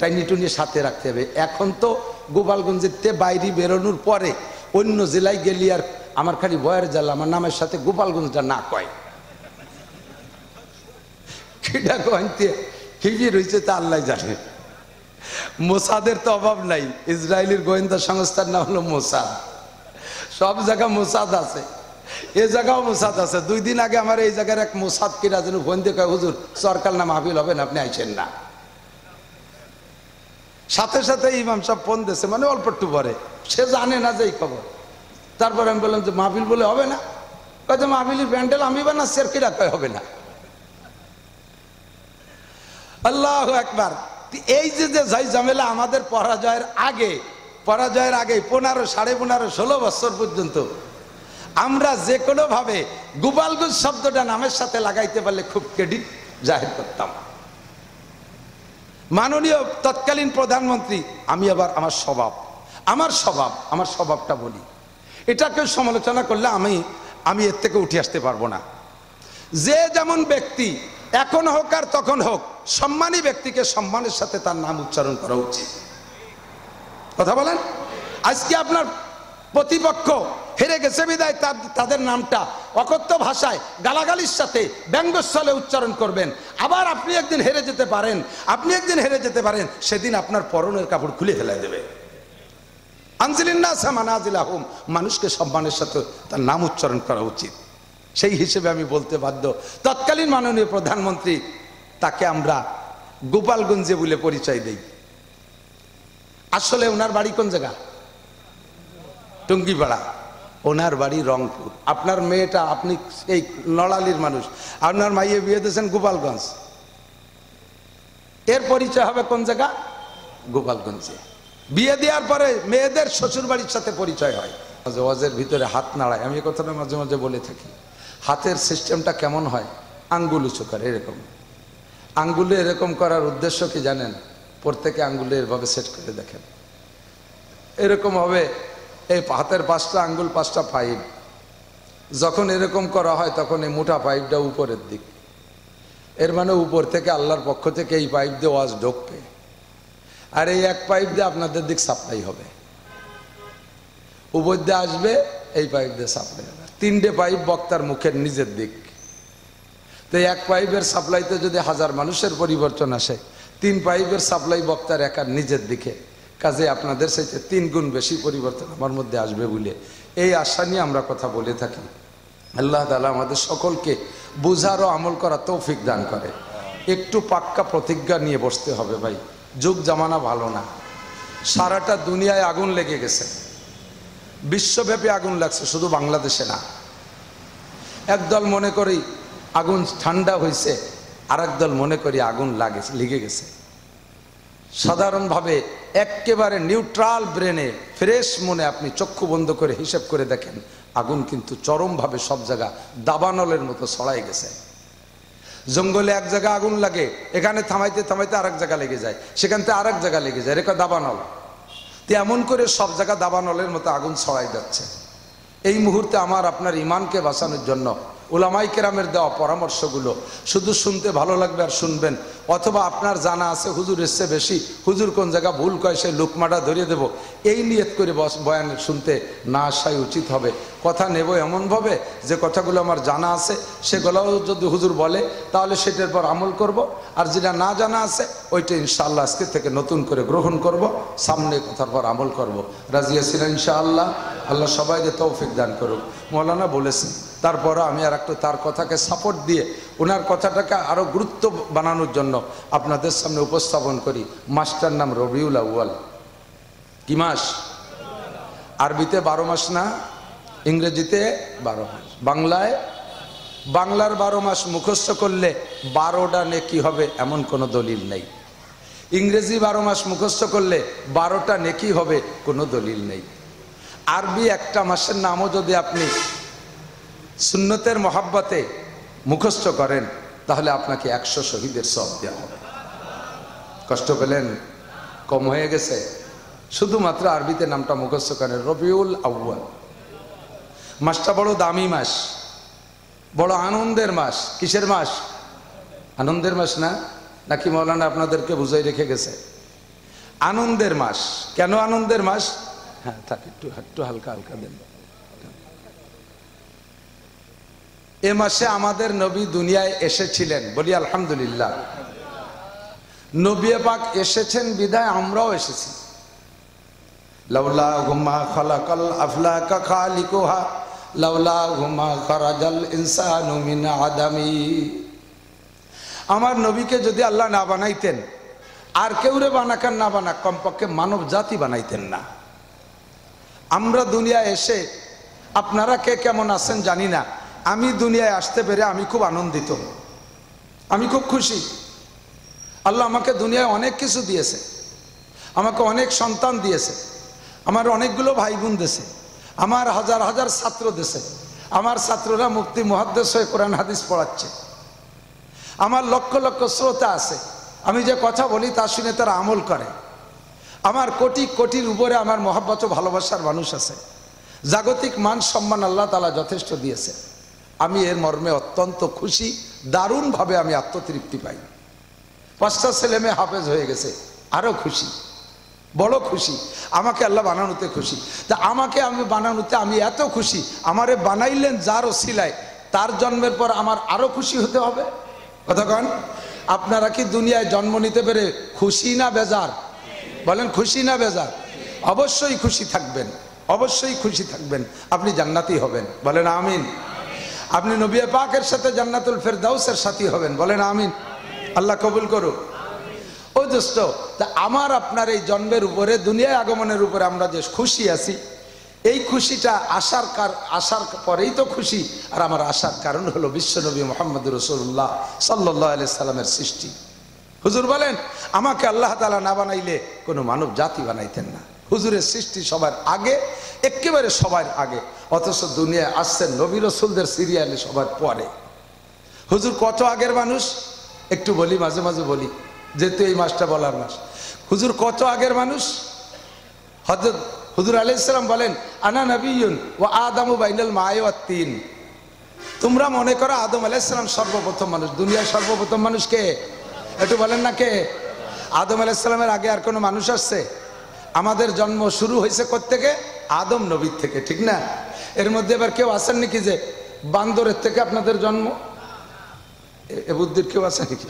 Tiny টুনি সাথে রাখতে হবে। এখন তো গোপালগঞ্জের বাইরে বেরোনোর পরে অন্য জেলায় গেলি আর আমার খালি ভয়ের জ্বালা, আমার নামের সাথে গোপালগঞ্জটা না কয়, কিটা কইতে কি রয়েছে তা আল্লাহ জানে। মোসাদের তো অভাব নাই, ইসরায়েলের গোয়েন্দা সংস্থার নাম হলো মোসাদ, সব জায়গা মোসাদ আছে, এ জায়গাও মোসাদ আছে। 2 দিন আগে আমার এই জায়গার এক মোসাদ কিরা যেন ফোন দিয়ে কয়, হুজুর সরকার না মাহফিল হবেন, আপনি আইছেন না। সাথে সাথে ইমাম সাহেব ফোন দিয়েছে, মানে অল্প একটু পরে, সে জানে না যে এই খবর। তারপরে আমি বললাম যে মাহফিল বলে হবে না, কয় যে মাহফিলের প্যান্ডেল আমি বানাচ্ছি, আর কিরা কয় হবে না। আল্লাহু আকবার। এই যে যাই ঝামেলা আমাদের পরাজয়ের আগে 15, 15.5, 16 বছর পর্যন্ত আমরা যে কোনো ভাবে গোপালগঞ্জ শব্দটা নামের সাথে লাগাইতে পারলে খুব ক্রেডিট জাহির করতাম। মাননীয় তৎকালীন প্রধানমন্ত্রী, আমি আবার আমার স্বভাবটা বলি, এটাকে সমালোচনা করলে আমি এর থেকে উঠে আসতে পারবো না। যে যেমন ব্যক্তি এখন হোক আর তখন হোক, সম্মানী ব্যক্তিকে সম্মানের সাথে তার নাম উচ্চারণ করা উচিত। কথা বলেন। আজকে আপনার প্রতিপক্ষ হেরে গেছে বিদায় তাদের নামটা অকথ্য ভাষায় গালাগালির সাথে ব্যঙ্গস্থলে উচ্চারণ করবেন। আবার আপনি একদিন হেরে যেতে পারেন, সেদিন আপনার পরনের কাপড় খুলে ফেলে দেবে। আনজিলিন্নাসা মানাজিলাহুম, মানুষকে সম্মানের সাথে তার নাম উচ্চারণ করা উচিত। সেই হিসেবে আমি বলতে বাধ্য, তৎকালীন মাননীয় প্রধানমন্ত্রী, তাকে আমরা গোপালগঞ্জে বলে পরিচয় দেই। আসলে ওনার বাড়ি কোন জায়গা? টুঙ্গিপাড়া। ওনার বাড়ি রংপুর। আপনার মেয়েটা, আপনি এই নড়ালির মানুষ, আপনার মাইয়ে বিয়ে দিয়েছেন গোপালগঞ্জ, এর পরিচয় হবে কোন জায়গা? গোপালগঞ্জে। বিয়ে দেওয়ার পরে মেয়েদের শ্বশুর বাড়ির সাথে পরিচয় হয়। ওয়াজের ভিতরে হাত নাড়ায়, আমি এই কথাটা মাঝে মাঝে বলে থাকি। হাতের সিস্টেমটা কেমন হয়? আঙ্গুল উঁচু করে, এরকম আঙ্গুলে এরকম করার উদ্দেশ্য কি জানেন? প্রত্যেকে আঙ্গুলে এভাবে সেট করে দেখেন, এরকম হবে। এই হাতের 5টা আঙ্গুল, 5টা পাইপ, যখন এরকম করা হয় তখন এই মোটা পাইপটা উপরের দিক, এর মানে উপর থেকে আল্লাহর পক্ষ থেকে এই পাইপ দিয়ে ওয়াজ ঢুকবে, আর এই এক পাইপ দিয়ে আপনাদের দিক সাপ্লাই হবে, উপর দিয়ে আসবে, এই পাইপ দিয়ে সাপ্লাই হবে। 3টে পাইপ বক্তার মুখের নিজের দিক। তো এক পাইপের সাপ্লাইতে যদি 1000 মানুষের পরিবর্তন আসে, 3 পাইপের সাপ্লাই বক্তার একার নিজের দিকে, কাজে আপনাদের সাথে 3 গুণ বেশি পরিবর্তন আমার মধ্যে আসবে বলে এই আশা নিয়ে আমরা কথা বলে থাকি। আল্লাহ তাআলা আমাদের সকলকে বুঝার ও আমল করা তৌফিক দান করে। একটু পাক্কা প্রতিজ্ঞা নিয়ে বসতে হবে ভাই, যুগ জামানা ভালো না। সারাটা দুনিয়ায় আগুন লেগে গেছে, বিশ্বব্যাপী আগুন লাগছে, শুধু বাংলাদেশে না। একদল মনে করি আগুন ঠান্ডা হয়েছে, আর একদল মনে করি আগুন লেগে গেছে। সাধারণভাবে একেবারে নিউট্রাল ব্রেনে, ফ্রেশ মনে আপনি চক্ষু বন্ধ করে হিসেব করে দেখেন, আগুন কিন্তু চরমভাবে সব জায়গা দাবানলের মতো ছড়াই গেছে। জঙ্গলে এক জায়গা আগুন লাগে, এখানে থামাইতে থামাইতে আরেক জায়গা লেগে যায়, সেখান থেকে আরেক জায়গা লেগে যায়, এটা দাবানল। তো এমন করে সব জায়গা দাবানলের মতো আগুন ছড়াই যাচ্ছে। এই মুহূর্তে আমার আপনার ইমানকে বাঁচানোর জন্য উলামায়ে কেরামের দেওয়া পরামর্শগুলো শুধু শুনতে ভালো লাগবে আর শুনবেন, অথবা আপনার জানা আছে হুজুর এসছে বেশি, হুজুর কোন জায়গা ভুল কয় সেই লুকমাটা ধরিয়ে দেব, এই নিয়ত করে বয়ান শুনতে না আসাই উচিত হবে। কথা নেব এমনভাবে যে কথাগুলো আমার জানা আছে সেগুলোও যদি হুজুর বলে তাহলে সেটার পর আমল করব, আর যেটা না জানা আছে ওইটা ইনশাআল্লাহ আজকে থেকে নতুন করে গ্রহণ করব, সামনে কথার পর আমল করব। রাজি আছেন ইনশাআল্লাহ? আল্লাহ সবাইকে তৌফিক দান করুক। মৌলানা বলেছেন, তারপরও আমি আর একটু তার কথাকে সাপোর্ট দিয়ে ওনার কথাটাকে আরও গুরুত্ব বানানোর জন্য আপনাদের সামনে উপস্থাপন করি। মাসটার নাম রবিউল আউয়াল। কি মাস? আরবিতে 12 মাস না, ইংরেজিতে 12 মাস, বাংলার 12 মাস মুখস্থ করলে 12টা নেকি হবে এমন কোনো দলিল নেই। ইংরেজি 12 মাস মুখস্থ করলে 12টা নেকি হবে কোনো দলিল নেই। আরবি একটা মাসের নামও যদি আপনি সুন্নতের মহাব্বতে মুখস্থ করেন তাহলে আপনাকে 100 শহীদের সওয়াব দেওয়া হবে। কষ্ট পেলেন? কম হয়ে গেছে? শুধুমাত্র আরবিতে নামটা মুখস্থ করেন, রবিউল আউয়াল। মাসটা বড় দামি মাস, বড় আনন্দের মাস। কিসের মাস? আনন্দের মাস না? নাকি মৌলানা আপনাদেরকে বুঝাই রেখে গেছে? আনন্দের মাস। কেন আনন্দের মাস? হ্যাঁ থাক, একটু একটু হালকা হালকা দেন। এ মাসে আমাদের নবী দুনিয়ায় এসেছিলেন, বলি আলহামদুলিল্লাহ। নবী পাক এসেছেন বিধায় আমরাও এসেছি। লাউলা হুমা খালাকাল আফলাকা খালিকুহা লাউলা হুমা খারাজাল ইনসানু মিন আদামি। আমার নবীকে যদি আল্লাহ না বানাইতেন, আর কেউরে বানাকার না বানাক, কমপক্ষে মানব জাতি বানাইতেন না। আমরা দুনিয়ায় এসে, আপনারা কে কেমন আছেন জানি না, আমি দুনিয়ায় আসতে পেরে আমি খুব আনন্দিত, আমি খুব খুশি। আল্লাহ আমাকে দুনিয়ায় অনেক কিছু দিয়েছে, আমাকে অনেক সন্তান দিয়েছে, আমার অনেকগুলো ভাই বোন দিয়েছে, আমার হাজার হাজার ছাত্র দিয়েছে, আমার ছাত্ররা মুফতি মুহাদ্দিস হয়ে কোরআন হাদিস পড়াচ্ছে, আমার লক্ষ লক্ষ শ্রোতা আছে, আমি যে কথা বলি তা শুনে তারা আমল করে, আমার কোটি কোটির উপরে আমার মহব্বত ও ভালোবাসার মানুষ আছে, জাগতিক মান সম্মান আল্লাহ তাআলা যথেষ্ট দিয়েছে। আমি এর মর্মে অত্যন্ত খুশি, দারুণভাবে আমি আত্মতৃপ্তি পাই। 5টা ছেলে মেয়ে হাফেজ হয়ে গেছে, আরো খুশি, বড় খুশি। আমাকে আল্লাহ বানানোতে খুশি। তা আমাকে আমি বানানোতে আমি এত খুশি, আমারে বানাইলেন যার ওসিলায়, তার জন্মের পর আমার আরো খুশি হতে হবে। কতক্ষণ? আপনারা কি দুনিয়ায় জন্ম নিতে পেরে খুশি না বেজার? বলেন খুশি না বেজার? অবশ্যই খুশি থাকবেন, অবশ্যই খুশি থাকবেন, আপনি জান্নাতি হবেন, বলেন আমিন। আপনি নবী পাকের সাথে জান্নাতুল ফেরদাউসের সাথী হবেন, বলেন আমিন। আল্লাহ কবুল করুক। ও দোস্ত, তা আমার আপনার এই জন্মের উপরে, দুনিয়ায় আগমনের উপরে আমরা যে খুশি আছি, এই খুশিটা আসার পরেই তো খুশি। আর আমার আসার কারণ হলো বিশ্বনবী মুহাম্মদ রাসূলুল্লাহ সাল্লাল্লাহু আলাইহি সাল্লামের সৃষ্টি। হুজুর বলেন, আমাকে আল্লাহ তাআলা না বানাইলে কোনো মানব জাতি বানাইতেন না। হুজুরের সৃষ্টি সবার আগে, একেবারে সবার আগে, অথচ দুনিয়ায় আসছেন নবী রাসূলদের সিরিয়ালে সবার পরে। হুজুর কত আগের মানুষ? একটু বলি, মাঝে মাঝে বলি, যেহেতু এই মাসটা বলার মাস। হুজুর কত আগের মানুষ? হযরত হুজুর আলাইহিস সালাম বলেন, আনা নবিয়্যুন ওয়া আদামু বাইনাল মা'i ওয়াত তিন। তোমরা মনে করো আদম আলাইহিস সালাম সর্বপ্রথম মানুষ। দুনিয়ার সর্বপ্রথম মানুষ কে? একটু বলেন না কে? আদম আলাইহিস সালামের আগে আর কোনো মানুষ আসছে? আমাদের জন্ম শুরু হয়েছে কোত্থেকে? আদম নবীর থেকে, ঠিক না? এর মধ্যে এবার কেউ আছেন নাকি যে বান্দরের থেকে আপনাদের জন্ম? এ বুদ্ধির কেউ আছে নাকি?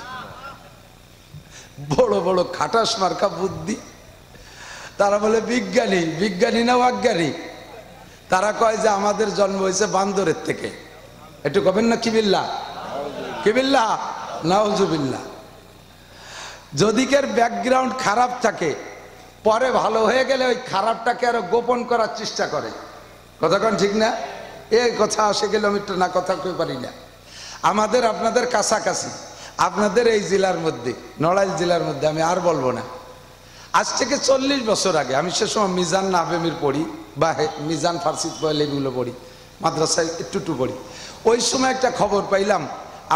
বড় বড় খাটাস মার্কা বুদ্ধি, তারা বলে বিজ্ঞানী। বিজ্ঞানী না অজ্ঞানী? তারা কয় যে আমাদের জন্ম হয়েছে বান্দরের থেকে। একটু কবেন না কিবিল্লাহ, কিবিল্লাহ, নাউজুবিল্লাহ। যদি কের ব্যাকগ্রাউন্ড খারাপ থাকে, পরে ভালো হয়ে গেলে ওই খারাপটাকে আরো গোপন করার চেষ্টা করে। কতক্ষণ ঠিক না? এই কথা আসে গেলে আমি একটু না কথা কই পারি না। আমাদের আপনাদের কাছাকাছি, আপনাদের এই জেলার মধ্যে, নড়াইল জেলার মধ্যে, আমি আর বলবো না, আজ থেকে 40 বছর আগে, আমি সে সময় মিজান নাবেমির পড়ি, বা মিজান ফার্সিদ পড়লে এগুলো পড়ি, মাদ্রাসায় একটু পড়ি। ওই সময় একটা খবর পাইলাম,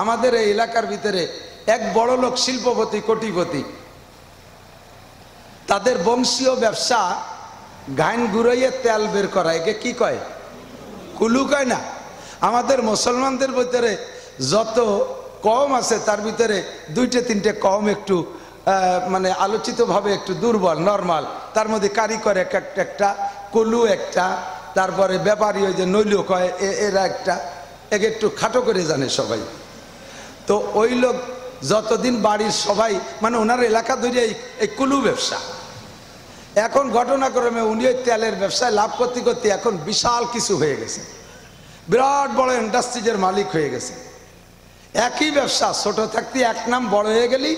আমাদের এই এলাকার ভিতরে এক বড় লোক, শিল্পপতি, কোটিপতি, তাদের বংশীয় ব্যবসা গাইন গুড়াইয়ে তেল বের করা, একে কি কয়? কুলু কয় না? আমাদের মুসলমানদের ভিতরে যত কম আছে তার ভিতরে 2-3টে কম একটু মানে আলোচিতভাবে একটু দুর্বল, নরমাল। তার মধ্যে কারিগর একটা, কুলু একটা, তারপরে ব্যাপারী ওই যে নৈল কয় এরা একটা, একে একটু খাটো করে জানে সবাই। তো ওই লোক যতদিন বাড়ির সবাই, মানে ওনার এলাকা ধরে এই কুলু ব্যবসা। এখন ঘটনাক্রমে উনি ওই তেলের ব্যবসায় লাভ করতে করতে এখন বিশাল কিছু হয়ে গেছে, বিরাট বড় ইন্ডাস্ট্রিজের মালিক হয়ে গেছে। একই ব্যবসা, ছোট থাকতে এক নাম, বড় হয়ে গেলি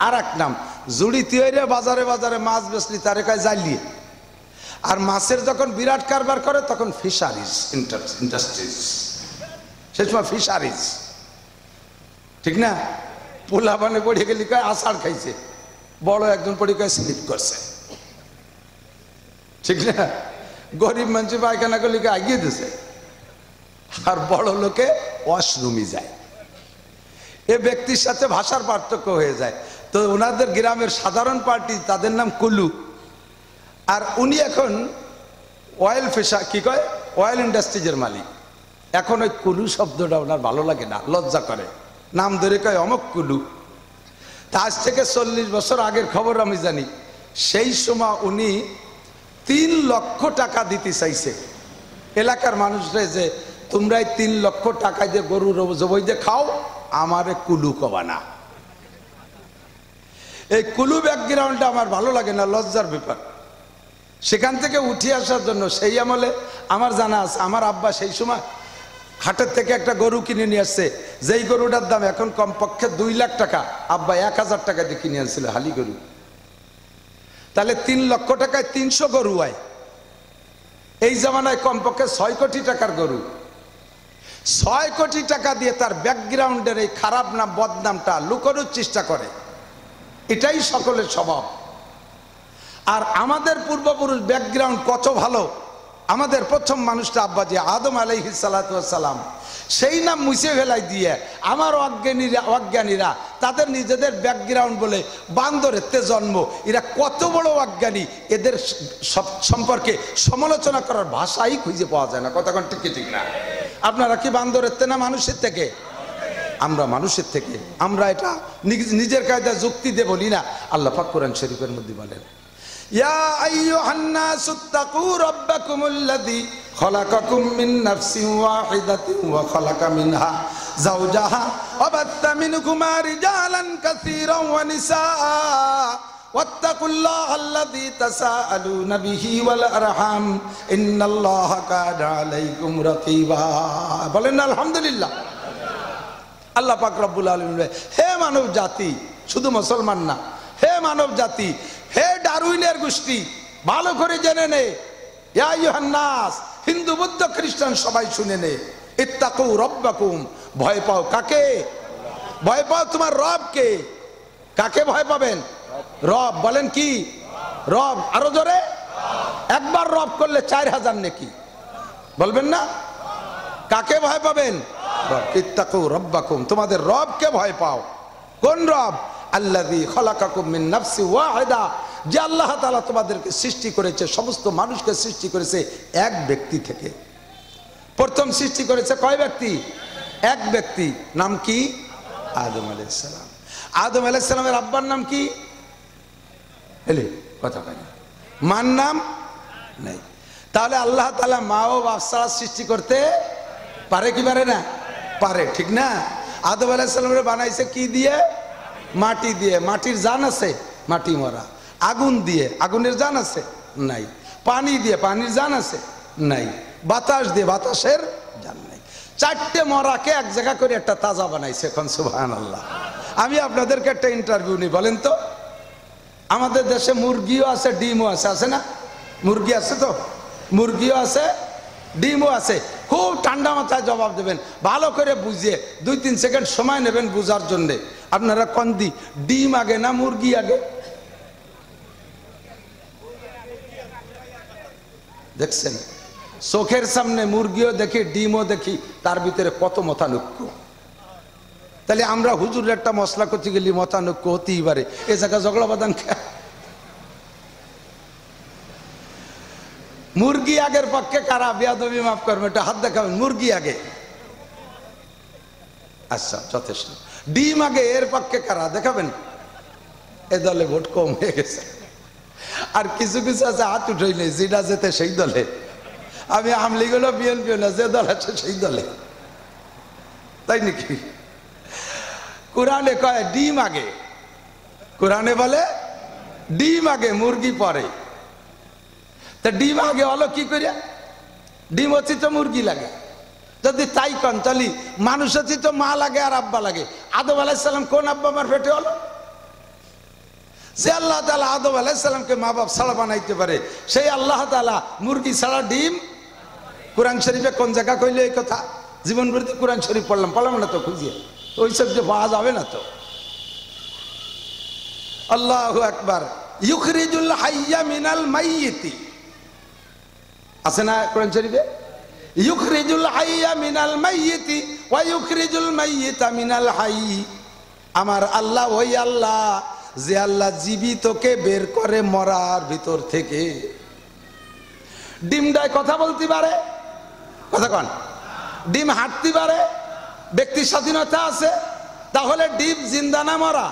আর এক নাম। জুড়ি তৈরি বাজারে বাজারে মাছ বেচলি তারে কয় জ্বালিয়ে। আর মাছের যখন বিরাট কারবার করে তখন ফিশারিজ ইন্ডাস্ট্রিজ, সে সময় ফিশারিজ, ঠিক না? পোলা বানে পড়ে গেলি কয় আষাঢ় খাইছে, বড় একজন পড়ে কয় স্লিপ করছে, ঠিক না? গরিব মানুষ পায়খানা করলে আগিয়ে দিছে, আর বড় লোকে ওয়াশরুমে যায়। এ ব্যক্তির সাথে ভাষার পার্থক্য হয়ে যায়। তো ওনাদের গ্রামের সাধারণ পার্টি, তাদের নাম কুলু, আর উনি এখন অয়েল কি কয়, অয়েল ইন্ডাস্ট্রিজের মালিক। এখন ওই কুলু শব্দটা ওনার ভালো লাগে না, লজ্জা করে, নাম ধরে কয় অমক কুলু। তা আজ থেকে 40 বছর আগের খবর আমি জানি, সেই সময় উনি 3 লক্ষ টাকা দিতে চাইছে এলাকার মানুষরা, যে তোমরা 3 লক্ষ টাকা দিয়ে গরু জবাই দিয়ে খাও, আমারে কুলু কবা না। এই কুলু ব্যাকগ্রাউন্ডটা আমার ভালো লাগে না, লজ্জার ব্যাপার। সেখান থেকে উঠে আসার জন্য সেই আমলে আমার জানা আছে, আমার আব্বা সেই সময় হাটের থেকে একটা গরু কিনে নিয়ে আসছে, যেই গরুটার দাম এখন কমপক্ষে 2 লাখ টাকা, আব্বা 1000 টাকা দিয়ে কিনে আনছিল হালি গরু। তাহলে 3 লক্ষ টাকায় 300 গরু হয়। এই জামানায় কমপক্ষে 6 কোটি টাকার গরু। 6 কোটি টাকা দিয়ে তার ব্যাকগ্রাউন্ডের এই খারাপ নাম বদনামটা লুকানোর চেষ্টা করে, এটাই সকলের স্বভাব। আর আমাদের পূর্বপুরুষ ব্যাকগ্রাউন্ড কত ভালো। আমাদের প্রথম মানুষটা আব্বাজি আদম আলাইহিস সালাতু ওয়াস সালাম, সেই নাম মুছে ফেলাই দিয়ে আমার অজ্ঞানীরা তাদের নিজেদের ব্যাকগ্রাউন্ড বলে বান্দরেতে জন্ম, এরা কত বড় অজ্ঞানী, এদের সম্পর্কে সমালোচনা করার ভাষাই খুঁজে পাওয়া যায় না। কতক্ষণ ঠিক ঠিক না? আপনারা কি বান্দরেতে না মানুষের থেকে? আমরা মানুষের থেকে। আমরা এটা নিজের কায়দা যুক্তি দিয়ে বলি না। আল্লাহ পাক কোরআন শরীফের মধ্যে বলেন, ইয়া আইয়ুহান নাসু তাকু রাব্বাকুমুল্লাযী খালাকাকুম মিন নাফসিন ওয়াহিদাতিন ওয়া খালাকা মিনহা যাওজাহা ওয়া বাত্তা মিনহুমা রিজালান কাসীরান ওয়া নিসাআ ওয়াত্তাকুল্লাহাল্লাযী তাসাআলুনা বিহি ওয়াল আরহাম ইন্নাল্লাহা কানা আলাইকুম রাকীবা। বলেন আলহামদুলিল্লাহ। আল্লাহ পাক রব্বুল আলামিন, হে মানব জাতি, শুধু মুসলমান না, হে মানব জাতি, হে ডারউইনের গোষ্ঠী, ভালো করে জেনে নে, ইয়া আইয়ুহান নাস, হিন্দু বৌদ্ধ খ্রিস্টান সবাই শুনে নে, ইত্তাকু রাব্বাকুম, ভয় পাও কাকে? ভয় পাও তোমার রবকে। কাকে ভয় পাবেন? রব। বলেন কি? রব। আরো জোরে। একবার রব করলে 4000 নেকি। বলবেন না? কাকে ভয় পাবেন? রব। ইত্তাকু রাব্বাকুম, তোমাদের রবকে ভয় পাও। কোন রব? আল্লাযী খালাকাকুম মিন নাফসিন ওয়াহিদা, যে আল্লাহ তাআলা তোমাদেরকে সৃষ্টি করেছে, সমস্ত মানুষকে সৃষ্টি করেছে এক ব্যক্তি থেকে। প্রথম সৃষ্টি করেছে কয় ব্যক্তি? এক ব্যক্তি। নাম কি? আদম আলাইহিস সালাম। আদম আলাইহিস সালামের আব্বার নাম কি? এলে কথা কয় না, মার নাম নাই। তাহলে আল্লাহ তাআলা মা ও বাপ ছাড়া সৃষ্টি করতে পারে কি পারে না? পারে, ঠিক না? আদম আলাইহিস সালামের বানাইছে কি দিয়ে? মাটি দিয়ে। মাটির জান আছে? মাটি মরা। আগুন দিয়ে, আগুনের জান আছে? নাই। পানি দিয়ে, পানির জান আছে? নাই। বাতাস দিয়ে, বাতাসের জান নাই। 4টে মরাকে এক জায়গা করে একটা তাজা বানাইছে। এখন সুবহানাল্লাহ। আমি আপনাদেরকে একটা ইন্টারভিউ নিই, বলেন তো, আমাদের দেশে মুরগিও আছে, ডিমও আছে, আছে না? মুরগি আছে তো, মুরগিও আছে, ডিমও আছে। খুব ঠান্ডা মাথায় জবাব দেবেন, ভালো করে বুঝিয়ে 2-3 সেকেন্ড সময় নেবেন বুঝার জন্যে। আপনারা কোন দি, ডিম আগে না মুরগি আগে? দেখছেন, চোখের সামনে মুরগিও দেখি, ডিমও দেখি, তার ভিতরে কত মতানৈক্য। তাহলে আমরা হুজুর একটা মশলা করতে গেলে মতানৈক্য হতেই পারে, এ জায়গা ঝগড়া বাদান। মুরগি আগের পক্ষে কারা? বেয়াদবি মাফ করবেন, এটা হাত দেখাবেন। মুরগি আগে, আচ্ছা যথেষ্ট। ডিম আগে, এর পক্ষে কারা? দেখাবেন। এ দলে ভোট কম হয়ে গেছে। আর কিছু কিছু আছে হাত উঠেই নেই, যেটা যেতে সেই দলে। আমি আমলি গুলো বিএনপি না, যে দল আছে সেই দলে, তাই নাকি? কোরআনে কয় ডিম আগে, কোরআনে বলে ডিম আগে মুরগি পরে। তা ডিম আগে হলো কি করে? ডিম হচ্ছে তো মুরগি লাগে। যদি তাই কন তাহলে মানুষ হচ্ছে তো মা লাগে আর আব্বা লাগে। আদম আলাইহিস সালাম কোন আব্বা মার পেটে হলো? যে আল্লাহ তাআলা আদম আলাইহিস সালামকে মা বাপ ছাড়া বানাইতে পারে, সেই আল্লাহ তাআলা মুরগি ছাড়া ডিম। কোরআন শরীফে কোন জায়গা কইলে এই কথা? জীবন ভর্তি কোরআন শরীফ পড়লাম না তো খুঁজিয়ে, ওইসব যে পাওয়া যাবে না তো। আল্লাহু আকবার। ইউখরিজুল হাইয়া মিনাল মাইয়িতি, আছে না কোরআন শরীফে? ইউখরিজুল হাইয়া মিনাল মাইয়িতি ওয়া ইউখরিজুল মাইয়িতা মিনাল হাইয়ি। আমার আল্লাহ ওই আল্লাহ যে আল্লাহ জীবিতকে বের করে মরার ভিতর থেকে। ডিমটায় কথা বলতে পারে, কথা কন। ডিম হাঁটতে পারে, ব্যক্তির স্বাধীনতা আছে। তাহলে ডিম জিন্দা না মরা?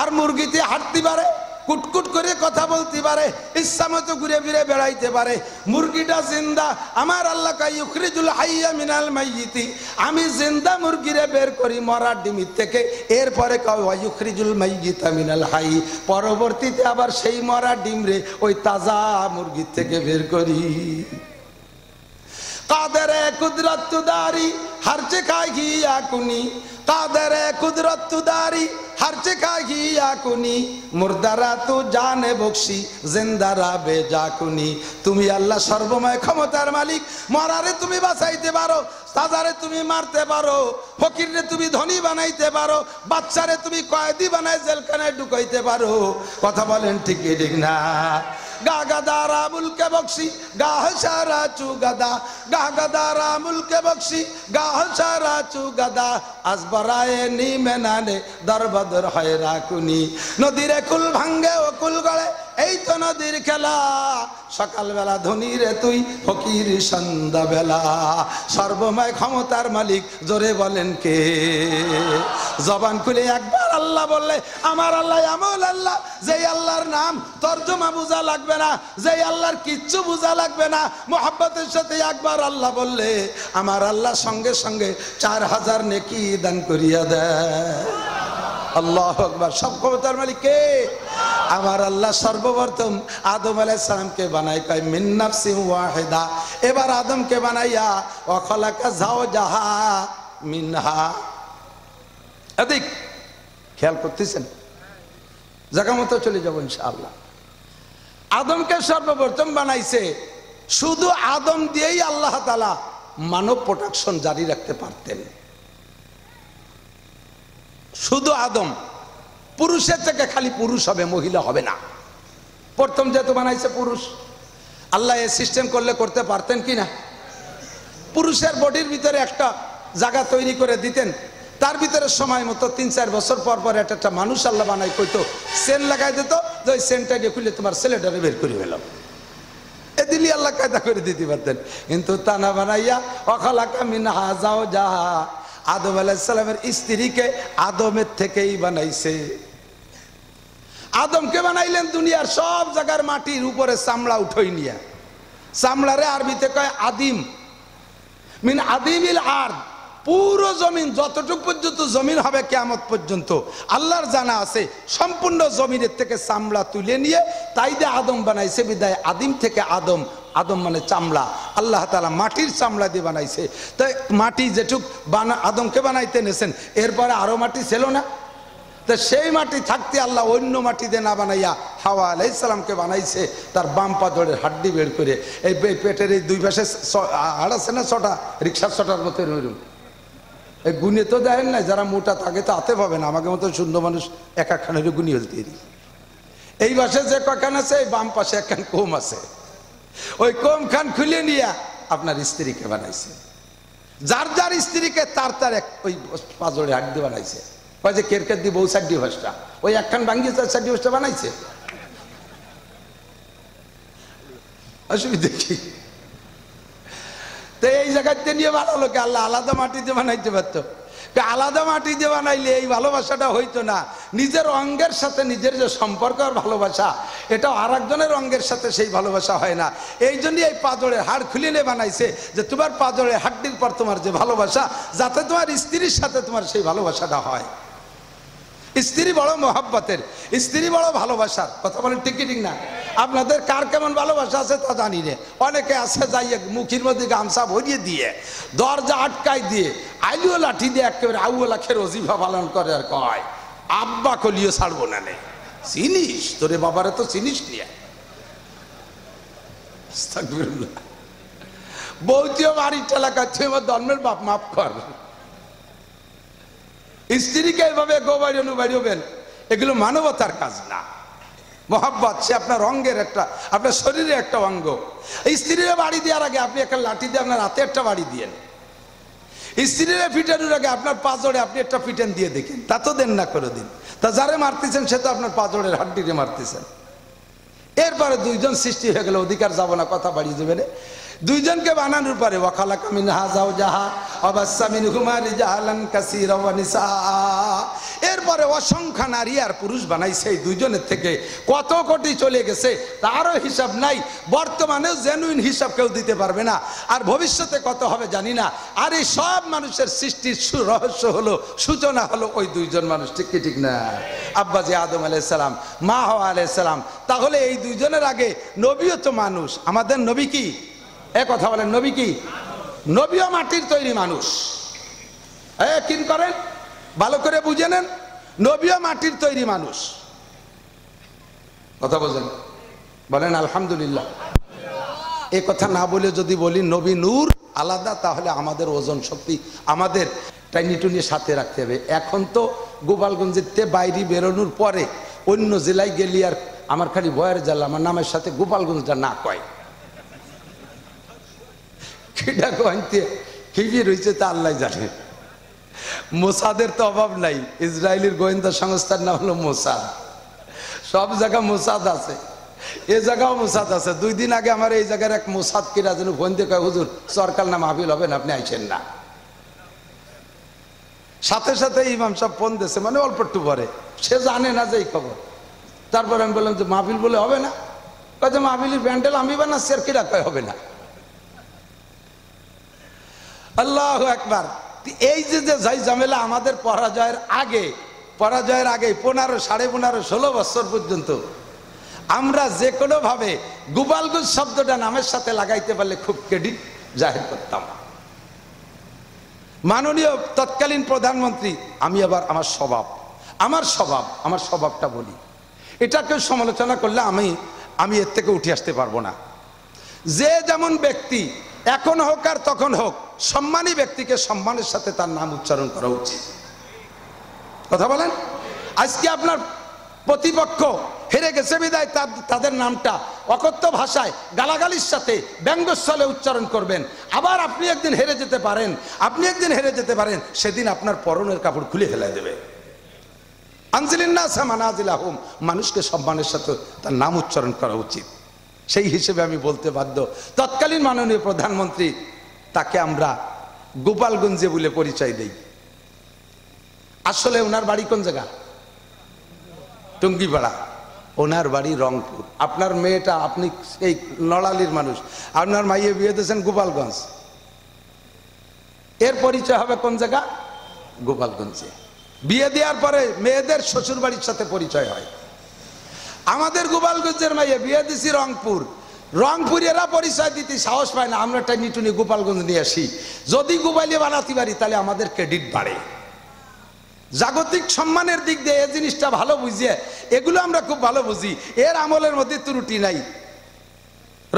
আর মুরগিতে হাঁটতে পারে, কুটকুট করে কথা বলতে পারে, ইচ্ছা মতো ঘুরে ফিরে বেড়াইতে পারে। মুরগিটা জিন্দা, আমার আল্লাহ কয় ইউখরিজুল হাইয়া মিনাল মাইয়িতি, আমি জিন্দা মুরগিরে বের করি মরা ডিমির থেকে। এরপরে কয় ওয়া ইউখরিজুল মাইয়িতা মিনাল হাই, পরবর্তীতে আবার সেই মরা ডিমরে ওই তাজা মুরগির থেকে বের করি। কাদেরে কুদরত তুদারি हर चिकाही आकुनी कादरे कुदरत तुदारी हर चिकाही आकुनी मुर्दारा तू जाने बख्शी जिंदारा बेजाकुनी তুমি আল্লাহ সর্বময় ক্ষমতার মালিক মরারে তুমি বাঁচাইতে পারো তাজারে তুমি মারতে পারো ফকিররে তুমি ধনী বানাইতে পারো বাচ্চারে তুমি কয়েদি বানাই জেলখানায় ঢুকাইতে পারো কথা বলেন ঠিক কি ঠিক না गा गदारा मुल्के बख्शी गाह सारा चू गदा गा गदारा मुल्के बख्शी गाह सारा चू गदा आज बराए नी में नाने दर बदर है राकुनी नदीरे कुल भांगे ओ कुल गले এই তো নদীর খেলা সকালবেলা ধনী রে তুই ফকির সন্ধ্যাবেলা সর্বময় ক্ষমতার মালিক জোরে বলেন কে জবান খুলে একবার আল্লাহ বললে আমার আল্লাহ এমন আল্লাহ যেই আল্লাহর নাম তরজমা বোঝা লাগবে না যেই আল্লাহর কিচ্ছু বোঝা লাগবে না মোহাব্বতের সাথে একবার আল্লাহ বললে আমার আল্লাহ সঙ্গে সঙ্গে 4000 নেকি দান করিয়া দেয় আল্লাহু আকবার সব ক্ষমতার মালিক কে আমার আল্লাহ সর্বপ্রথম আদম আলাইহিস সালামকে বানাই কয় মিন নাফসিন ওয়াহিদা এবার আদমকে বানাইয়া ওয়া খালাকা যাওজাহা মিনহা এদিক খেয়াল করতেছেন জায়গা মতো চলে যাব ইনশাআল্লাহ আদমকে সর্বপ্রথম বানাইছে শুধু আদম দিয়েই আল্লাহ তাআলা মানব প্রোডাকশন জারি রাখতে পারতেন শুধু আদম পুরুষের থেকে খালি পুরুষ হবে মহিলা হবে না প্রথম যেহেতু বানাইছে পুরুষ আল্লাহ এই সিস্টেম করলে করতে পারতেন কি না পুরুষের বডির ভিতরে একটা জায়গা তৈরি করে দিতেন তার ভিতরে সময় মতো 3-4 বছর পর পর একটা মানুষ আল্লাহ বানাই কইতো সেন লাগাই দিত যে ওই সেনটা দিয়ে খুলে তোমার ছেলেটারে বের করে ফেলাম এদিনই আল্লাহ কায়দা করে দিতে পারতেন কিন্তু তা না বানাইয়া ওয়াখালাকা মিনহা যাওজাহা আদম আলাইহিস সালামের স্ত্রীকে আদমের থেকেই বানাইছে আদমকে বানাইলেন দুনিয়ার সব জায়গার মাটির উপরে চামড়া উঠাই নিয়া চামড়ারে আরবিতে কয় আদিম মিন আদিমিল আরদ পুরো জমিন যতটুকু পর্যন্ত জমিন হবে কিয়ামত পর্যন্ত আল্লাহর জানা আছে সম্পূর্ণ জমিনের থেকে চামড়া তুলে নিয়ে তাই দিয়ে আদম বানাইছে বিদায় আদিম থেকে আদম আদম মানে চামড়া আল্লাহ তাআলা মাটির চামড়া দিয়ে বানাইছে তাই মাটি যেটুক আদমকে বানাইতে নেছেন এরপরে আরো মাটি ছিল না তো সেই মাটি থাকতে আল্লাহ অন্য মাটি দিয়ে না বানাইয়া হাওয়া আলাইহিস সালামকে বানাইছে তার বাম পাজরের হাড্ডি বের করে এই পেটের এই দুই পাশে হাড় আছে না 6টা রিকশার 6টার মতো এরকম এই গুনে তো দেখেন না যারা মোটা থাকে তো হাতে পাবে না আমাকে মতো শূন্য মানুষ এক একখানের গুনি হলতে এই পাশে যে কয়খান আছে এই বাম পাশে একখান কম আছে ওই কম খান খুলে নিয়ে আপনার স্ত্রীকে বানাইছে যার যার স্ত্রীকে তার তার এক ওই পাজরে হাড্ডি বানাইছে ওই যে কেরকের দিয়ে বউ 4 ডিভাসটা ওই একখান ভাঙ্গিয়ে 4 ডিভাসটা বানাইছে অসুবিধা কি তো এই জায়গাতে নিয়ে বানালো কে আল্লাহ আলাদা মাটিতে বানাইতে পারতো আলাদা মাটি দিয়ে বানাইলে এই ভালোবাসাটা হইতো না নিজের অঙ্গের সাথে নিজের যে সম্পর্ক আর ভালোবাসা এটা আরেকজনের অঙ্গের সাথে সেই ভালোবাসা হয় না এই জন্যই এই পাজরের হাড় খুলে নিয়ে বানাইছে যে তোমার পাজরের হাড্ডির পর তোমার যে ভালোবাসা যাতে তোমার স্ত্রীর সাথে তোমার সেই ভালোবাসাটা হয় স্ত্রী বড় মোহাব্বতের স্ত্রী বড় ভালোবাসার কথা বলেন ঠিক ঠিক না আপনাদের কার কেমন ভালোবাসা আছে তা জানি না অনেকে আছে যাইয়ে মুখের মধ্যে গামছা ভরিয়ে দিয়ে দরজা আটকাই দিয়ে আইলিও লাঠি দিয়ে একেবারে আউলা খের ওজিফা পালন করে আর কয় আব্বা কলিও ছাড়বো না নে চিনিস তোরে বাবারে তো চিনিস নিয়ে বৌতিও বাড়ির এলাকায় তুই আমার ধর্মের বাপ মাফ কর স্ত্রীকে এভাবে গোবাড়ি অনুবাড়িবেন এগুলো মানবতার কাজ না মোহাব্বত সে আপনার অঙ্গের একটা আপনার শরীরে একটা অঙ্গ স্ত্রীরে বাড়ি দেওয়ার আগে আপনি একটা লাঠি দিয়ে আপনার হাতে একটা বাড়ি দিয়েন স্ত্রীরে ফিটানোর আগে আপনার পাজরে আপনি একটা ফিটেন দিয়ে দেখেন তা তো দেন না করে দিন তা যারে মারতেছেন সে তো আপনার পাজরের হাড্ডিরে মারতেছেন এরপরে দুইজন সৃষ্টি হয়ে গেলে অধিকার যাব না কথা বাড়িয়ে দেবেন দুইজনকে বানানোর পরে ওয়াখালাকা মিনহা যাওজাহা ওয়াবাসসা মিনহুমা রিজালান কাসীরা ওয়া নিসা, এরপরে অসংখ্য নারী আর পুরুষ বানাইছে। এই দুইজনের থেকে কত কোটি চলে গেছে তারও হিসাব নাই। বর্তমানেও জেনুইন হিসাব কেউ দিতে পারবে না, আর ভবিষ্যতে কত হবে জানি না। আর এই সব মানুষের সৃষ্টির রহস্য হলো, সূচনা হলো ওই দুইজন মানুষ। ঠিক কি ঠিক না? আব্বাজি আদম আলাইহিস সালাম, মা হাওয়া আলাইহিস সালাম। তাহলে এই দুইজনের আগে নবীও তো মানুষ। আমাদের নবী কি? কথা বলেন, নবী কি? নবীও মাটির তৈরি মানুষ। কি করেন ভালো করে বুঝে নেন, নবীও মাটির তৈরি মানুষ। কথা বোঝেন? বলেন আলহামদুলিল্লাহ। এ কথা না বলে যদি বলি নবী নূর আলাদা, তাহলে আমাদের ওজন শক্তি আমাদের টাইনিটুনি সাথে রাখতে হবে। এখন তো গোপালগঞ্জের বাইরে বেরোনোর পরে অন্য জেলায় গেলি আর আমার খালি ভয়ের জেলা, আমার নামের সাথে গোপালগঞ্জটা না কয়। কিটা কইতে কি রয়েছে তা আল্লাহ জানে। মোসাদের তো অভাব নাই। ইসরায়েলের গোয়েন্দা সংস্থার নাম হলো মোসাদ। সব জায়গা মোসাদ আছে, এ জায়গাও মোসাদ আছে। 2 দিন আগে আমার এই জায়গার এক মোসাদ কিরা যেন ফোন দিয়ে কয়, হুজুর সরকার না মাহফিল হবে না, আপনি আইছেন না। সাথে সাথে ইমাম সাহেব ফোন দিয়েছে, মানে অল্প একটু পরে, সে জানে না যে এই খবর। তারপর আমি বললাম যে মাহফিল বলে হবে না, কয়ে মাহফিলের প্যান্ডেল আমি বানাচ্ছি আর কিরা কয় হবে না। আল্লাহু আকবার। এই যে যাই ঝামেলা আমাদের পরাজয়ের আগে 15, 15.5, 16 বছর পর্যন্ত আমরা যে কোনো ভাবে গোপালগঞ্জ শব্দটা নামের সাথে লাগাইতে পারলে খুব ক্রেডিট জাহির করতাম। মাননীয় তৎকালীন প্রধানমন্ত্রী, আমি আবার আমার স্বভাবটা বলি, এটা কেউ সমালোচনা করলে আমি এর থেকে উঠে আসতে পারবো না। যে যেমন ব্যক্তি এখন হোক আর তখন হোক, সম্মানী ব্যক্তিকে সম্মানের সাথে তার নাম উচ্চারণ করা উচিত। কথা বলেন? আজকে আপনার প্রতিপক্ষ হেরে গেছে বিদায় তাদের নামটা অকথ্য ভাষায় গালাগালির সাথে ব্যঙ্গস্থলে উচ্চারণ করবেন। আবার আপনি একদিন হেরে যেতে পারেন, সেদিন আপনার পরনের কাপড় খুলে ফেলে দেবে। আনজিলিন্নাস মানাজিলাহুম, মানুষকে সম্মানের সাথে তার নাম উচ্চারণ করা উচিত। সেই হিসেবে আমি বলতে বাধ্য, তৎকালীন মাননীয় প্রধানমন্ত্রী, তাকে আমরা গোপালগঞ্জে বলে পরিচয় দেই। আসলে ওনার বাড়ি কোন জায়গা? টুঙ্গিপাড়া। ওনার বাড়ি রংপুর। আপনার মেয়েটা, আপনি এই নড়ালির মানুষ, আপনার মাইয়ে বিয়ে দিয়েছেন গোপালগঞ্জ। এর পরিচয় হবে কোন জায়গা? গোপালগঞ্জে। বিয়ে দেওয়ার পরে মেয়েদের শ্বশুর বাড়ির সাথে পরিচয় হয়। আমাদের গোপালগঞ্জের মাইয়ে বিয়ে দিছি রংপুরেরা পরিচয় দিতে সাহস পায় না। আমরা টাইনিটুনি গোপালগঞ্জ নিয়ে আসি, যদি গোপালিয়ে বানাতে পারি তাহলে আমাদের ক্রেডিট বাড়ে। জাগতিক সম্মানের দিক দিয়ে এই জিনিসটা ভালো বুঝিয়ে, এগুলো আমরা খুব ভালো বুঝি, এর আমলের মধ্যে ত্রুটি নাই।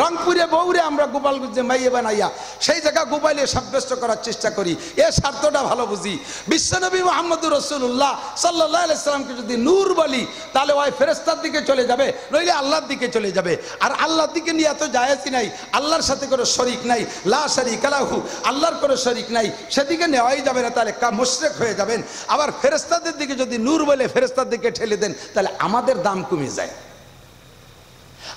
রংপুরে বউরে আমরা গোপালগঞ্জে মাইয়ে বানাইয়া সেই জায়গা গোপালিয়ে সাব্যস্ত করার চেষ্টা করি, এর স্বার্থটা ভালো বুঝি। বিশ্বনবী মুহাম্মদুর রাসূলুল্লাহ সাল্লাল্লাহু আলাইহি সাল্লামকে যদি নূর বলি, তাহলে ওই ফেরেশতার দিকে চলে যাবে, নইলে আল্লাহর দিকে চলে যাবে। আর আল্লাহর দিকে নিয়ে এত জায়েজই নাই, আল্লাহর সাথে কোনো শরীক নাই, লা শারীকা লাহু, আল্লাহর কোনো শরীক নাই, সেদিকে নেওয়াই যাবে না, তাহলে মুশরিক হয়ে যাবেন। আবার ফেরেশতাদের দিকে যদি নূর বলে ফেরেশতার দিকে ঠেলে দেন, তাহলে আমাদের দাম কমে যায়।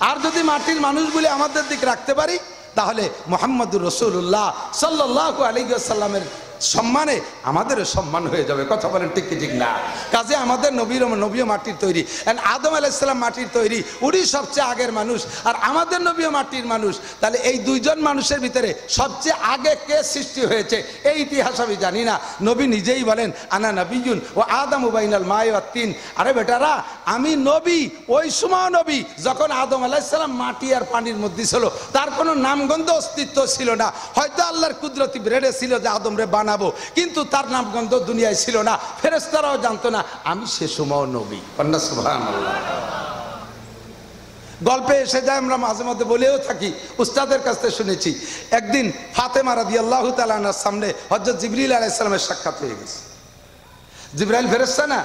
আর যদি মাটির মানুষ বলে আমাদের দিকে রাখতে পারি, তাহলে মুহাম্মদুর রাসূলুল্লাহ সাল্লাল্লাহু আলাইহি ওয়াসাল্লামের সম্মানে আমাদেরও সম্মান হয়ে যাবে। কথা বলেন ঠিক কি ঠিক না? কাজে আমাদের নবীও মাটির তৈরি। আদম আলাইহিস সালাম মাটির তৈরি, উনি সবচেয়ে আগের মানুষ, আর আমাদের নবীও মাটির মানুষ। তাহলে এই দুইজন মানুষের ভিতরে সবচেয়ে আগে কে সৃষ্টি হয়েছে এই ইতিহাস আমি জানি না। নবী নিজেই বলেন, আনা নবিয়্যুন ওয়া আদামু বাইনাল মাই ওয়াত তিন। আরে বেটারা, আমি নবী, ওই সময় নবী যখন আদম আলাইহিস সালাম মাটি আর পানির মধ্যে ছিল, তার কোনো নামগন্ধ অস্তিত্ব ছিল না। হয়তো আল্লাহর কুদরতি ব্রেডে ছিল যে আদম রে বানাবো, কিন্তু তার নামগন্ধ দুনিয়ায় ছিল না, ফেরেশতারাও জানতো না আমি সে সময় নবী। সুবহানাল্লাহ। গল্পে এসে যায়, আমরা মাঝে মধ্যে বলেও থাকি, উস্তাদের কাছ থেকে শুনেছি। একদিন ফাতেমা রাদিয়াল্লাহু তাআলা আনহার সামনে হযরত জিবরিল আলাইহিস সালামের সাক্ষাৎ হয়ে গেছে। জিবরাইল ফেরেশতা না,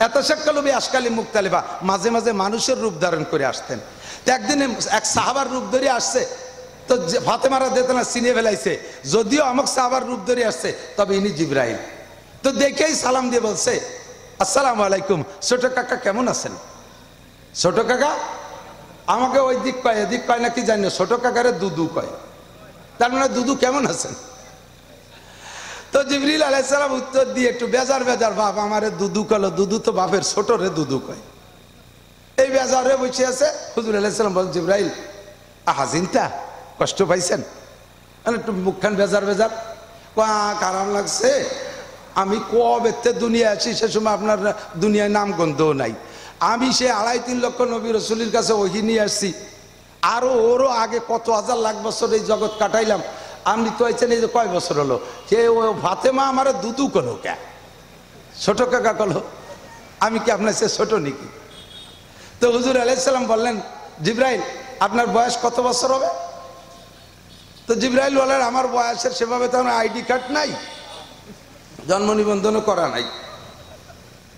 এত শাক্কালুবি আশকালি মুক্তালিবা, মাঝে মাঝে মানুষের রূপ ধারণ করে আসতেন। তো একদিন এক সাহাবার রূপ ধরে আসছে, তো ফাতেমারা দেতনা চিনে ফেলাইছে, যদিও আমাকে সাহাবার রূপ ধরে আসছে, তবে ইনি জিবরাইল। তো দেখেই সালাম দিয়ে বলছে, আসসালামু আলাইকুম, ছোট কাকা কেমন আছেন? ছোট কাকা আমাকে ওই দিক কয়, এদিক কয় নাকি জানি, ছোট কাকারে দুদু কয়। তার মানে দুদু কেমন আছেন? তো জিবরিল আলাইহিস সালাম উত্তর দিয়ে একটু বেজার বেজার বাপ আমারে দুদু কলো, দুদু তো বাপের ছোট রে দুদু কয়। এই বেজারে বসে আছে। হুজুর আলাইহিস সালাম বলেন, জিবরাইল হাজিনটা কষ্ট পাইছেন? একটু মুখখান বেজার বেজার, কারণ লাগছে আমি কবেতে দুনিয়া আছি, সে সময় আপনার দুনিয়ায় নাম গন্ধও নাই। আমি সে 2.5-3 লক্ষ নবী রসুলের কাছে ওহি নিয়ে আসছি, আরো ওরও আগে কত হাজার লাখ বছর এই জগৎ কাটাইলাম। আপনি তো আইছেন এই যে কয় বছর হলো, সে ও ফাতেমা আমার দুদু কলো কে, ছোট কাকা কলো, আমি কি আপনার সে ছোট নাকি? তো হুজুর আলাইহিস সালাম বললেন, জিবরাইল আপনার বয়স কত বছর হবে? তো জিবরাইল বলেন, আমার বয়সের সেভাবে তো আইডি কার্ড নাই, জন্ম নিবন্ধনও করা নাই।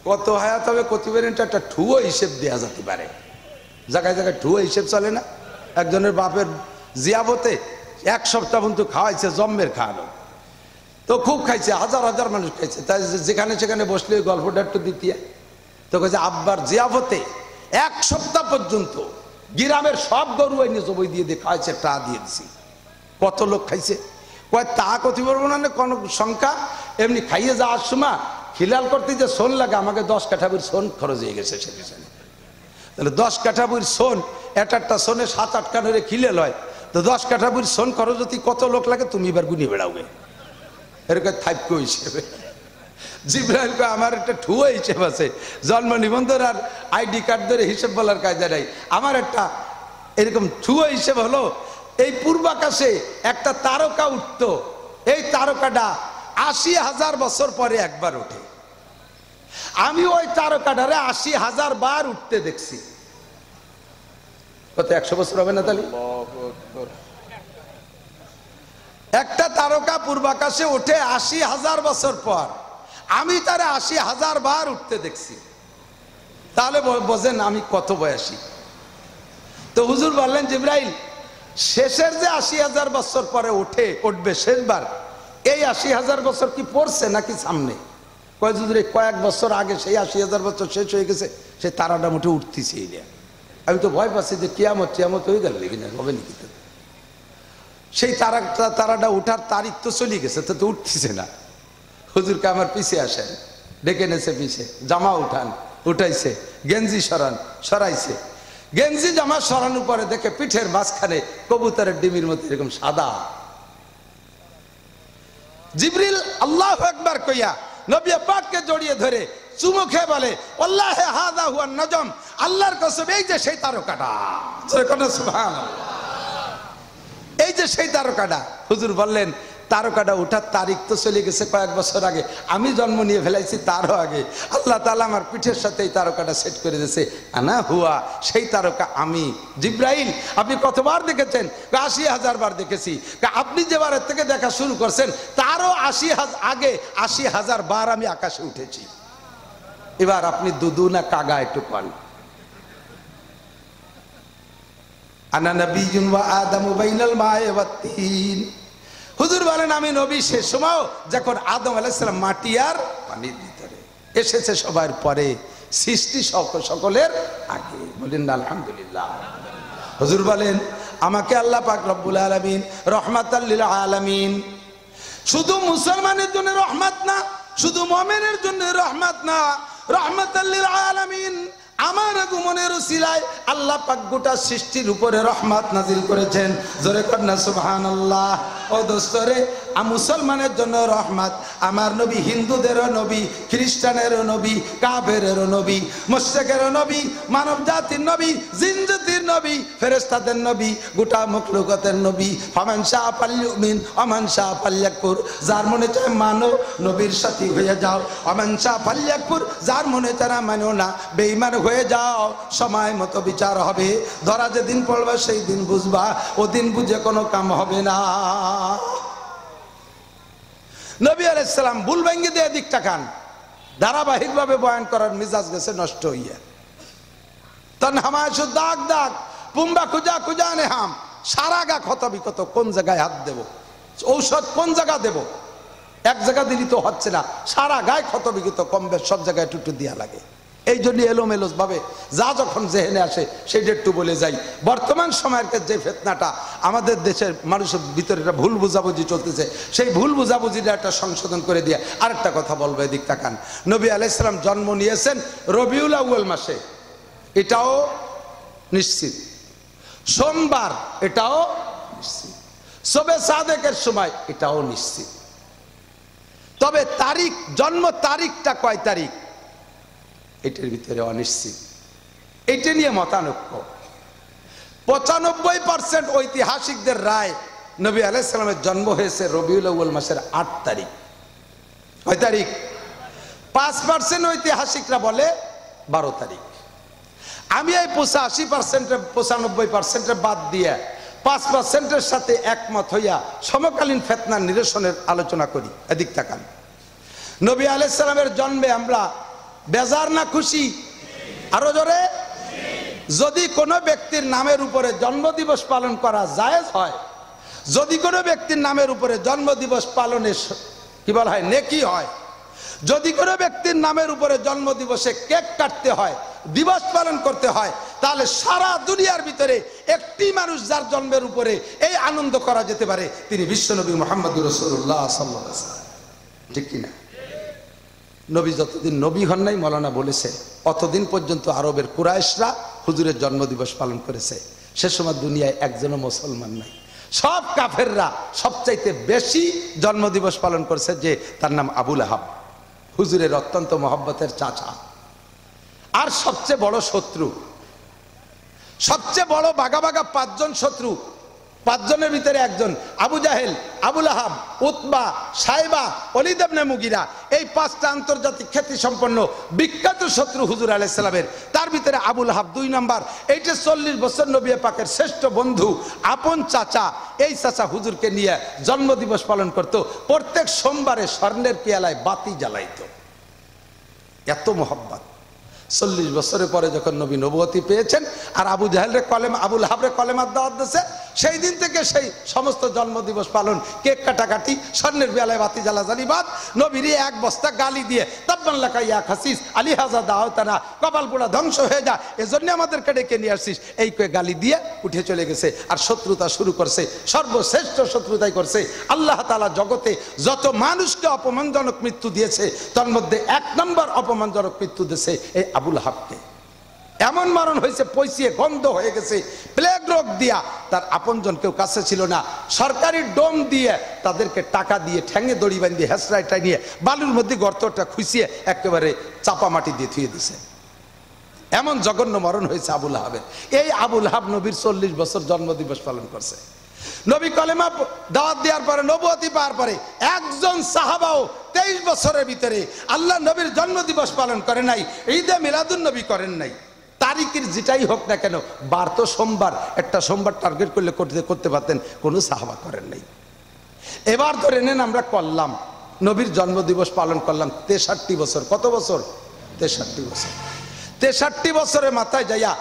কত হায়াত হবে কতিবারেন্ট একটা ঠুয়ো হিসেব দেওয়া যেতে পারে। জায়গায় জায়গায় ঠুয়ো হিসেব চলে না? একজনের বাপের জিয়াবতে 1 সপ্তাহ পর্যন্ত খাওয়াইছে, জম্মের খাওয়ানো, তো খুব খাইছে, হাজার হাজার মানুষ খাইছে। তাই যেখানে সেখানে বসলে গল্পটা একটু দ্বিতীয় তো কাছে আব্বার জিয়াবতে 1 সপ্তাহ পর্যন্ত গ্রামের সব গরু এনে জবই দিয়ে দিয়ে খাওয়াইছে, টা দিয়ে দিছি। কত লোক খাইছে কয় তা কতি পারবো না, কোন সংখ্যা। এমনি খাইয়ে যাওয়ার সময় খিলাল করতে যে সোন লাগে, আমাকে 10 কাঠা বই সোন খরচ হয়ে গেছে সে পিছনে। তাহলে 10 কাঠা বই সোন, একটা সোনে 7-8 কাঠা খিলে লয়, তো 10 কাঠা বই সোন খরচ যদি কত লোক লাগে তুমি এবার গুনি বেড়াওগে, এরকম থাইপ্য হিসেবে। জিবরাইল কয় আমার একটা ঠুয়ো হিসেব আছে, জন্ম নিবন্ধন আর আইডি কার্ড ধরে হিসেব বলার কায়দা নাই। আমার একটা এরকম ঠুয়ো হিসেব হলো, এই পূর্বাকাশে একটা তারকা উঠতো, এই তারকাটা 80,000 বছর পরে একবার ওঠে। আমি ওই তারকাটারে 80,000 বার উঠতে দেখছি। কত 100 বছর হবে না? তাহলে একটা তারকা পূর্বাকাশে ওঠে 80,000 বছর পর, আমি তারে 80,000 বার উঠতে দেখছি। তাহলে বোঝেন আমি কত বয়সী। তো হুজুর বললেন, জিবরাইল শেষের যে 80,000 বছর পরে উঠবে শেষবার, এই 80,000 বছর কি পড়ছে নাকি সামনে? কয় হুজুর কয়েক বছর আগে সেই 80,000 বছর শেষ হয়ে গেছে, সেই তারাটা মুঠে উঠতেছে। আমি তো ভয় পাচ্ছি যে কিয়ামত টিয়ামত হয়ে গেল নাকি, না হবে নাকি। সেই তারাটা উঠার তারিখ তো চলে গেছে, তো উঠতেছে না। হুজুরকে আমার পিছে আসেন, ডেকে নেছে পিছে, জামা উঠাইছে, গেঞ্জি সরাইছে। গেঞ্জি জামা সরানোর পরে দেখে পিঠের মাঝখানে কবুতরের ডিমির মতো এরকম সাদা। জিবরিল আল্লাহু আকবার কইয়া নবী পাককে জড়িয়ে ধরে চুমু খেয়ে বলে, আল্লাহে হাযা হুয়ান নজম, আল্লাহর কসম এই যে সেই তারকাটা। সুবহানাল্লাহ, এই যে সেই তারকাটা। হুজুর বললেন, তারকাটা ওঠার তারিখ তো চলে গেছে কয়েক বছর আগে, আমি জন্ম নিয়ে ফেলাইছি তারও আগে। আল্লাহ তাআলা আমার পিঠের সাথে এই তারকাটা সেট করে দিয়েছে। আনা হুয়া, সেই তারকা আমি। জিবরাইল আপনি কতবার দেখেছেন? 80,000 বার দেখেছি। আপনি যে বারের থেকে দেখা শুরু করছেন তারও 80,000 বার আমি আকাশে উঠেছি। এবার আপনি দুদু না কাগা একটু পান। আনা নবিয়্যুন ওয়া আদামু বাইনাল মা'i ওয়াত তিন। হুজুর বলেন, আমি নবী সে সময় যখন আদম আলাইহিস সালাম মাটি আর পানির ভিতরে এসেছে, সবার পরে, সৃষ্টি সকলের আগে। বলেন আলহামদুলিল্লাহ। হুজুর বলেন, আমাকে আল্লাহ পাক রব্বুল আলামিন রহমাতাল লিল আলামিন, শুধু মুসলমানের জন্য রহমত না, শুধু মুমিনের জন্য রহমত না, রহমাতাল লিল আলামিন আমার আগমনের উসিলায় আল্লাহ পাক গোটা সৃষ্টির উপরে রহমত নাজিল করেছেন। জোরে কন্যা সুবহানাল্লাহ। ও দোস্তরে, মুসলমানের জন্য রহমত, আমার নবী হিন্দুদেরও নবী, খ্রিস্টানেরও নবী, কাফেরেরও নবী, মুশরিকেরও নবী, মানব জাতির নবী, জিন জাতির নবী, ফেরেশতাদের নবী, গোটা মখলুকাতের নবী। ফামান শাআ ফালইউমিন ওয়া মান শাআ ফালইয়াকফুর, যার মনে চায় মানো, নবীর সাথী হয়ে যাও। ওয়া মান শাআ ফালইয়াকফুর, যার মনে চায় না মানো না, বেঈমান হয়ে যাও। সময় মতো বিচার হবে, ধরা যেদিন পড়বে সেই দিন বুঝবা, ওদিন বুঝে কোনো কাম হবে না। নবী আলাইহিস সালাম ভুল ভেঙ্গে দিয়ে দিকটা খান, ধারাবাহিকভাবে বয়ান করার মিজাজ গেছে নষ্ট হইয়া। তনহামাশু দাগ দাগ পুম্বা খুজা খুজা নেহাম, সারা গা ক্ষত বিক্ষত, কোন জায়গায় হাত দেব, ঔষধ কোন জায়গা দেব, এক জায়গা দিলি তো হচ্ছে না, সারা গায়ে ক্ষত বিক্ষত, কম বেশ সব জায়গায় টুটু দিয়া লাগে। এই জন্য এলোমেলো ভাবে যা যখন জেহেনে আসে সেটা একটু বলে যাই। বর্তমান সময়ের যে ফিতনাটা আমাদের দেশের মানুষের ভিতরে একটা ভুল বুঝাবুঝি চলতেছে, সেই ভুল বুঝাবুঝিটা একটা সংশোধন করে দিয়ে আরেকটা কথা বলবো, এদিক তাকান। নবী আলাইহিস সালাম জন্ম নিয়েছেন রবিউল আউয়াল মাসে, এটাও নিশ্চিত। সোমবার, এটাও নিশ্চিত। শবে সাদেকের সময়, এটাও নিশ্চিত। তবে তারিখ, জন্ম তারিখটা কয় তারিখ, এটার ভিতরে অনিশ্চিত। এটা নিয়ে মতানৈক্য। 95% ঐতিহাসিকদের রায় নবী আলাইহিস সালামের জন্ম হয়েছে রবিউল আউয়াল মাসের 8 তারিখ। কয় তারিখ? 5% ঐতিহাসিকরা বলে 12 তারিখ। আমি এই 85% বাদ দিয়ে 5%-এর সাথে একমত হইয়া সমকালীন ফিতনা নিরসনের আলোচনা করি। এদিক তাকান। নবী আলাইহিস সালামের জন্মে আমরা বেজার না খুশি? আরো জোরে। যদি কোনো ব্যক্তির নামের উপরে জন্মদিবস পালন করা জায়েজ হয়, যদি কোনো ব্যক্তির নামের উপরে জন্মদিবস পালনে কি বলা হয়, নেকি হয়, যদি কোনো ব্যক্তির নামের উপরে জন্মদিবসে কেক কাটতে হয়, দিবস পালন করতে হয়, তাহলে সারা দুনিয়ার ভিতরে একটি মানুষ যার জন্মের উপরে এই আনন্দ করা যেতে পারে, তিনি বিশ্বনবী মুহাম্মদুর রাসূলুল্লাহ সাল্লাল্লাহু আলাইহি ওয়াসাল্লাম। ঠিক কিনা? নবী যতদিন নবী হন নাই, মৌলানা বলেছে, অতদিন পর্যন্ত আরবের কুরাইশরা হুজুরের জন্মদিবস পালন করেছে। সে সময় দুনিয়ায় একজনও মুসলমান নাই। সব কাফেররা সবচাইতে বেশি জন্মদিবস পালন করেছে যে তার নাম আবু লাহাব, হুজুরের অত্যন্ত মহব্বতের চাচা। আর সবচেয়ে বড় শত্রু, সবচেয়ে বড় বাগা বাগা 5 জন শত্রু, 5 জনের ভিতরে একজন আবু জাহেল, আবু লাহাব, উতবা, সাইবা, ওলীদ ইবনে মুগিরা, এই 5টা আন্তর্জাতিক খ্যাতি সম্পন্ন বিখ্যাত শত্রু হুজুর আলাইহিস সালামের। তার ভিতরে আবু লাহাব 2 নম্বর। এইটা 40 বছর নবী পাকের শ্রেষ্ঠ বন্ধু, আপন চাচা। এই চাচা হুজুরকে নিয়ে জন্মদিবস পালন করত। প্রত্যেক সোমবারে স্বর্ণের পেয়ালায় বাতি জ্বালাইতো, এত মোহাব্বত। 40 বছরের পরে যখন নবী নবুয়তি পেয়েছেন আর আবু জাহেলরে কলেমা, আবু লাহাবরে কলেমার দাওয়াত দিয়েছে, সেই দিন থেকে সেই সমস্ত জন্মদিবস পালন, কেক কাটাকাটি, স্বর্ণের বেলায় বাতি জ্বালাজালি বাদ। নবীরে 1 বস্তা গালি দিয়ে তাব্বান লাকা ইয়া খাসিস আলী হাজা দাওতানা, কপাল পোড়া ধ্বংস হয়ে যা, এজন্য আমাদেরকে ডেকে নিয়ে আসছিস, এই কয়ে গালি দিয়ে উঠে চলে গেছে। আর শত্রুতা শুরু করছে, সর্বশ্রেষ্ঠ শত্রুতাই করছে। আল্লাহ তাআলা জগতে যত মানুষকে অপমানজনক মৃত্যু দিয়েছে, তার মধ্যে 1 নম্বর অপমানজনক মৃত্যু দিয়েছে এই আবু লাহাবকে। এমন মরণ হয়েছে, পয়সিয়ে গন্ধ হয়ে গেছে, প্লেগ রোগ দিয়া। তার আপনজন কেউ কাছে ছিল না, সরকারি ডোম দিয়ে তাদেরকে টাকা দিয়ে ঠ্যাঙে দড়ি বাঁধিয়ে হেসরাইটা নিয়ে বালুর মধ্যে গর্তটা খুঁচিয়ে একেবারে চাপা মাটি দিয়ে থুয়ে দিছে। এমন জঘন্য মরণ হয়েছে আবু লাহাবের। এই আবু লাহাব নবীর 40 বছর জন্মদিবস পালন করছে। নবী কলেমা দাওয়াত দেওয়ার পরে, নবুয়তি পাওয়ার পরে, একজন সাহাবাও 23 বছরের ভিতরে আল্লাহ নবীর জন্মদিবস পালন করে নাই, ঈদে মিলাদুন নবী করেন নাই। তারিখের যেটাই হোক না কেন, বার তো সোমবার, একটা সোমবার টার্গেট করলে করতে পারতেন, কোনো সাহাবা করেন নাই। এবার ধরে নেন আমরা করলাম, নবীর জন্মদিবস পালন করলাম 63 বছর। কত বছর? 63 বছর। 63 বছরের মাথায় যাইয়া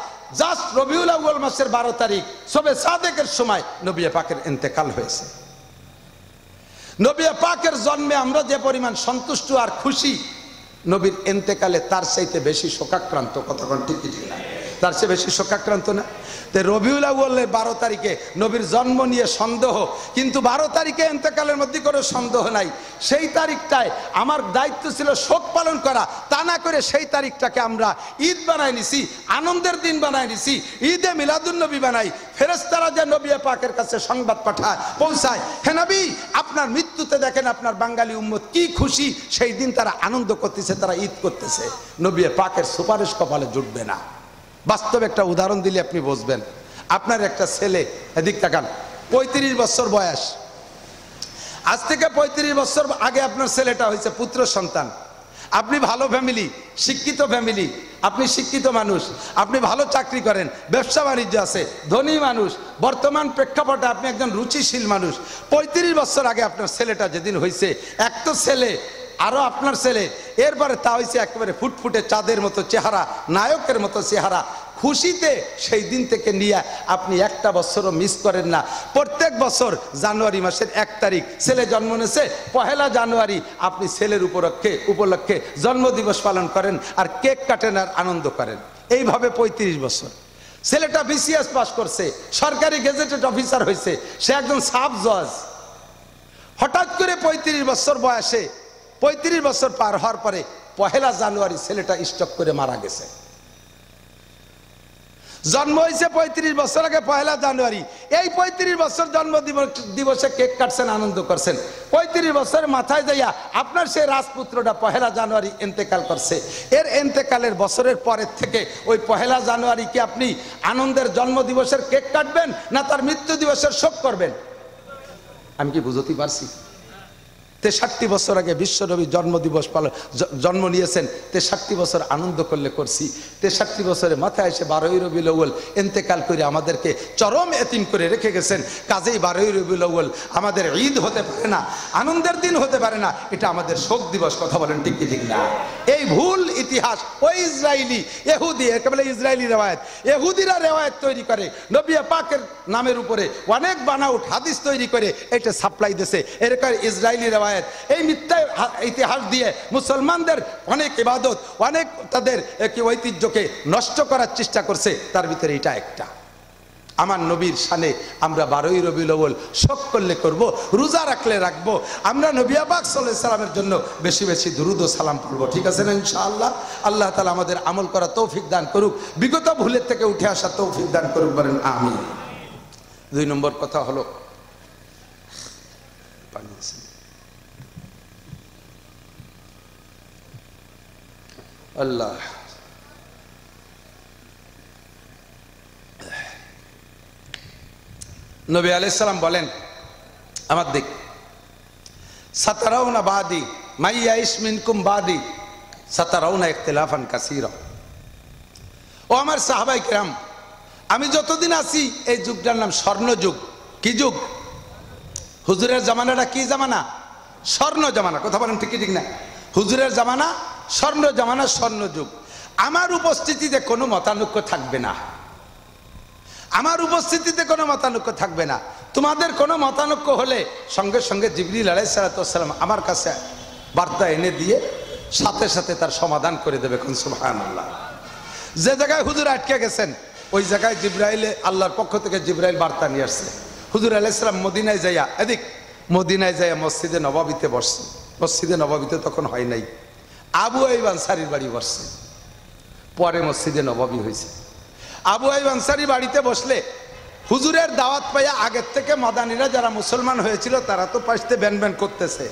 জাস্ট রবিউল আউয়াল মাসের 12 তারিখ শবে সাদেকের সময় নবী পাকের ইন্তেকাল হয়েছে। নবী পাকের জন্মে আমরা যে পরিমাণ সন্তুষ্ট আর খুশি, নবীর ইন্তেকালে তার চাইতে বেশি শোকাক্রান্ত। কতক্ষণ ঠিক না? তার চেয়ে বেশি শোকাক্রান্ত না? তো রবিউল আউয়ালের 12 তারিখে নবীর জন্ম নিয়ে সন্দেহ, কিন্তু 12 তারিখে ইন্তেকালের মধ্যে কোনো সন্দেহ নাই। সেই তারিখটায় আমার দায়িত্ব ছিল শোক পালন করা, তা না করে সেই তারিখটাকে আমরা ঈদ বানাই নিছি, আনন্দের দিন বানাই নিছি, ঈদে মিলাদুন নবী বানাই। ফেরেশতারা যে নবী পাকের কাছে সংবাদ পাঠায়, পৌঁছায়, হে নবী আপনার মৃত্যুতে দেখেন আপনার বাঙালি উম্মত কি খুশি, সেই দিন তারা আনন্দ করতেছে, তারা ঈদ করতেছে। নবী পাকের সুপারিশ কপালে জুটবে না। বাস্তব একটা উদাহরণ দিলে আপনি বুঝবেন। আপনার একটা ছেলে, এদিক তাকান, 35 বছর বয়স, আজ থেকে 35 বছর আগে আপনার ছেলেটা হয়েছে পুত্র সন্তান। আপনি ভালো ফ্যামিলি, শিক্ষিত ফ্যামিলি, আপনি শিক্ষিত মানুষ, আপনি ভালো চাকরি করেন, ব্যবসা বাণিজ্য আছে, ধনী মানুষ, বর্তমান প্রেক্ষাপটে আপনি একজন রুচিশীল মানুষ। 35 বছর আগে আপনার ছেলেটা যেদিন হয়েছে, এক তো ছেলে, আরো আপনার ছেলে, এরপরে তা হয়েছে একেবারে ফুটফুটে চাঁদের মতো চেহারা, নায়কের মতো চেহারা, খুশিতে সেই দিন থেকে নিয়ে আপনি একটা বছরও মিস করেন না। প্রত্যেক বছর জানুয়ারি মাসের 1 তারিখ ছেলে জন্ম নিয়েছে, 1 জানুয়ারি আপনি ছেলের উপলক্ষে জন্মদিবস পালন করেন আর কেক কাটেন আর আনন্দ করেন। এইভাবে 35 বছর। ছেলেটা বিসিএস পাস করছে, সরকারি গেজেটেড অফিসার হয়েছে, সে একজন সাব জজ। হঠাৎ করে 35 বছর বয়সে, 35 বছর পার হওয়ার পরে 1 জানুয়ারি ছেলেটা স্ট্রোক করে মারা গেছে। জন্ম হয়েছে 35 বছর আগে 1 জানুয়ারি। এই 35 বছর জন্ম দিবসে কেক কাটছেন, আনন্দ করছেন। 35 বছরের মাথায় যাইয়া আপনার সেই রাজপুত্রটা 1 জানুয়ারি ইন্তেকাল করছে। এর ইন্তেকালের বছরের পরের থেকে ওই 1 জানুয়ারি কি আপনি আনন্দের জন্ম দিবসের কেক কাটবেন না তার মৃত্যু দিবসের শোক করবেন? আমি কি বুঝতে পারছি? 63 বছর আগে বিশ্বনবী জন্মদিবস পালন জন্ম নিয়েছেন, 63 বছর আনন্দ করলে করছি। 63 বছরের মাথায় এসে 12ই রবিউল আউয়াল ইন্তেকাল করে আমাদেরকে চরম এতিম করে রেখে গেছেন। কাজেই 12ই রবিউল আউয়াল আমাদের ঈদ হতে পারে না, আনন্দের দিন হতে পারে না, এটা আমাদের শোক দিবস। কথা বলেন ঠিক কি ঠিক না? এই ভুল ইতিহাস ওই ইসরায়েলি ইহুদি, একেবারে ইসরায়েলি রেওয়ায়েত, ইহুদিরা রেওয়ায়েত তৈরি করে নবী পাকের নামের উপরে অনেক বানাউট হাদিস তৈরি করে এটা সাপ্লাই দিয়েছে। এরকম ইসরায়েলি রেওয়ায়েত, এই মিথ্যা ইতিহাস দিয়ে মুসলমানদের অনেক ইবাদত, অনেক তাদের ঐতিহ্যকে নষ্ট করার চেষ্টা করছে। তার ভিতরে এটা একটা। আমার নবীর শানে আমরা 12ই রবিউল আউয়াল শোক করলে করব, রোজা রাখলে রাখবো। আমরা নবী পাক সাল্লাল্লাহু আলাইহি সাল্লামের জন্য বেশি বেশি দুরূদ ও সালাম পড়ব। ঠিক আছে না ইনশাআল্লাহ? আল্লাহ তাআলা আমাদের আমল করা তৌফিক দান করুক, বিগত ভুলের থেকে উঠে আসা তৌফিক দান করুক, বলেন আমিন। 2 নম্বর কথা হলো আল্লাহ নবী আলাইহিস সালাম বলেন, আমার দিক সাতারাউনা বাদি মাইয়াইশ মিনকুম বাদি সাতারাউনা ইখতিলাফান কাসীরা। ও আমার সাহাবায়ে কিরাম, আমি যতদিন আছি এই যুগটার নাম স্বর্ণ যুগ। কি যুগ? হুজুরের জামানাটা কি জামানা? স্বর্ণ জামানা। কথা বলেন ঠিক ঠিক না? হুজুরের জামানা স্বর্ণ জামানা, স্বর্ণ যুগ। আমার উপস্থিতিতে কোনো মতানৈক্য থাকবে না, আমার উপস্থিতিতে কোনো মতানৈক্য থাকবে না। তোমাদের কোনো মতানৈক্য হলে সঙ্গে সঙ্গে জিবরিল আলাইহিস সালাম আমার কাছে বার্তা এনে দিয়ে সাথে সাথে তার সমাধান করে দেবে। কোন সুবহানাল্লাহ। যে জায়গায় হুজুর আটকে গেছেন ওই জায়গায় জিবরাইলে আল্লাহর পক্ষ থেকে জিবরাইল বার্তা নিয়ে আসছে। হুজুর আলাইহিস সালাম মদিনায় যাইয়া মদিনায় যাইয়া মসজিদে নববীতে বসছে। মসজিদে নববীতে তখন হয় নাই, আবু আইয়ুব আনসারীর বাড়ি বসছে, পরে মসজিদে নববী হয়েছে। আবু আইয়ুব আনসারী বাড়িতে বসলে হুজুরের দাওয়াত পাইয়া আগের থেকে মাদানীরা যারা মুসলমান হয়েছিল তারা তো পাশে ব্যান ব্যান করতেছে।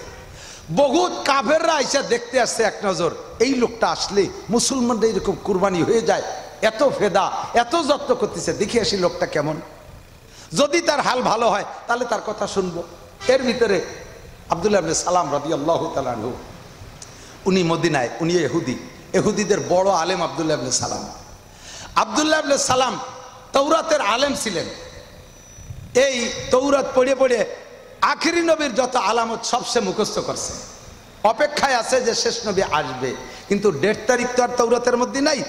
বহুত কাফেররা আইসা দেখতে আসছে এক নজর, এই লোকটা আসলে মুসলমানরা এরকম কুরবানি হয়ে যায়, এত ফেদা, এত যত্ন করতেছে, দেখে আসি লোকটা কেমন। যদি তার হাল ভালো হয় তাহলে তার কথা শুনবো। এর ভিতরে আব্দুল্লাহ ইবনে সালাম রাদিয়াল্লাহু তাআলা আনহু, উনি মদিনায়, উনি ইহুদিদের বড় আলেম আব্দুল্লাহ ইবনে সালাম। আব্দুল্লাহ ইবনে সালাম তৌরাতের আলেম ছিলেন। এই তৌরাত পড়ে পড়ে আখিরি নবীর যত আলামত সব সে মুখস্থ করছে। অপেক্ষায় আছে যে শেষ নবী আসবে, কিন্তু 1.5 তারিখ তো আর তৌরাতের মধ্যে নাই।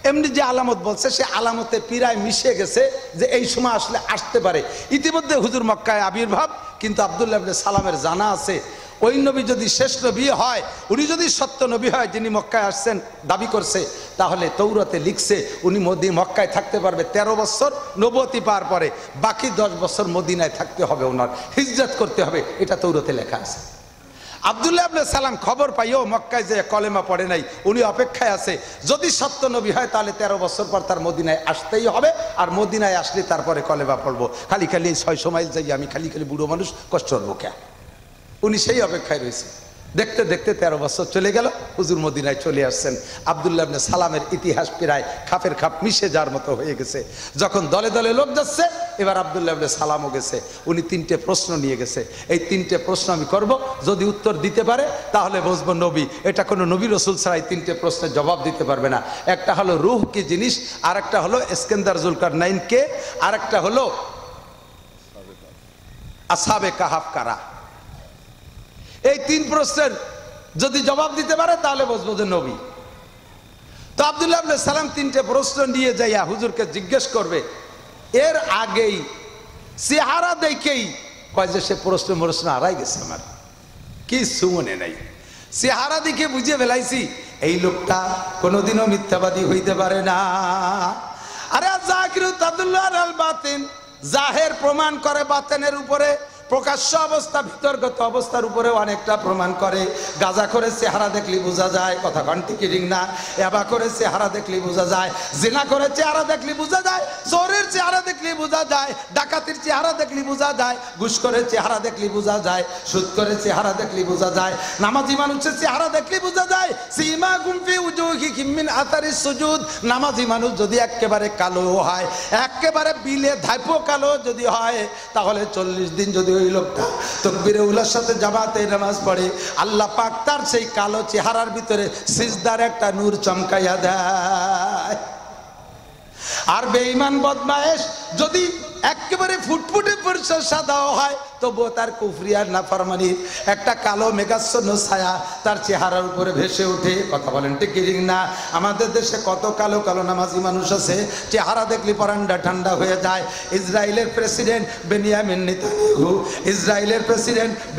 এমনি যে আলামত বলছে সে আলামতে পিরায় মিশে গেছে যে এই সময় আসলে আসতে পারে। ইতিমধ্যে হুজুর মক্কায় আবির্ভাব, কিন্তু আব্দুল্লাহ ইবনে সালামের জানা আছে ওই নবী যদি শেষ নবী হয়, উনি যদি সত্য নবী হয় যিনি মক্কায় আসছেন দাবি করছে, তাহলে তৌরাতে লিখছে উনি মক্কায় থাকতে পারবে 13 বছর নবুয়তি পাওয়ার পরে, বাকি 10 বছর মদিনায় থাকতে হবে, ওনার হিজরত করতে হবে, এটা তৌরাতে লেখা আছে। আব্দুল্লাহ ইবনে সালাম খবর পাইও মক্কায় যে কলেমা পড়ে নাই, উনি অপেক্ষায় আছে যদি সত্য নবী হয় তাহলে 13 বছর পর তার মদিনায় আসতেই হবে, আর মদিনায় আসলে তারপরে কলেমা পড়বো। খালি 600 মাইল যাই আমি খালি বুড়ো মানুষ কষ্ট হবো কে? উনি সেই অপেক্ষায় রয়েছে। দেখতে দেখতে 13 বছর চলে গেল, হুজুর মদিনায় চলে আসছেন। আব্দুল্লাহ ইবনে সালামের ইতিহাস প্রায় খাপের খাপ মিশে যাওয়ার মতো হয়ে গেছে। যখন দলে দলে লোক যাচ্ছে, এবার আব্দুল্লাহ ইবনে সালামও গেছে। উনি 3টে প্রশ্ন নিয়ে গেছে। এই 3টে প্রশ্ন আমি করব, যদি উত্তর দিতে পারে তাহলে বুঝবো নবী। এটা কোনো নবী রাসূল ছাড়া এই 3টে প্রশ্নের জবাব দিতে পারবে না। একটা হলো রূহ কি জিনিস, আর একটা হলো ইস্কান্দার জুলকারনাইন কে, আর একটা হলো আসহাবে কাহাফ কারা। এই 3 প্রশ্নের যদি জবাব দিতে পারে তাহলে বুঝবো যে নবী। তো আব্দুল্লাহ ইবনে সালাম তিনটে প্রশ্ন নিয়ে যাইয়া হুজুরকে জিজ্ঞেস করবে, এর আগেই চেহারা দেখেই কয় যে সে প্রশ্ন হারাই গেছে, আমার কিছু মনে নাই, চেহারা দেখে বুঝে ফেলাইছি এই লোকটা কোনোদিনও মিথ্যাবাদী হইতে পারে না। আরে জাকিরু তাদুল্লাহ আল বাতিন, জাহের প্রমাণ করে বাতেনের উপরে, প্রকাশ্য অবস্থা ভিতরগত অবস্থার উপরে অনেকটা প্রমাণ করে। গাজা করে চেহারা দেখলে বোঝা যায়, কথা কন্টি কিরিং না, এবা করে চেহারা দেখলে বোঝা যায়, জিনা করে চেহারা দেখলে বোঝা যায়, চোরের চেহারা দেখলে বোঝা যায়, ডাকাতির চেহারা দেখলে বোঝা যায়, ঘুষ করে চেহারা দেখলে বোঝা যায়, সুদ করে চেহারা দেখলে বোঝা যায়, নামাজি মানুষের চেহারা দেখলে বোঝা যায়। সীমা গুমফি উজুহিহিম মিন আতারিস সুজুদ, নামাজি মানুষ যদি একেবারে কালো হয়, একেবারে বিলে ধাইপো কালো যদি হয়, তাহলে 40 দিন যদি ওই লোকটা তাকবীরে উলার সাথে জামাতে নামাজ পড়ে, আল্লাহ পাক তার সেই কালো চেহারার ভিতরে সিজদার একটা নূর চমকাইয়া দেয়। আর বেঈমান বদমায়েশ যদি একেবারে ফুটফুটে পরিষ্কার সাদাও হয়, তবুও তার কুফরি আর নাফরমানির একটা কালো মেঘাচ্ছন্ন ছায়া তার চেহারার উপরে ভেসে ওঠে। কথা বলেন ঠিক কি না? আমাদের দেশে কত কালো কালো নামাজি মানুষ আছে, চেহারা দেখলে পরান্ডা ঠান্ডা হয়ে যায়। ইসরায়েলের প্রেসিডেন্ট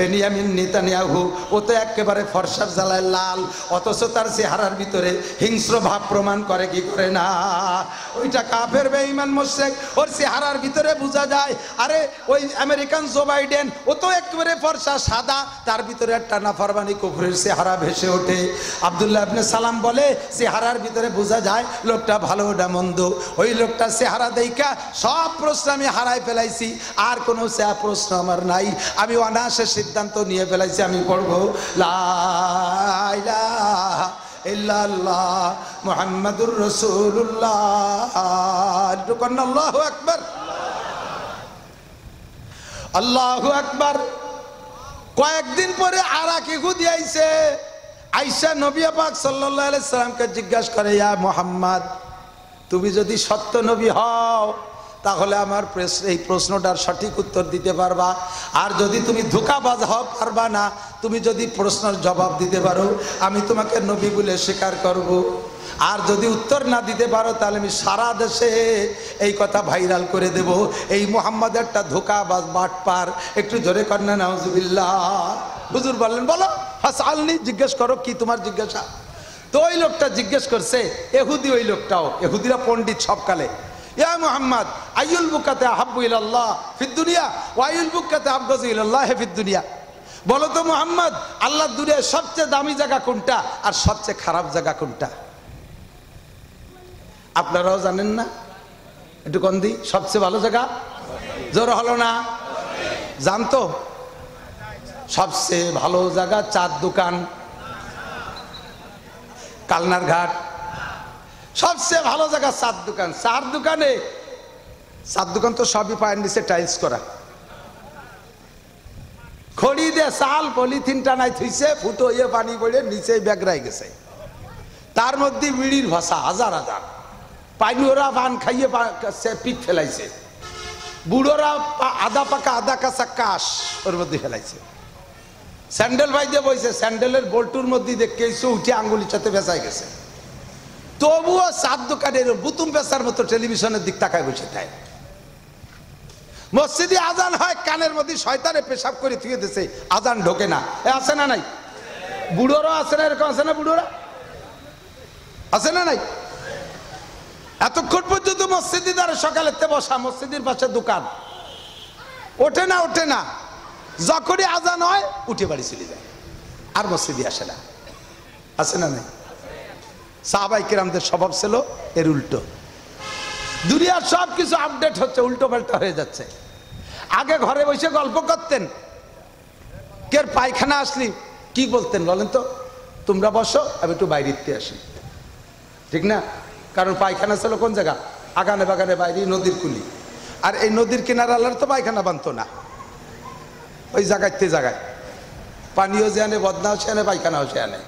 বেনিয়ামিন নেতানিয়াহু, ও তো একেবারে ফর্সার জ্বালায় লাল, অথচ তার চেহারার ভিতরে হিংস্র ভাব প্রমাণ করে কি করে না? ওইটা কাফের বেঈমান মুশরিক, ওর চেহারার ভিতরে বোঝা যায়। আরে ওই আমেরিকান জো বাইডেন, ও তো একেবারে ফর্সা সাদা, তার ভিতরে একটা নাফরমানি কুফরের চেহারা ভেসে ওঠে। আব্দুল্লাহ ইবনে সালাম বলে চেহারার ভিতরে বোঝা যায় লোকটা ভালো না মন্দ। ওই লোকটা চেহারা দেইখা সব প্রশ্ন আমি হারাই ফেলাইছি, আর কোনো প্রশ্ন আমার নাই। আমি অনায়াসে সিদ্ধান্ত নিয়ে ফেলাইছি, আমি পড়বো লা ইলাহা ইল্লাল্লাহ মুহাম্মাদুর রাসূলুল্লাহ। আল্লাহু আকবার, আল্লাহু আকবার। কয়েকদিন পরে আরাকি খুদি আইছে, আইসা নবী পাক সাল্লাল্লাহু আলাইহি সাল্লামকে জিজ্ঞাসা করে, ইয়া মুহাম্মদ, তুমি যদি সত্য নবী হও তাহলে আমার এই প্রশ্নটার সঠিক উত্তর দিতে পারবা, আর যদি তুমি ধোঁকাবাজ হও পারবা না। তুমি যদি প্রশ্নের জবাব দিতে পারো আমি তোমাকে নবী বলে স্বীকার করব, আর যদি উত্তর না দিতে পারো তাহলে আমি সারা দেশে এই কথা ভাইরাল করে দেব, এই মুহাম্মদ একটা ধোঁকাবাজ বাটপার। একটু জোরে কর না নাউজুবিল্লাহ। হুজুর বললেন, বলো ফাসআলনি, জিজ্ঞেস করো, কি তোমার জিজ্ঞাসা? তো ওই লোকটা জিজ্ঞেস করছে, এহুদি, ওই লোকটাও, এহুদিরা পণ্ডিত সবকালে, ইয়া মুহাম্মদ আইয়ুল বুকাতে আহাব্বু ইলাল্লাহ ফিদ দুনিয়া ওয়া আইয়ুল বুকাতে আবগাযু ইলাল্লাহ ফিদ দুনিয়া। বলো তো মুহাম্মদ, আল্লাহর দুনিয়ায় সবচেয়ে দামি জায়গা কোনটা আর সবচেয়ে খারাপ জায়গা কোনটা? আপনারাও জানেন না? একটু কোন দি সবচেয়ে ভালো জায়গা? জোর হলো না? জানতো? সবচেয়ে ভালো জায়গা চার দোকান, কালনার ঘাট। সবচেয়ে ভালো জায়গা চার দোকান। চার দোকান তো সবই পায়ের নিচে টাইলস করা, খড়ি দিয়ে চাল পলিথিন টানাই থইছে, ফুটো হয়ে পানি পড়ে নিচে ব্যাগরাই গেছে, তার মধ্যে বিড়ির ভাষা হাজার হাজার। পাইনুরা পান খাইয়ে পিক ফেলাইছে, বুড়োরা আদা পাকা আদা কাঁচা কাশ ওর মধ্যে ফেলাইছে, স্যান্ডেল ভাই দিয়ে বইছে, স্যান্ডেলের বল্টুর মধ্যে দেখে উঠে আঙ্গুলির সাথে বেচাই গেছে। তবুও চার দোকানের বুতুম বেচার মতো টেলিভিশনের দিক তাকায় বসে থাকে। মসজিদে আজান হয়, কানের মধ্যে শয়তানে পেশাব করে থুয়ে দিছে, আজান ঢোকে না। আছে না নাই? বুড়োরা আছে না? এরকম আছে না? বুড়োরা আছে না নাই? এতক্ষণ পর্যন্ত মসজিদে দ্বারা সকালেতে বসা, মসজিদের পাশে দোকান, ওঠে না। যখনই আজান হয় উঠে বাড়ি চলে যায়, আর মসজিদে আসে না। আছে না নাই? সাহাবায়ে কেরামদের স্বভাব ছিল এর উল্টো। দুনিয়ার সব কিছু আপডেট হচ্ছে, উল্টো পাল্টা হয়ে যাচ্ছে। আগে ঘরে বসে গল্প করতেন, কে পায়খানা আসলি কি বলতেন বলেন তো? তোমরা বসো, আমি একটু বাইরে আসি, ঠিক না? কারণ পায়খানা ছিল কোন জায়গা? আগানে বাগানে বাইরে, নদীর কুলি। আর এই নদীর কিনারা আলার তো পায়খানা বানতো না, ওই জায়গায় পানিও যে আনে, বদনাও সে আনে, পায়খানাও সে আনে।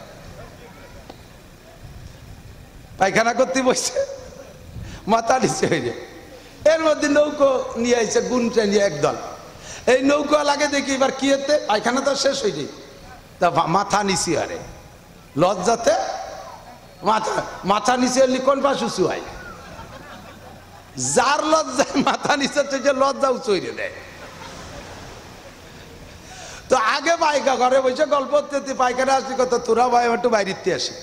পায়খানা করতে বসছে, মাথা নিচে হয়ে, এর মধ্যে নৌকো নিয়ে আইছে, গুনটা নিয়ে একদল। এই নৌকো লাগে দেখি এবার কি হতে, পায়খানা তো শেষ হয়ে যায়, তা মাথা নিচে আরে লজ্জাতে মাথা মাথা নিচে এলি কোন পাশ উঁচু হয়? যার লজ্জায় মাথা নিচে থেকে লজ্জা উঁচু হয়ে দেয়। তো আগে পায়কা ঘরে বসে গল্প করতে, পায়খানা আসলি কত তোরা ভাই একটু বাইরেতে আসি।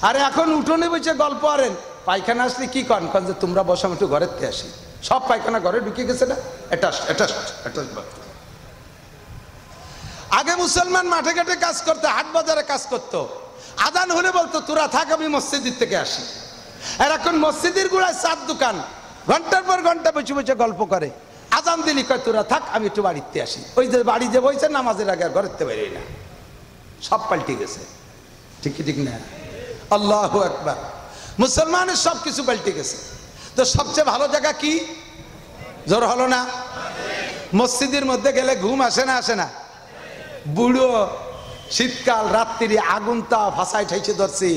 আর এখন উঠোনে বসে গল্প আরেন, পায়খানা আসলে কি কন কন যে তোমরা বসো একটু ঘরের থেকে আসি। সব পায়খানা ঘরে ঢুকে গেছে না? এটা আগে মুসলমান মাঠে ঘাটে কাজ করতে, হাট বাজারে কাজ করতো, আজান হলে বলতো তোরা থাক আমি মসজিদের থেকে আসি। আর এখন মসজিদের গুড়ায় চার দোকান, ঘন্টার পর ঘন্টা বসে বসে গল্প করে। আজান দিলি কয় তোরা থাক আমি একটু বাড়িতে আসি। ওই যে বাড়ি যে বইছে নামাজের আগে আর ঘরের থেকে বেরোয় না। সব পাল্টে গেছে, ঠিক কি ঠিক না? আল্লাহু আকবার। মুসলমানের সব কিছু পাল্টে গেছে। তো সবচেয়ে ভালো জায়গা কি? জোর হলো না? মসজিদের মধ্যে গেলে ঘুম আসে না? আসে না? বুড়ো শীতকাল রাত্রি আগুন তা ভাসায় ঠাইছে ধরছে,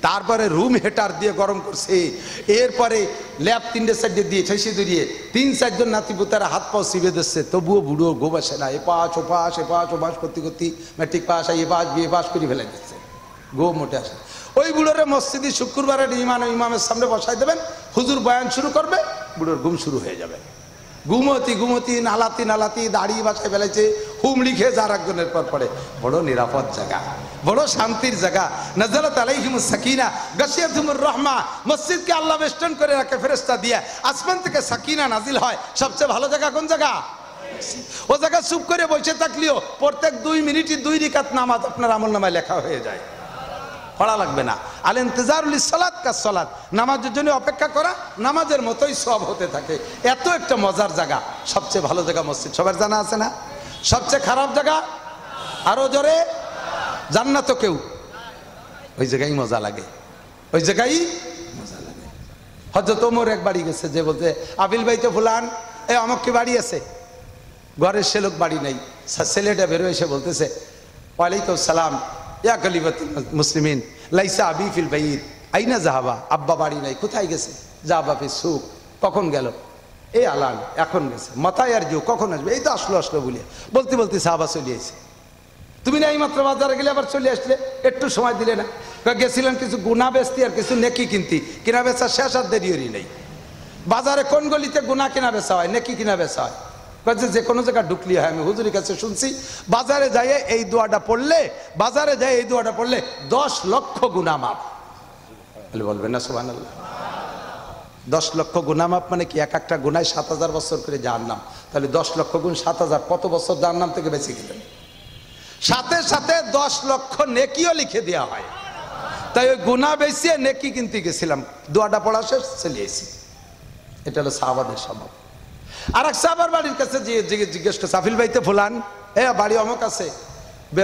তারপরে রুম হিটার দিয়ে গরম করছে, এরপরে ল্যাব 3-4 দিয়ে ঠাইছে ধরিয়ে 3-4 জন নাতিপুতারা হাত পাও চিবে দিচ্ছে, তবুও বুড়ো ঘুম আসে না। এপাশ ওপাশ এপাশ ওপাশ করতে করতে matric pass A pass BA pass করে ফেলে দিচ্ছে, ঘুম মোটে আসে। ওই বুড়োরে মসজিদে শুক্রবারের ইমামের সামনে বসাই দেবেন, হুজুর বয়ান শুরু করবে, বুড়োর ঘুম শুরু হয়ে যাবে। ঘুমতি ঘুমতি নালাতি নালাতি দাড়ি বাসায় ফেলেছে, হুম লিখে যার একজনের পর পড়ে। বড় নিরাপদ জায়গা, বড় শান্তির জায়গা। নাযালাত আলাইহিমুস সাকিনা গাশিয়াতুমুর রাহমা। মসজিদকে আল্লাহ বেষ্টন করে রাখে ফেরেশতা দিয়ে, আসমান থেকে সাকিনা নাজিল হয়। সবচেয়ে ভালো জায়গা কোন জায়গা? ও জায়গা চুপ করে বসে থাকলেও প্রত্যেক 2 মিনিটে 2 রাকাত নামাজ আপনার আমলনামায় লেখা হয়ে যায়, পড়া লাগবে না। আল ইন্তিজারুল সালাত কাস সালাত, নামাজের জন্য অপেক্ষা করা নামাজের মতোই সব হতে থাকে। এত একটা মজার জায়গা। সবচেয়ে ভালো জায়গা মসজিদ, সবার জানা আছে না? সবচেয়ে খারাপ জায়গা আরো জোরে জান্নাত। কেউ ওই জায়গায় মজা লাগে, ওই জায়গায় মজা লাগে। হযরত ওমর এক বাড়ি গেছে, যে বলতে আবিল ভাইতে ফুলান এ অমক কি বাড়ি আছে? ঘরের সে লোক বাড়ি নাই। ছেলেটা বেরো এসে বলতেছে ওয়ালাইকুম সালাম ইয়া খলিফাতুল মুসলিমিন লাইসা আবি ফিল বাইত আইনা যাহাবা। আব্বা বাড়ি নাই, কোথায় গেছে? যাবা ফি সুক। কখন গেল? এই আলান, এখন গেছে। মাথায় আর জো, কখন আসবে? এই তো আসলো আসলো বলিয়া বলতে বলতে সাহাবা চলে আসছে। তুমি না এইমাত্র বাজারে গেলে আবার চলে আসলে, একটু সময় দিলে না? গেছিলেন কিছু গুনাহ বেচতে আর কিছু নেকি কিনতি, কিনা বেচা শেষ আর দেরিও নেই। বাজারে কোন গলিতে গুনাহ কিনা বেচা হয়, নেকি কিনা বেচা হয়? যে কোনো জায়গায় ঢুকলি হয়। আমি হুজুরের কাছে শুনছি বাজারে যাই এই দোয়াটা পড়লে, বাজারে যাই এই দোয়াটা পড়লে 10 লক্ষ গুনাহ মাফ। বলবেন না সুবহানাল্লাহ? 10 লক্ষ গুনাহ মাফ মানে কি? এক একটা গুনায় 7000 বছর করে জাহান্নাম। তাহলে 10 লক্ষ গুণ 7000, কত বছর জাহান্নাম থেকে বেঁচে গেলেন। সাথে সাথে 10 লক্ষ নেকিও লিখে দেওয়া হয়। তাই ওই গুনাহ বেঁচিয়ে নেকি কিনতে গেছিলাম, দোয়াটা পড়া শেষ চলে এসেছি। এটা হলো সাহাবাদের স্বভাব। আর এক সাহাবার বাড়ির কাছে জিজ্ঞেস করছে আফিল ভাইতে ফুলান এ বাড়ি অমক আছে।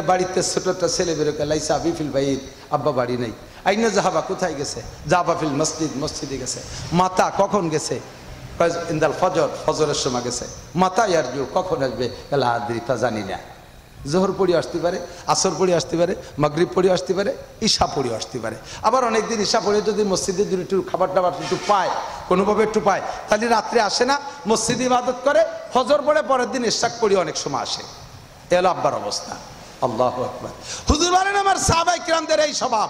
বাড়িতে ছোট একটা ছেলে বেরোকে লাইসা আবি ফিল বাইত, আব্বা বাড়ি নাই। আইনা জাহাবা, কোথায় গেছে? জাহাবা ফিল মসজিদ, মসজিদে গেছে। মাতা কখন গেছে? ইন্দাল ফজর, ফজরের সময় গেছে। মাতা ইয়ারজু, কখন আসবে? আদ্রি, তা জানি না। জোহর পড়ে আসতে পারে, আসর পড়ে আসতে পারে, মাগরিব পড়ে আসতে পারে, ঈশা পড়ে আসতে পারে। আবার অনেকদিন ঈশা পড়ে যদি মসজিদে যদি একটু খাবার টাবার একটু পায়, কোনোভাবে একটু পায়, তাহলে রাত্রে আসে না, মসজিদে ইবাদত করে, ফজর পড়ে পরের দিন ইশাক পড়ে অনেক সময় আসে। এ হলো আব্বার অবস্থা। আল্লাহু আকবার। হুজুর বলেন আমার সাহাবায়ে কিরামদের এই স্বভাব।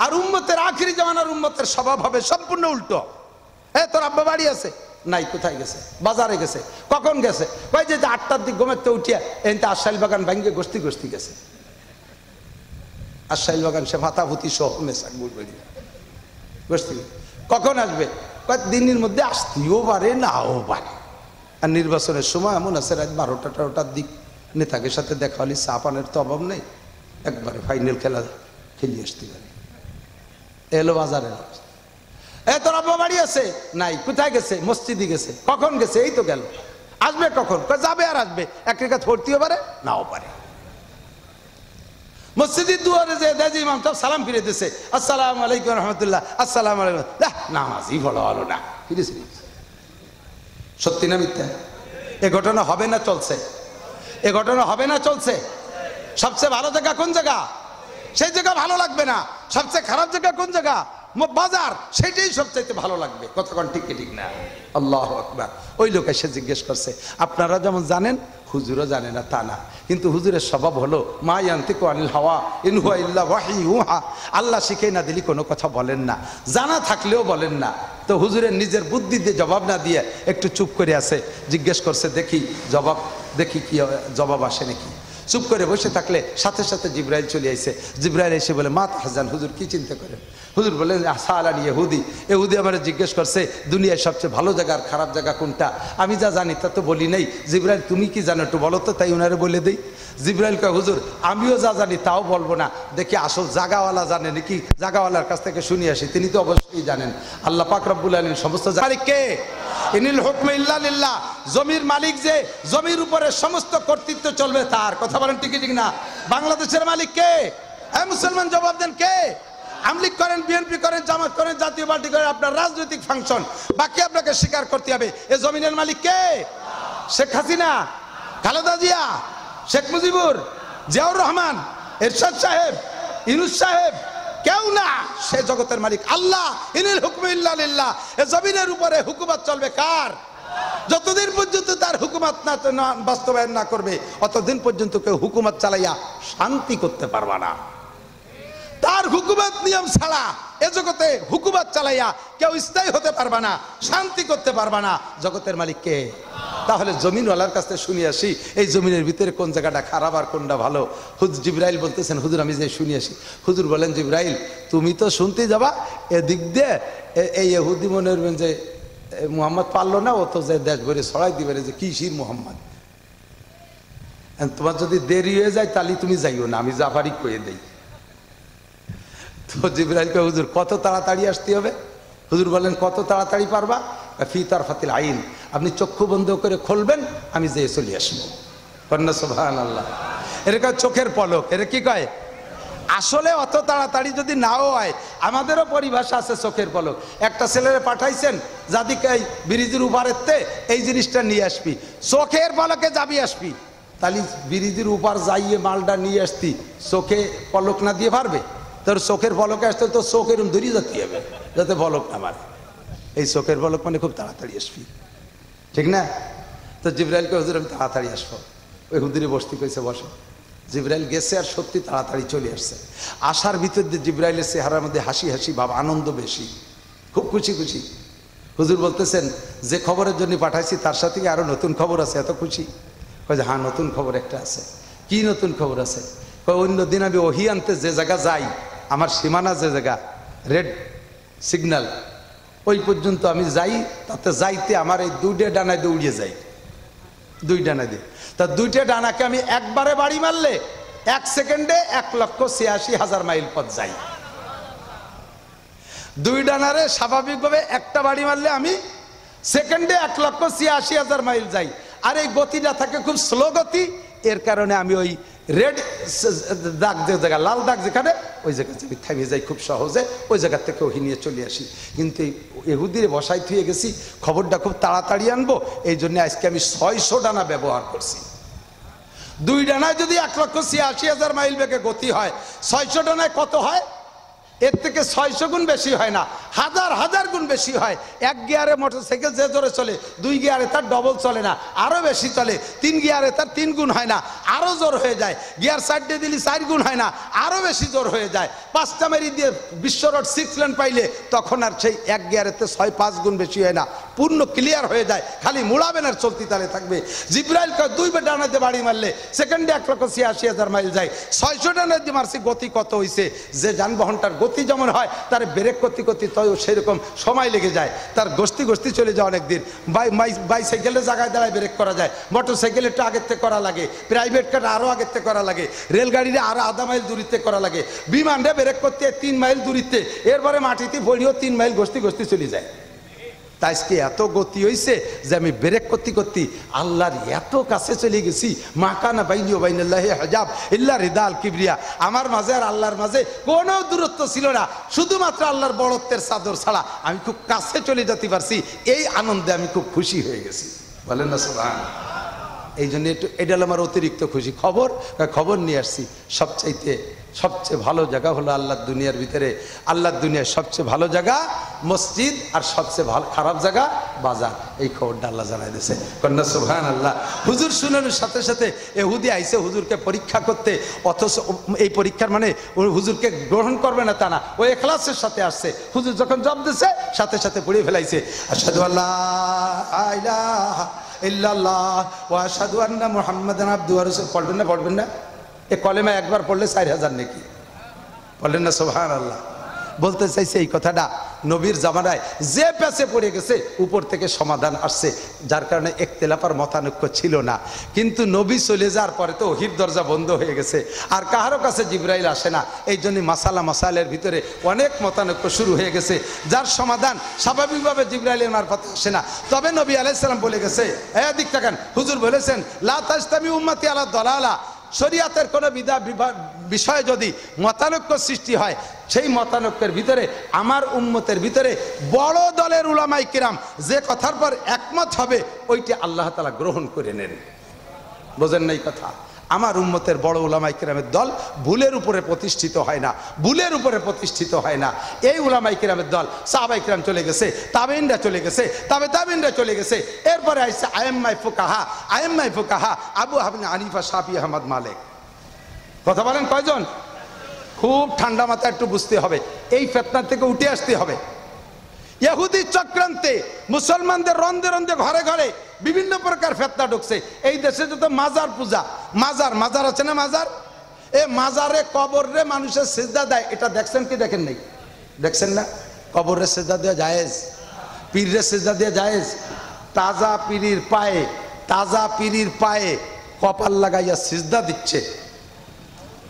আর উম্মতের আখিরি জামানার উম্মতের স্বভাব হবে সম্পূর্ণ উল্টো। তোর আব্বা বাড়ি আছে? নাই। কোথায় গেছে? বাজারে গেছে। কখন গেছে? কই যে 8টার দিক ঘুমেতে উঠিয়া এনতে আশাইল বাগান ভাঙ্গে গোস্তি গোস্তি গেছে। আশাইল বাগান সে ফাতাফুতি সহ মেশাক বুড়বেড়ি গোস্তি। কখন আসবে? দিনের মধ্যে আসতেও পারে নাও পারে। আর নির্বাচনের সময় এমন আছে রাত 12টা-13টার দিক নেতাকে সাথে দেখা হলে চা পানের তো অভাব নেই, একবারে ফাইনাল খেলা খেলিয়ে আসতে পারে। এলো বাজারের অবস্থা। তোর আব্বা বাড়ি আছে? নাই। কোথায় গেছে? মসজিদে গেছে। কখন গেছে? এই তো গেল। আসবে কখন? যাবে আর আসবে, এক রেখা ধরতেও পারে নাও পারে। মসজিদের দুয়ারে যে দেখে ইমাম সাহেব সালাম ফিরে দিছে, আসসালামু আলাইকুম রহমতুল্লাহ, আসসালামু আলাইকুম। নামাজই বড় হলো না। ফিরেছে। সত্যি না মিথ্যা? এ ঘটনা হবে না চলছে? এ ঘটনা হবে না চলছে? সবচেয়ে ভালো জায়গা কোন জায়গা? সেই জায়গা ভালো লাগবে না। সবচেয়ে খারাপ জায়গা কোন জায়গা? বাজার, সেটাই সবচাইতে ভালো লাগবে। কতক্ষণ ঠিক ঠিক না? আল্লাহু আকবার। ওই লোক এসে জিজ্ঞেস করছে, আপনারা যেমন জানেন হুজুরও জানে না তা না, কিন্তু হুজুরের স্বভাব হলো মা ইয়ান্তিকু আনিল হাওয়া ইন হুয়া ইল্লা ওয়াহয়ুহা, আল্লাহ শিখে না দিলে কোনো কথা বলেন না, জানা থাকলেও বলেন না। তো হুজুরের নিজের বুদ্ধি দিয়ে জবাব না দিয়ে একটু চুপ করে আছে, জিজ্ঞেস করছে দেখি কি জবাব আসে নাকি। চুপ করে বসে থাকলে সাথে সাথে জিব্রাইল চলে আসে। জিব্রাইল এসে বলে মা তাহজান, হুজুর কি চিন্তা করেন? হুজুর বলেন সাআলানি ইহুদি আমার জিজ্ঞেস করছে দুনিয়ার সবচেয়ে ভালো জায়গা আর খারাপ জায়গা কোনটা। আমি যা জানি তা তো বলি নাই। জিব্রাইল তুমি কি জানো একটু বলো তো, তাই ওনারে বলে দেই। জিব্রাইল কয় হুজুর আমিও যা জানি তাও বলবো না, দেখি আসল জাগাওয়ালা জানে নাকি, জাগাওয়ালার কাছ থেকে শুনে আসি, তিনি তো অবশ্যই জানেন। আল্লাহ পাক রব্বুল আলামিন সমস্ত মালিক কে? ইনিল হুকমু ইল্লা লিল্লাহ, জমির মালিক যে, জমির উপরে সমস্ত কর্তৃত্ব চলবে তার। কথা বলেন ঠিক ঠিক না? বাংলাদেশের মালিক কে? হ্যাঁ মুসলমান জবাব দেন কে? আমলিগ করেন, বিএনপি করেন, জামাত করেন, জাতীয় পার্টি করেন, আপনার রাজনৈতিক ফাংশন, বাকি আপনাকে স্বীকার করতে হবে এ জমিনের মালিক কে? শেখ হাসিনা, খালেদা জিয়া, শেখ মুজিবুর, জিয়াউর রহমান, এরশাদ সাহেব, ইউনূস সাহেব, কেউ না। সে জগতের মালিক আল্লাহ। ইনিল হুকমু ইল্লা লিল্লাহ, এ জমিনের উপরে হুকুমত চলবে কার? যতদিন পর্যন্ত তার হুকুমত না বাস্তবায়ন না করবে অতদিন পর্যন্ত কেউ হুকুমত চালাইয়া শান্তি করতে পারবে না। তার হুকুমত নিয়ম ছাড়া এ জগতে হুকুমত চালাইয়া কেউ স্থায়ী হতে পারবে না, শান্তি করতে পারবে না। জগতের মালিক কে? তাহলে জমিনওয়ালার কাছ থেকে শুনে আসি এই জমিনের ভিতরে কোন জায়গাটা খারাপ আর কোনটা ভালো। জিব্রাইল বলতেছেন হুজুর আমি যে শুনে আসি। হুজুর বলেন জিব্রাইল তুমি তো শুনতে যাবা, এদিক দিয়ে এই ইহুদি মনে করবেন যে মুহাম্মদ পারলো না, ও তো যে দেশ ভরে ছড়াই দিবে যে কি শির মুহাম্মদ। তোমার যদি দেরি হয়ে যায় তাহলে তুমি যাইও না, আমি জাফারি কয়ে দেই। তো জিব্রাইল কয় হুজুর কত তাড়াতাড়ি আসতে হবে? হুজুর বলেন কত তাড়াতাড়ি পারবা? ফি তারফাতিল আইন, আপনি চক্ষু বন্ধ করে খুলবেন, আমি যেয়ে চলে আসবো। কন্যা সুবহানাল্লাহ। এর কয় চোখের পলক। এর কি কয়? আসলে অত তাড়াতাড়ি যদি নাও হয়, আমাদেরও পরিভাষা আছে চোখের পলক। একটা ছেলেরে পাঠাইছেন যাদিকে এই ব্রিজের উপারেতে এই জিনিসটা নিয়ে আসবি, চোখের পলকে যাবি আসবি। তাহলে ব্রিজের উপার যাইয়ে মালটা নিয়ে আসতি, চোখে পলক না দিয়ে পারবে? তোর চোখের পলকে আসতে তো চোখ এরকম ধরিয়ে যেতে হবে যাতে পলক না মারে। এই চোখের পলক মানে খুব তাড়াতাড়ি আসবি, ঠিক না? তো জিব্রাইলকে হুজুর আমি তাড়াতাড়ি আসবো। ওই হুজুরে বসতি কইছে বসো। জিব্রাইল গেছে আর সত্যি তাড়াতাড়ি চলে আসছে। আসার ভিতর দিয়ে জিব্রাইলের চেহারার মধ্যে হাসি হাসি ভাব, আনন্দ বেশি, খুব খুশি খুশি। হুজুর বলতেছেন যে খবরের জন্য পাঠাইছি তার সাথে কি আরো নতুন খবর আছে? এত খুশি। কয় যে হ্যাঁ নতুন খবর একটা আছে। কি নতুন খবর আছে? কয় অন্যদিন আমি ওহি আনতে যে জায়গা যাই, আমার সীমানা যে জায়গা রেড সিগন্যাল ওই পর্যন্ত আমি যাই, তাতে যাইতে আমার এই দুইটা ডানায় দৌড়িয়ে যাই, দুই ডানা দিয়ে। তা দুইটা ডানাকে আমি একবারে বাড়ি মারলে 1 সেকেন্ডে 1,86,000 মাইল পথ যাই। দুই ডানারে স্বাভাবিকভাবে একটা বাড়ি মারলে আমি সেকেন্ডে 1,86,000 মাইল যাই। আর এই গতিটা থাকে খুব স্লো গতি, এর কারণে আমি ওই রেড দাগ যে জায়গা, লাল দাগ যেখানে, ওই জায়গা থেকে থামিয়ে যাই খুব সহজে, ওই জায়গার থেকে ওহি নিয়ে চলে আসি। কিন্তু ইহুদিরে বসাই থুয়ে গেছি, খবরটা খুব তাড়াতাড়ি আনবো, এই জন্য আজকে আমি 600 ডানা ব্যবহার করছি। দুই ডানায় যদি 1,86,000 মাইল বেগে গতি হয়, 600 ডানায় কত হয়? এর থেকে 600 গুণ বেশি হয় না, হাজার হাজার গুণ বেশি হয়। 1 গিয়ারে মোটরসাইকেল যে জোরে চলে, 2 গিয়ারে তার ডবল চলে না, আরো বেশি চলে। 3 গিয়ারে তার 3 গুণ হয় না, আরো জোর হয়ে যায়। গিয়ার 4 দিয়ে দিলে 4 গুণ হয় না, আরো বেশি জোর হয়ে যায়। 5টা মেরি দিয়ে বিশ্ব রোড 6 লেন পাইলে তখন আর সেই 1 গিয়ারেতে 6-5 গুণ বেশি হয় না, পূর্ণ ক্লিয়ার হয়ে যায়, খালি মুড়াবেন আর চলতি তালে থাকবে। জিব্রাইল কয় 2 ডানাতে বাড়ি মারলে সেকেন্ডে 1,86,000 মাইল যায়। 600 ডানাতে মারছি, গতি কত হইছে? যে যানবাহনটার গতি যেমন হয় তার ব্রেক করতে করতে তো সেরকম সময় লেগে যায়, তার গস্তি চলে যায় অনেক দিন। বাইসাইকেলের জায়গায় দাঁড়ায় ব্রেক করা যায়, মোটর সাইকেল একটু আগের থেকে করা লাগে, প্রাইভেট কার আরো আগের থেকে করা লাগে, রেলগাড়িতে আরো আধা মাইল দূরিতে করা লাগে, বিমানটা ব্রেক করতে 3 মাইল দূরিতে, এরপরে মাটিতে পড়িও 3 মাইল গস্তি চলে যায়। তাই আজকে এত গতি হইছে যে আমি ব্রেক করতে করতে আল্লাহর এত কাছে চলে গেছি। মাকানা বাইনি ওয়া বাইনাল্লাহি হিজাব ইল্লা রিদাল কিবরিয়া, আমার মাঝে আর আল্লাহর মাঝে কোনো দূরত্ব ছিল না, শুধুমাত্র আল্লাহর বড়ত্বের চাদর ছাড়া আমি খুব কাছে চলে যেতে পারছি। এই আনন্দে আমি খুব খুশি হয়ে গেছি, বলেন না সুবহানাল্লাহ। এই জন্য এটা হলো আমার অতিরিক্ত খুশি। খবর নিয়ে আসছি, সবচাইতে সবচেয়ে ভালো জায়গা হলো আল্লাহর দুনিয়ার ভিতরে, আল্লাহর দুনিয়ার সবচেয়ে ভালো জায়গা মসজিদ, আর সবচেয়ে ভালো খারাপ জায়গা বাজার। এই খবরটা আল্লাহ জানাই দিয়েছে, কন্যা সুবহানাল্লাহ। হুজুর শুনানোর সাথে সাথে এহুদি আইসে হুজুরকে পরীক্ষা করতে, অথচ এই পরীক্ষার মানে হুজুরকে গ্রহণ করবে না তা না, ও ইখলাসের সাথে আসছে। হুজুর যখন জবাব দিয়েছে সাথে সাথে পড়ে ফেলাইছে, আশহাদু আল্লা ইলাহা ইল্লাল্লাহ ওয়া আশহাদু আন্না মুহাম্মাদান আবদুহু ওয়া রাসূলুহু। পড়বেন না এ কলেমা একবার পড়লে 4000 নাকি, বললেন না সুবহানাল্লাহ। বলতে চাইছে এই কথাটা নবীর জামানায় যে পেছে পড়ে গেছে উপর থেকে সমাধান আসছে, যার কারণে ইখতিলাফ আর মতানৈক্য ছিল না। কিন্তু নবী চলে যাওয়ার পরে তো ওহীর দরজা বন্ধ হয়ে গেছে, আর কারো কাছে জিবরাইল আসে না। এই জন্য মাসাইলের ভিতরে অনেক মতানৈক্য শুরু হয়ে গেছে, যার সমাধান স্বাভাবিকভাবে জিবরাইলের মারফতে আসে না। তবে নবী আলাইহিস সালাম বলে গেছে, দিক তাকান, হুজুর বলেছেন লা তাজতামি উম্মতি আলা দালালা, শরীয়তের কোনো বিষয়ে যদি মতানৈক্য সৃষ্টি হয়, সেই মতানৈক্যের ভিতরে আমার উম্মতের ভিতরে বড় দলের উলামায়ে কিরাম যে কথার পর একমত হবে ওইটি আল্লাহ তাআলা গ্রহণ করে নেন। বোঝেন নাই কথা? আমার উম্মতের বড় উলামায়ে কিরামের দল ভুলের উপরে প্রতিষ্ঠিত হয় না, ভুলের উপরে প্রতিষ্ঠিত হয় না। এই উলামায়ে কিরামের দল সাহাবায়ে কিরাম চলে গেছে, তাবেঈনরা চলে গেছে, তাবেঈনরা চলে গেছে, এরপরে আইছে আইম্মায়ে ফুকাহা আবু হানিফা, শাফিঈ, আহমদ, মালিক। কথা বলেন কয়জন? খুব ঠান্ডা মাথায় একটু বুঝতে হবে, এই ফিতনা থেকে উঠে আসতে হবে। ইহুদি চক্রান্তে মুসলমানদের রন্দে রন্দে ঘরে ঘরে বিভিন্ন প্রকার ফিতনা ঢুকছে। এই দেশে যত মাজার পূজা, মাজার আছে না, মাজার, এ মাজারে কবরে মানুষের সিজদা দেয়, এটা দেখছেন কি দেখেন নাই? দেখছেন না? কবরে সিজদা দেওয়া জায়েজ, পীরে সিজদা দেওয়া জায়েজ। তাজা পীরির পায়ে কপাল লাগাইয়া সিজদা দিচ্ছে,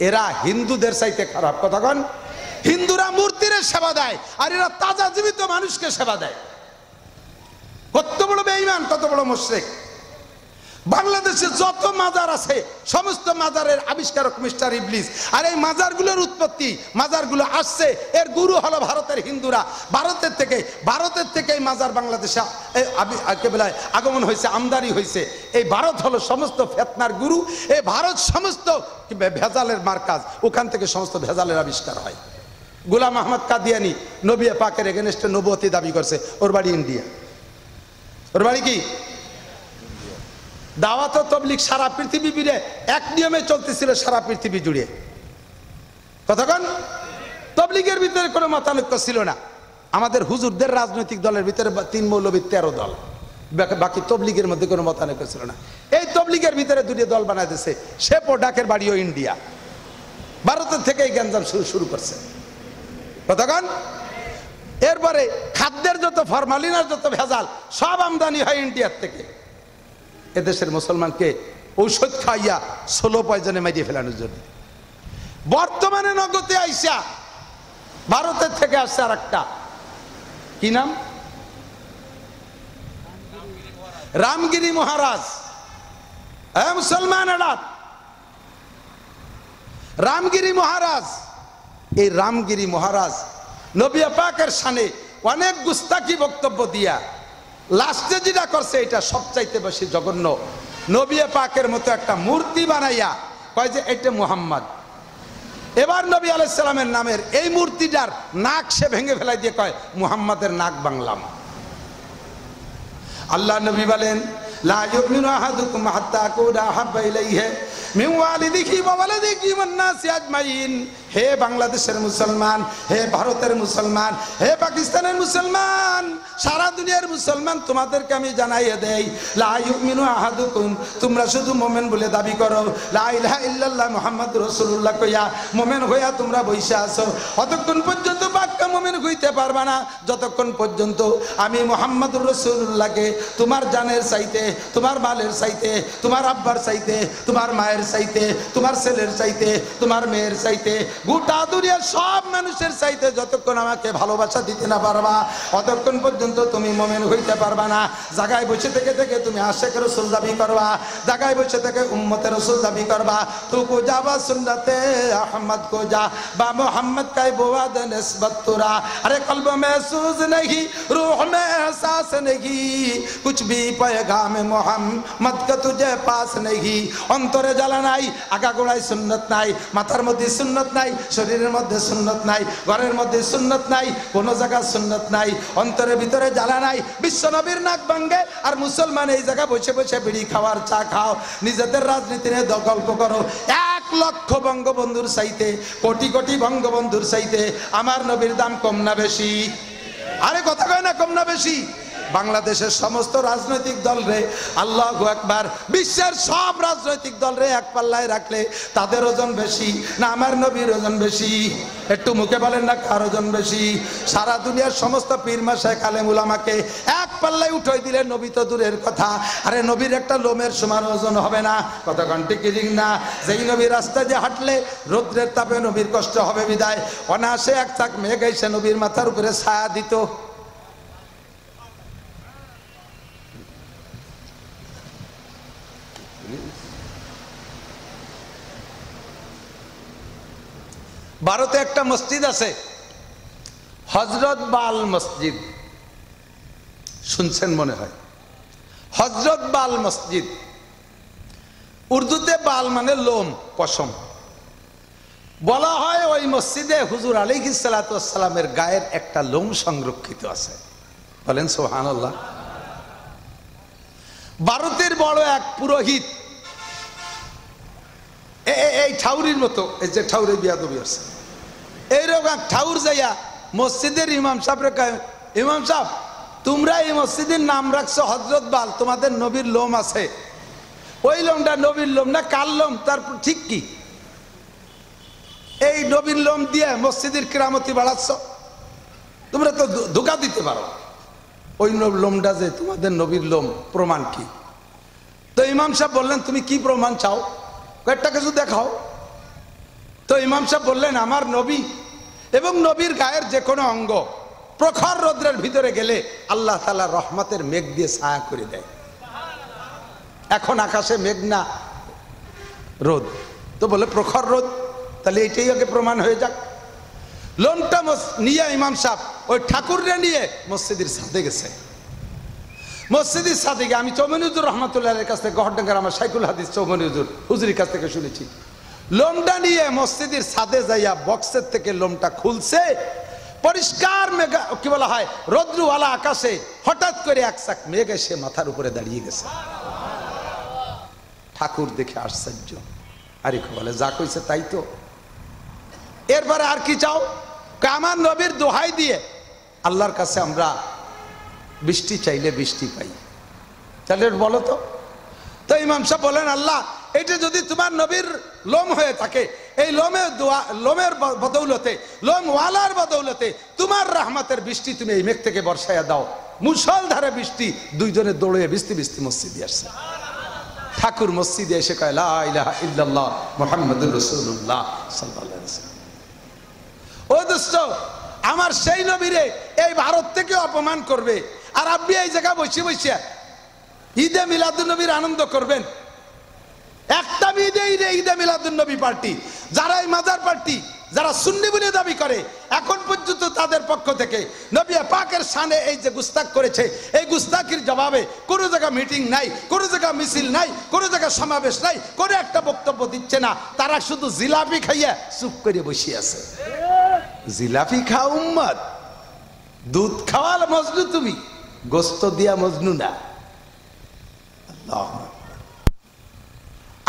এরা হিন্দুদের চাইতে খারাপ। কথা কন, হিন্দুরা মূর্তির সেবা দেয় আর এরা তাজা জীবিত মানুষকে সেবা দেয়। কত বড় বেঈমান, কত বড় মুশরিক। বাংলাদেশে যত মাজার আছে সমস্ত মাজারের আবিষ্কারক মিস্টার ইবলিস। আর এই মাজারগুলোর উৎপত্তি, মাজারগুলো আসছে, এর গুরু হলো ভারতের হিন্দুরা। ভারতের থেকে এই মাজার বাংলাদেশে আগমন হয়েছে, আমদানি হয়েছে। এই ভারত হলো সমস্ত ফিতনার গুরু, এই ভারত সমস্ত ভেজালের মার্কাজ, ওখান থেকে সমস্ত ভেজালের আবিষ্কার হয়। গোলাম আহমদ কাদিয়ানি নবী পাকের এগেনস্টে নবুয়তি দাবি করছে, ওর বাড়ি ইন্ডিয়া। ওর বাড়ি কি? দাওয়াত ও তাবলীগ সারা পৃথিবী জুড়ে এক নিয়মে চলতেছিল, সারা পৃথিবী জুড়ে। কতক্ষণ তাবলীগের ভিতরে কোনো মতানৈক্য ছিল না। আমাদের হুজুরদের রাজনৈতিক দলের ভিতরে 3 মৌলবী 13 দল, বাকি তাবলীগের মধ্যে কোনো মতানৈক্য ছিল না। এই তাবলীগের ভিতরে 2টি দল বানায় দিয়েছে, সে প্রোডাকের বাড়িও ইন্ডিয়া। ভারতের থেকে এই গ্যাঞ্জাম শুরু করছে। কতক্ষণ এরপরে খাদ্যের যত ফরমালিন আর যত ভেজাল সব আমদানি হয় ইন্ডিয়ার থেকে। এদেশের মুসলমানকে ঔষধ খাইয়া 16 পয়জনে মারিয়ে ফেলানোর জন্য। বর্তমানে নগদে আইসা ভারতের থেকে আসছে আর একটা, কি নাম? রামগিরি মহারাজ। মুসলমান রামগিরি মহারাজ, এই রামগিরি মহারাজ নবী পাকের শানে অনেক গুস্তাকি বক্তব্য দিয়া লাস্টে যেটা করছে এটা সবচাইতে বেশি জঘন্য। নবী পাকের মতো একটা মূর্তি বানাইয়া কয় যে এটা মুহাম্মদ। এবার নবী আলাইহিস সালামের নামের এই মূর্তিটার নাক সে ভেঙে ফেলাই দিয়ে কয় মুহাম্মাদের নাক বাংলাম। আল্লাহ নবী বলেন লা ইউমিনু আহাদুকুম হাত্তা আকুনা আহাব্বা ইলাইহি মিন ওয়ালিদিহি ওয়া ওয়ালাদিহি ওয়ান নাসি আজমাইন। হে বাংলাদেশের মুসলমান, হে ভারতের মুসলমান, হে পাকিস্তানের মুসলমান, সারা দুনিয়ার মুসলমান, তোমাদেরকে আমি জানাইয়ে দেই লা ইউমিনু আহাদুকুম, তোমরা শুধু মুমিন বলে দাবি করো, লা ইলাহা ইল্লাল্লাহ মুহাম্মাদুর রাসূলুল্লাহ কইয়া মুমিন হইয়া তোমরা বইসা আছো। অতক্ষণ পর্যন্ত পাক্কা মুমিন হইতে পারবা না যতক্ষণ পর্যন্ত আমি মুহাম্মাদুর রাসূলুল্লাহকে তোমার জানের চাইতে, তোমার মালের চাইতে, তোমার আব্বার চাইতে, তোমার মায়ের চাইতে, তোমার ছেলের চাইতে, তোমার মেয়ের চাইতে, গোটা দুনিয়ার সব মানুষের চাইতে যতক্ষণ আমাকে ভালোবাসা দিতে না পারবা অতক্ষণ পর্যন্ত তুমি মুমিন হইতে পারবা না। জায়গায় বসে থেকে তুমি আশিক রাসূল দাবি করবা, জায়গায় বসে থেকে উম্মতে রাসূল দাবি করবা। তু কো যাবা সুন্নতে আহমদ কো যা বা মোহাম্মদ কা বুয়াদ নিসবত তুরা। আরে কলব में सूज नहीं, रूह में एहसास नहीं, कुछ भी पैगाम मोहम्मद का तुझे पास नहीं। অন্তরে জ্বালা নাই, আগাগোড়ায় সুন্নত নাই, মাথার মধ্যে সুন্নত নাই, শরীরের মধ্যে সুন্নত নাই, ঘরের মধ্যে সুন্নত নাই, কোনো জায়গায় সুন্নত নাই, অন্তরের ভিতরে জ্বালা নাই, বিশ্ব নবীর নাক ভাঙ্গে আর মুসলমান এই জায়গায় বসে বসে বিড়ি খাওয়ার চা খাও, নিজেদের রাজনীতি নিয়ে গল্প করো। 1 লক্ষ বঙ্গবন্ধুর চাইতে, কোটি কোটি বঙ্গবন্ধুর চাইতে আমার নবীর দাম কম না বেশি? আরে কথা কয় না কম না বেশি? বাংলাদেশের সমস্ত রাজনৈতিক দল রে, আল্লাহু আকবার, বিশ্বের সব রাজনৈতিক দল রে এক পাল্লায় রাখলে তাদের ওজন বেশি না আমার নবীর ওজন বেশি? একটু মুখে বলেন না কার ওজন বেশি? সারা দুনিয়ার সমস্ত পীর মাশায়েখ আলেম উলামাকে এক পাল্লায় উঠাই দিলে নবী তো দূরের কথা, আরে নবীর একটা লোমের সমান ওজন হবে না। কতক্ষণ টিকিরিং না? যেই নবীর রাস্তায় যে হাঁটলে রৌদ্রের তাপে নবীর কষ্ট হবে বিদায় অনায়াসে এক চাক মেঘ এসে নবীর মাথার উপরে ছায়া দিত। ভারতে একটা মসজিদ আছে, হযরত বাল মসজিদ, শুনছেন মনে হয়? হযরত বাল মসজিদ, উর্দুতে বাল মানে লোম, পশম। বলা হয় ওই মসজিদে হুজুর আলাইহিস সালাতু ওয়াস সালামের গায়ের একটা লোম সংরক্ষিত আছে। বলেন সুবহানাল্লাহ। ভারতের বড় এক পুরোহিত এই ঠাউরির মতো, এই যে ঠাউরে বিয়াদবি আছে, এইরকম এক ঠাউর যাইয়া মসজিদের ইমাম সাহেবরে কয়, ইমাম সাহেব তোমরা এই মসজিদের নাম রাখছো হযরত বাল, তোমাদের নবীর লোম আছে, ওই লোমটা নবীর লোম না কার লোম? তারপর ঠিক কি এই নবীর লোম দিয়ে মসজিদের কেরামতি বাড়াচ্ছ? তোমরা তো ধোঁকা দিতে পারো, ওই লোমটা যে তোমাদের নবীর লোম, প্রমাণ কি? তো ইমাম সাহেব বললেন তুমি কি প্রমাণ চাও? কয়েকটা কিছু দেখাও। তো ইমাম সাহেব বললেন আমার নবী এবং নবীর গায়ের যে কোনো অঙ্গ প্রখর রৌদ্রের ভিতরে গেলে আল্লাহ তাআলা রহমতের মেঘ দিয়ে ছায়া করে দেয়। এখন আকাশে মেঘ না রোদ, তো বলে প্রখর রোদ, তাহলে এটাই আগে প্রমাণ হয়ে যাক। লোমটা নিয়ে ইমাম সাহেব ওই ঠাকুররে নিয়ে মসজিদের ছাদে গেছে। মসজিদের ছাদে গিয়ে আমি চৌমনি হুজুর রহমাতুল্লাহের কাছ থেকে, গহরডাঙ্গার আমার শাইখুল হাদিস চৌমনি হুজুরের কাছ থেকে শুনেছি, লোমটা নিয়ে মসজিদের ছাদে যাইয়া বক্সের থেকে লোমটা খুলছে, পরিষ্কার মেঘ, কি বলা হয়, রৌদ্রওয়ালা আকাশে হঠাৎ করে এক চাক মেঘ এসে মাথার উপরে দাঁড়িয়ে গেছে। ঠাকুর দেখে আশ্চর্য, আরে বলে যা কইছে তাই তো, এরপরে আর কি চাও? আমার নবীর দোহাই দিয়ে আল্লাহর কাছে আমরা বৃষ্টি চাইলে বৃষ্টি পাই, তাহলে বলো তো। তো ইমাম সাহেব বলেন আল্লাহ এটা যদি তোমার নবীর লোম হয়ে থাকে, এই লোমের বদৌলতে, লোমওয়ালার বদৌলতে তোমার রহমতের বৃষ্টি তুমি এই মেঘ থেকে বর্ষায়া দাও। মুষলধারে বৃষ্টি, দুইজনে দৌড়ে ভিজতে ভিজতে মসজিদে আসছে। ঠাকুর মসজিদে এসে কয় লা ইলাহা ইল্লাল্লাহ মুহাম্মাদুর রাসূলুল্লাহ সাল্লাল্লাহু আলাইহি ওয়াসাল্লাম। ও দোস্ত, আমার সেই নবীরে এই ভারত থেকে অপমান করবে, আর আপনি এই জায়গায় বসে বসে ঈদে মিলাদুন নবীর আনন্দ করবেন। একটা ঈদে মিলাদুন নবী পার্টি, যারা এই মাজার পার্টি, যারা সুন্নি বলে দাবি করে, এখন পর্যন্ত তাদের পক্ষ থেকে নবী পাকের শানে এই যে গুস্তাখ করেছে, এই গুস্তাখির জবাবে কোনো জায়গা মিটিং নাই, কোনো জায়গা মিছিল নাই, কোনো জায়গা সমাবেশ নাই, কোনো একটা বক্তব্য দিচ্ছে না। তারা শুধু জিলাপি খাইয়া চুপ করে বসে আছে। জিলাপি খাও উম্মত, দুধ খাওয়াল মজনু, তুমি গোস্ত দিয়া মজনু না। আল্লাহ,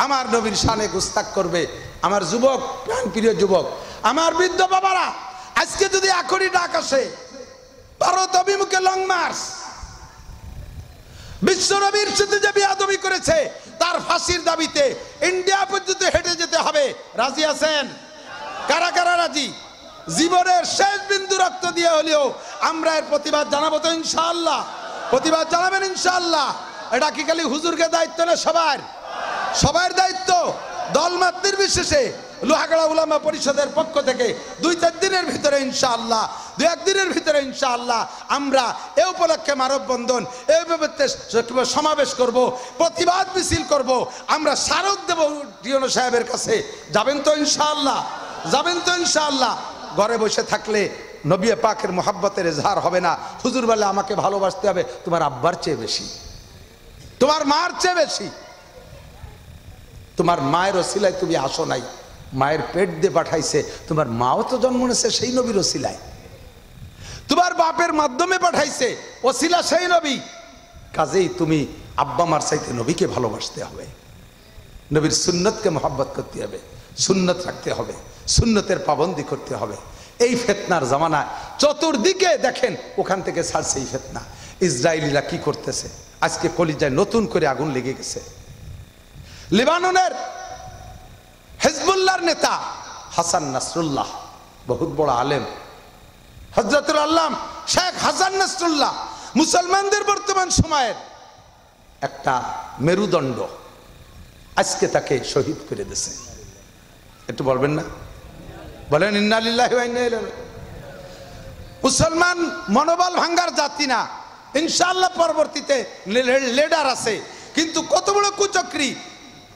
আমার নবীর শানে গুস্তাখ করবে। আমার যুবক, প্রাণ প্রিয় যুবক, আমার বৃদ্ধ বাবারা, আজকে যদি এখনই ডাক আসে ভারত অভিমুখে লং মার্চ, বিশ্ব নবীর সাথে যে বেয়াদবি করেছে তার ফাঁসির দাবিতে ইন্ডিয়া পর্যন্ত হেঁটে যেতে হবে, রাজি আছেন? কারা কারা রাজি? জীবনের শেষ বিন্দু রক্ত দিয়ে হলেও আমরা এর প্রতিবাদ জানাবো তো ইনশাআল্লাহ। প্রতিবাদ জানাবেন ইনশাআল্লাহ। এটা কি খালি হুজুরকে দায়িত্ব না, সবার দায়িত্ব। দলমত নির্বিশেষে লোহাগড়া উলামা পরিষদের পক্ষ থেকে 2-4 দিনের ভিতরে ইনশাআল্লাহ, 2-1 দিনের ভিতরে ইনশাআল্লাহ আমরা এই উপলক্ষে মানববন্ধন, এইভাবে সমাবেশ করব, প্রতিবাদ মিছিল করব। আমরা স্মারক দেব টিওনো সাহেবের কাছে। যাবেন তো ইনশাআল্লাহ? যাবেন তো ইনশাআল্লাহ? ঘরে বসে থাকলে নবী পাকের মোহাব্বতের এজহার হবে না। হুজুর বলে আমাকে ভালোবাসতে হবে তোমার আব্বার চেয়ে বেশি, তোমার মার চেয়ে বেশি। তোমার মায়ের ওসিলায় তুমি আসো নাই, মায়ের পেট দিয়ে পাঠাইছে, তোমার মাও তো জন্ম নিয়েছে সেই নবীর ওসিলায়, তোমার বাপের মাধ্যমে পাঠাইছে, ওসিলা সেই নবী। কাজেই তুমি আব্বা মার চাইতে নবীকে ভালোবাসতে হবে, নবীর সুন্নতকে মহব্বত করতে হবে, সুন্নত রাখতে হবে, সুন্নতের পাবন্দি করতে হবে। এই ফিতনার জামানায় চতুর্দিকে দেখেন ওখান থেকে ছাড়ছে এই ফিতনা। ইসরায়েলিরা কি করতেছে, আজকে কলিজায় নতুন করে আগুন লেগে গেছে। লেবাননের হিজবুল্লাহর নেতা হাসান নাসরুল্লাহ, বহুত বড় আলেম, হযরতুল আল্লাম শেখ হাসান নাসরুল্লাহ মুসলমানদের বর্তমান সময়ের একটা মেরুদণ্ড, আজকে তাকে শহীদ করে দিয়েছে। একটু বলবেন না, বলেন ইন্না লিল্লাহি ওয়া ইন্না ইলাইহি রাজিউন। মুসলমান মনোবল ভাঙ্গার জাতি না, ইনশাআল্লাহ পরবর্তীতে লিডার আছে, কিন্তু কত বড় কুচক্রী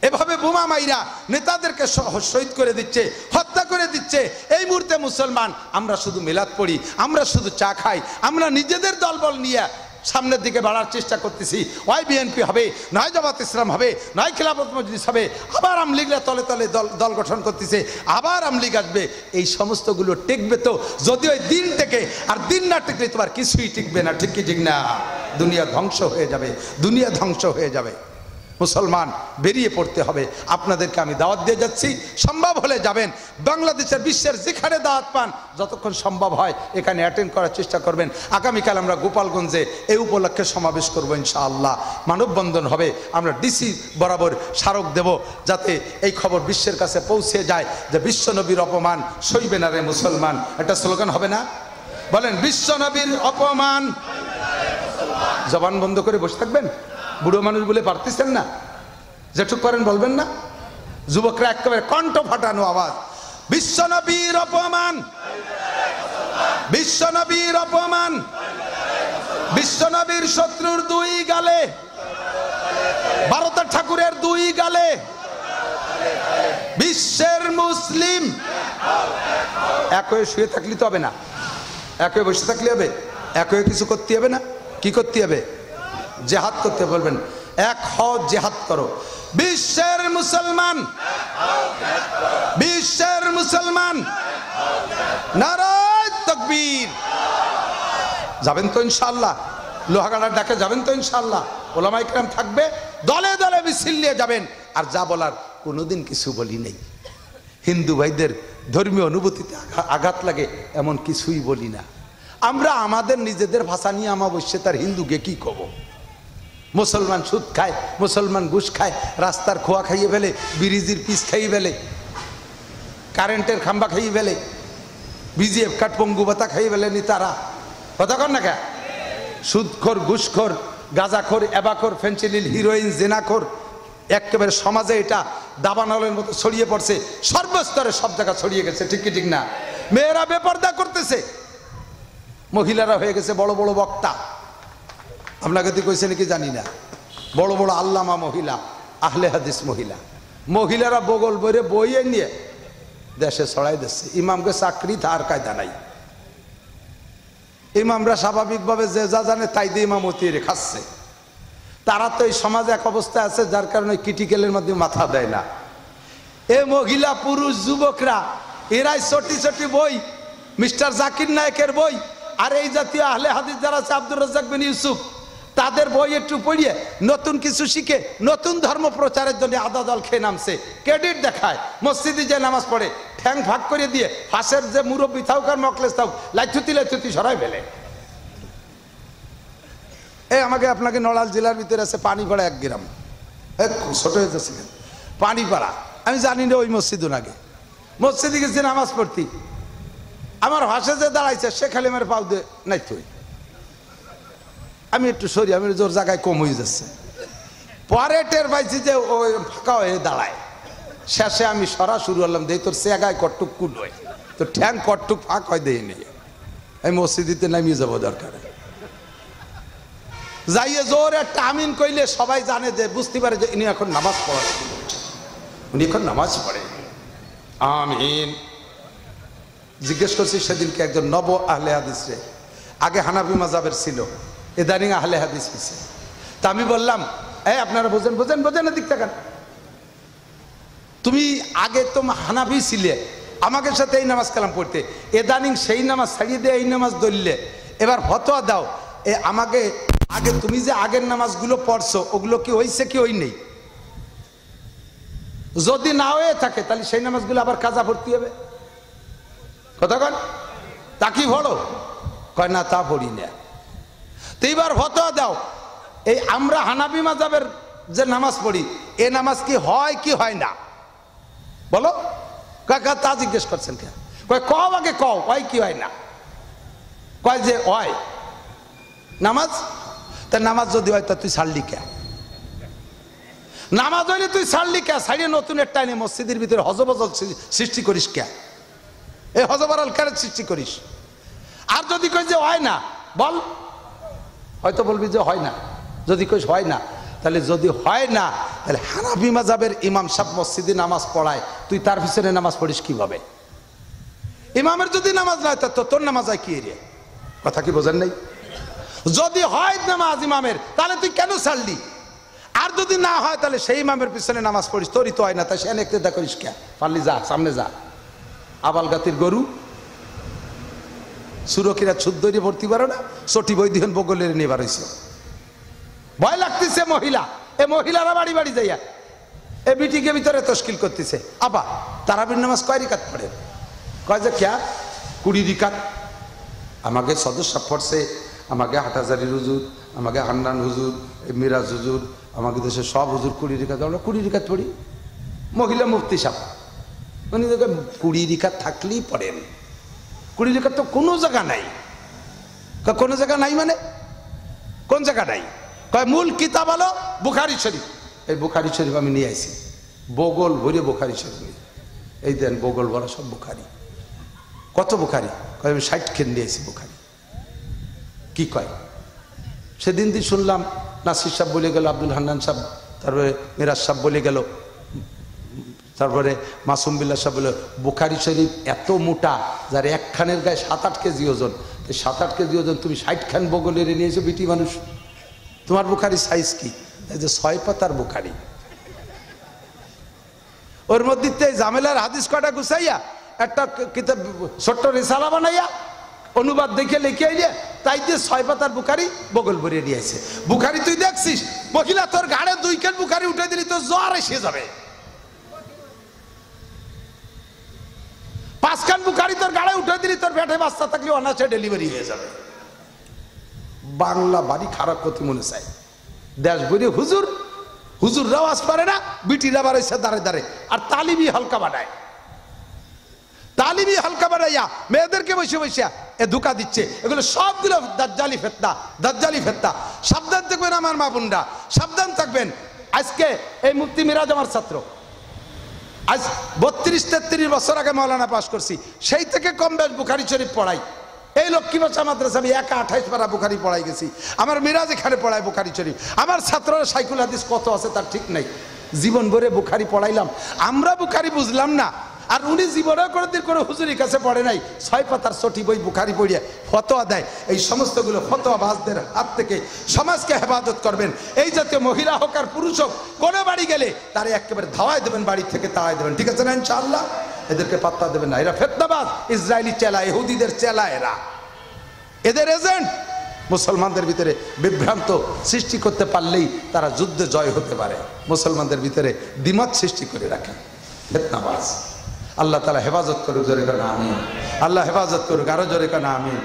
এভাবে বোমা মাইরা নেতাদেরকে শহীদ করে দিচ্ছে, হত্যা করে দিচ্ছে। এই মুহূর্তে মুসলমান আমরা শুধু মিলাদ পড়ি, আমরা শুধু চা খাই, আমরা নিজেদের দলবল নিয়ে সামনের দিকে বাড়ার চেষ্টা করতেছি। হয় বিএনপি হবে, নয় জামাত ইসলাম হবে, নয় খিলাফত মজলিস হবে, আবার আমলিগরা তলে তলে দল গঠন করতেছে, আবার আমলিগ আসবে। এই সমস্তগুলো টিকবে তো যদি ওই দিন থেকে, আর দিন না টিকলে তোমার কিছুই টিকবে না। ঠিক কি ঠিক না? দুনিয়া ধ্বংস হয়ে যাবে, দুনিয়া ধ্বংস হয়ে যাবে। মুসলমান বেরিয়ে পড়তে হবে। আপনাদেরকে আমি দাওয়াত দিয়ে যাচ্ছি, সম্ভব হলে যাবেন। বাংলাদেশের বিশ্বের যেখানে দাওয়াত পান যতক্ষণ সম্ভব হয় এখানে অ্যাটেন্ড করার চেষ্টা করবেন। আগামীকাল আমরা গোপালগঞ্জে এই উপলক্ষে সমাবেশ করব ইনশাআল্লাহ, মানববন্ধন হবে। আমরা ডিসি বরাবর স্মারক দেব যাতে এই খবর বিশ্বের কাছে পৌঁছে যায় যে বিশ্বনবীর অপমান সইবে না রে মুসলমান। একটা স্লোগান হবে না? বলেন বিশ্বনবীর অপমান। জবান বন্ধ করে বসে থাকবেন? বুড়ো মানুষ বলে পারতেছেন না, যেটুক পারেন বলবেন না? যুবকরা একেবারে কণ্ঠ ফাটানো আওয়াজ, বিশ্বনবীর অপমান, বিশ্বনবীর অপমান, বিশ্বনবীর শত্রুর দুই গালে, ভারতের ঠাকুরের দুই গালে, বিশ্বের মুসলিম এক হয়ে শুয়ে থাকলে তো হবে না, এক হয়ে বসে থাকলে হবে, এক হয়ে কিছু করতে হবে না? কি করতে হবে? জেহাদ করতে বলবেন, এক হও জেহাদ করো। বিশ্বের মুসলমান, বিশ্বের মুসলমান, নারায়ে তাকবীর। যাবেন তো ইনশাআল্লাহ? লোহাগাড়ার ডাকে যাবেন তো ইনশাআল্লাহ? ওলামায়ে কেরাম থাকবে, দলে দলে মিছিল নিয়ে যাবেন। আর যা বলার কোনোদিন কিছু বলি নেই। হিন্দু ভাইদের ধর্মীয় অনুভূতিতে আঘাত লাগে এমন কিছুই বলি না। আমরা আমাদের নিজেদের ভাষা নিয়ে আমাবস্যে তার হিন্দুকে কি কব? মুসলমান সুদ খায়, মুসলমান ঘুষ খায়, রাস্তার খোয়া খাইয়ে ফেলে, ব্রিজের পিস খাইয়ে ফেলে, কারেন্টের খাম্বা খাইয়ে ফেলে, বিজিএফ কাঠ পঙ্গু ভাতা খাইয়ে ফেলেনি তারা। কথা কর না কে? সুদখোর, ঘুষখোর, গাঁজাখোর, এবাখোর, ফেন্সিডিল, হিরোইন, জেনাখোর, একেবারে সমাজে এটা দাবানলের মতো ছড়িয়ে পড়ছে, সর্বস্তরে সব জায়গা ছড়িয়ে গেছে। ঠিক কি ঠিক না? মেয়েরা বেপর্দা করতেছে, মহিলারা হয়ে গেছে বড় বড় বক্তা। আপনাকে তুই কইছে নাকি জানি না, বড় বড় আল্লামা মহিলা, আহলে হাদিস মহিলা। মহিলারা বগল বইরে বইয়ে নিয়ে দেশে ছড়াই দিচ্ছে। ইমামকে চাকরি তার কায়দা নাই। ইমামরা স্বাভাবিকভাবে যে যা জানে তাই দিয়ে ইমামতি খাচ্ছে। তারা তো এই সমাজে এক অবস্থায় আছে যার কারণে ক্রিটিক্যালের মধ্যে মাথা দেয় না। এ মহিলা, পুরুষ, যুবকরা এরাই ছোটি ছোটি বই, মিস্টার জাকির নায়েকের বই, আর এই জাতীয় আহলে হাদিস যারা আছে, আব্দুর রাজ্জাক বিন ইউসুফ, তাদের বই একটু পড়িয়ে নতুন কিছু শিখে নতুন ধর্ম প্রচারের জন্য আদা দল খেয়ে নামছে, ক্রেডিট দেখায়। মসজিদে যে নামাজ পড়ে ঠ্যাং ভাগ করে দিয়ে ফাঁসের যে মুরব্বী থাকুক আর মকলেস থাকুক লাইথুতি লাইথুতি সরাই ফেলে। এই আমাকে আপনাকে নড়াল জেলার ভিতরে আছে পানিপাড়া এক গ্রাম, ছোট হয়ে যাচ্ছে পানিপাড়া, আমি জানি না ওই মসজিদ আগে মসজিদে গেছি নামাজ পড়তি, আমার ভাষা যে দাঁড়াইছে সে খালি আমার পাও দিয়ে নাই তুই, আমি একটু সরি, আমি জোর জায়গায় কম হয়ে যাচ্ছে। পরে টের পাইছি যে ওই ফাঁকা হয়ে দাঁড়ায়। শেষে আমি সরা শুরু করলাম, দেই তোর সেগায় কটটুক কুল হয়, তোর ঠ্যাং কটটুক ফাঁক হয় দেই নিয়ে আমি মসজিদিতে নামিয়ে যাবো দরকার। যাইয়ে জোর একটা আমিন কইলে সবাই জানে যে, বুঝতে পারে যে ইনি এখন নামাজ পড়া, উনি এখন নামাজ পড়ে। আমিন। জিজ্ঞেস করছি সেদিনকে একজন নব আহলে হাদিস রে, আগে হানাফি মাযহাবের ছিল, ইদানিং আহলে হাদিস হয়েছে। তা আমি বললাম, এই আপনারা বোঝেন বোঝেন বোঝেন, এদিক তাকান। তুমি আগে তো হানাফি ছিলে, আমাকে সাথে এই নামাজ কালাম পড়তে, এদানিং সেই নামাজ ছাড়িয়ে দিয়ে এই নামাজ ধরলে, এবার ফতোয়া দাও। আমাকে আগে তুমি যে আগের নামাজগুলো পড়ছো ওগুলো কি হইছে কি হই নেই? যদি না হয়ে থাকে তাহলে সেই নামাজগুলো আবার কাজা ভর্তি হবে। কথা কন, তা কি ভরো? কয় না, তা পড়ি না। তো এইবার ফতোয়া দাও, এই আমরা হানাফি মাযহাবের যে নামাজ পড়ি এ নামাজ কি হয় কি হয় না বলো? কাকা তা জিজ্ঞেস করছেন কে? কয় কও আগে কও, হয় কি হয় না? কয় যে হয় নামাজ। তা নামাজ যদি হয় তা তুই ছাড়লি কে? নামাজ হইলে তুই ছাড়লি কে? ছাড়িয়ে নতুন একটা এনে মসজিদের ভিতরে হজবজল সৃষ্টি করিস কে? এই হজবরল কেন সৃষ্টি করিস? আর যদি কই যে হয় না, বল, হয়তো বলবি যে হয় না। যদি কইস হয় না, তাহলে যদি হয় না তাহলে হানাফি মাযহাবের ইমাম সাহেব মসজিদে নামাজ পড়ায়, তুই তার পিছনে নামাজ পড়িস কিভাবে? ইমামের যদি নামাজ না হয় তো তোর নামাজ হয় কি রে? কথা কি বোঝেন নাই? যদি হয় নামাজ ইমামের তাহলে তুই কেন ছাড়লি? আর যদি না হয় তাহলে সেই ইমামের পিছনে নামাজ পড়িস, তোরই তো হয় না, তাই সে একতেদা করিস কে? পারলি যা, সামনে যা। আবাল গাতির গরু সুরকিরা ছুদ্দরি ভর্তি পারো না, চটি বই দিহন বগলের নিয়ে বার হয়েছে। ভয় লাগতেছে মহিলা, এ মহিলারা বাড়ি বাড়ি যাইয়া এ বিটিকে ভিতরে তশকিল করতেছে। আপা তারাবির নামাজ কয় রিকাত পড়ে? কয় যে ক্যা 20 রিকাত। আমাকে সদস্য পড়ছে, আমাকে হাটাজারির হুজুর, আমাকে হান্নান হুজুর, মিরাজ হুজুর, আমাকে দেশের সব হুজুর 20 রিকাত। আমরা 20 রিকাত পড়ি। মহিলা মুফতি সাহেব উনি দেখে 20 রিকাত থাকলেই পড়েন। 20 রিকাত তো কোনো জায়গা নাই। কোনো জায়গা নাই মানে কোন জায়গা নাই? কয় মূল কিতাব হলো বুখারী শরীফ। এই বুখারী শরীফ আমি নিয়ে আইছি, বগল ভরে বুখারী শরীফ। এই দেন বগল ভরা সব বুখারী। কত বুখারী? কয় আমি 60 খেন নিয়ে আইছি বুখারী। কি কয়? সেদিন দিন শুনলাম নাসির সাহেব বলে গেল, আব্দুল হান্নান সাহেব, তারপরে মিরাজ সাহেব বলে গেল, তারপরে মাসুম বিল্লাহ সাহেব বলে বুখারী শরীফ এত মোটা যার একখানের গায়ে 7-8 কেজি ওজন। 7-8 কেজি ওজন তুমি 60 খান বগলের নিয়েছো বিটি মানুষ। তোমার বুখারী সাইজ কি? এই যে 6 পাতার বুখারী। ওর মধ্যে জামেলার হাদিস কটা গুছাইয়া একটা কিতাব ছোট্ট রিসালা বানাইয়া অনুবাদ দেখে লিখে আইলে তাই দিয়ে 6 পাতার বুখারী বগল ভরিয়ে দিয়েছে। বুখারী তুই দেখছিস মহিলা তোর ঘাড়ে 2 খান বুখারী উঠে দিলি তো জ্বর এসে যাবে। 5 খান বুখারী তোর গাড়ে উঠে দিলি তোর পেটে বাচ্চা থাকলে অনাসে ডেলিভারি হয়ে যাবে। বাংলা বাড়ি খারাপ করতে মনে চায়। দেশ বইরে হুজুর, হুজুররাও আজ পারে না, বিটিরা বাড়াইছে দাঁড়ে দাঁড়ে। আর তালিমি হালকা বানায়, তালিমি হালকা বানাইয়া মেয়েদেরকে বসে বসে এ ধোঁকা দিচ্ছে। এগুলো সবগুলো দাজ্জালি ফেতনা, দাজ্জালি ফেতনা। সাবধান থাকবেন আমার মা বোনরা, সাবধান থাকবেন। আজকে এই মুফতি মিরাজ আমার ছাত্র, আজ 32-33 বছর আগে মৌলানা পাস করছি, সেই থেকে কম বেশ বুখারী শরীফ পড়াই। এই লক্ষ্মী বাচ্চা মাদ্রাসা আমি একা 28 পারা বুখারী পড়াই গেছি। আমার মিরাজ এখানে পড়ায় বুখারী শরীফ। আমার ছাত্ররা সাইকুল হাদিস কত আছে তার ঠিক নাই। জীবন ভরে বুখারী পড়াইলাম, আমরা বুখারী বুঝলাম না। আর উনি জীবনে কোনোদিন কোনো হুজুরের কাছে পড়ে নাই। 6 পাতার চটি বই বুখারী পড়িয়ে ফতোয়া দেয়। এই সমস্তগুলো ফতোয়াবাজদের হাত থেকে সমাজকে হেফাজত করবেন। এই জাতীয় মহিলা হোক আর পুরুষ হোক, কোনো বাড়ি গেলে তারা একেবারে ধাওয়াই দেবেন, বাড়ি থেকে তাওয়াই দেবেন। ঠিক আছে না ইনশাআল্লাহ? এদেরকে পাত্তা দেবেন না। এরা ফেতনাবাজ, ইসরায়েলি চেলা, ইহুদিদের চেলা। এরা এদের এজেন্ট। মুসলমানদের ভিতরে বিভ্রান্ত সৃষ্টি করতে পারলেই তারা যুদ্ধে জয় হতে পারে। মুসলমানদের ভিতরে দ্বিমত সৃষ্টি করে রাখে ফেতনাবাজ। আল্লাহ তাআলা হেফাজত করুক, জোরে কানা আমিন। আল্লাহ হেফাজত করুক, আরো জোরে কানা আমিন।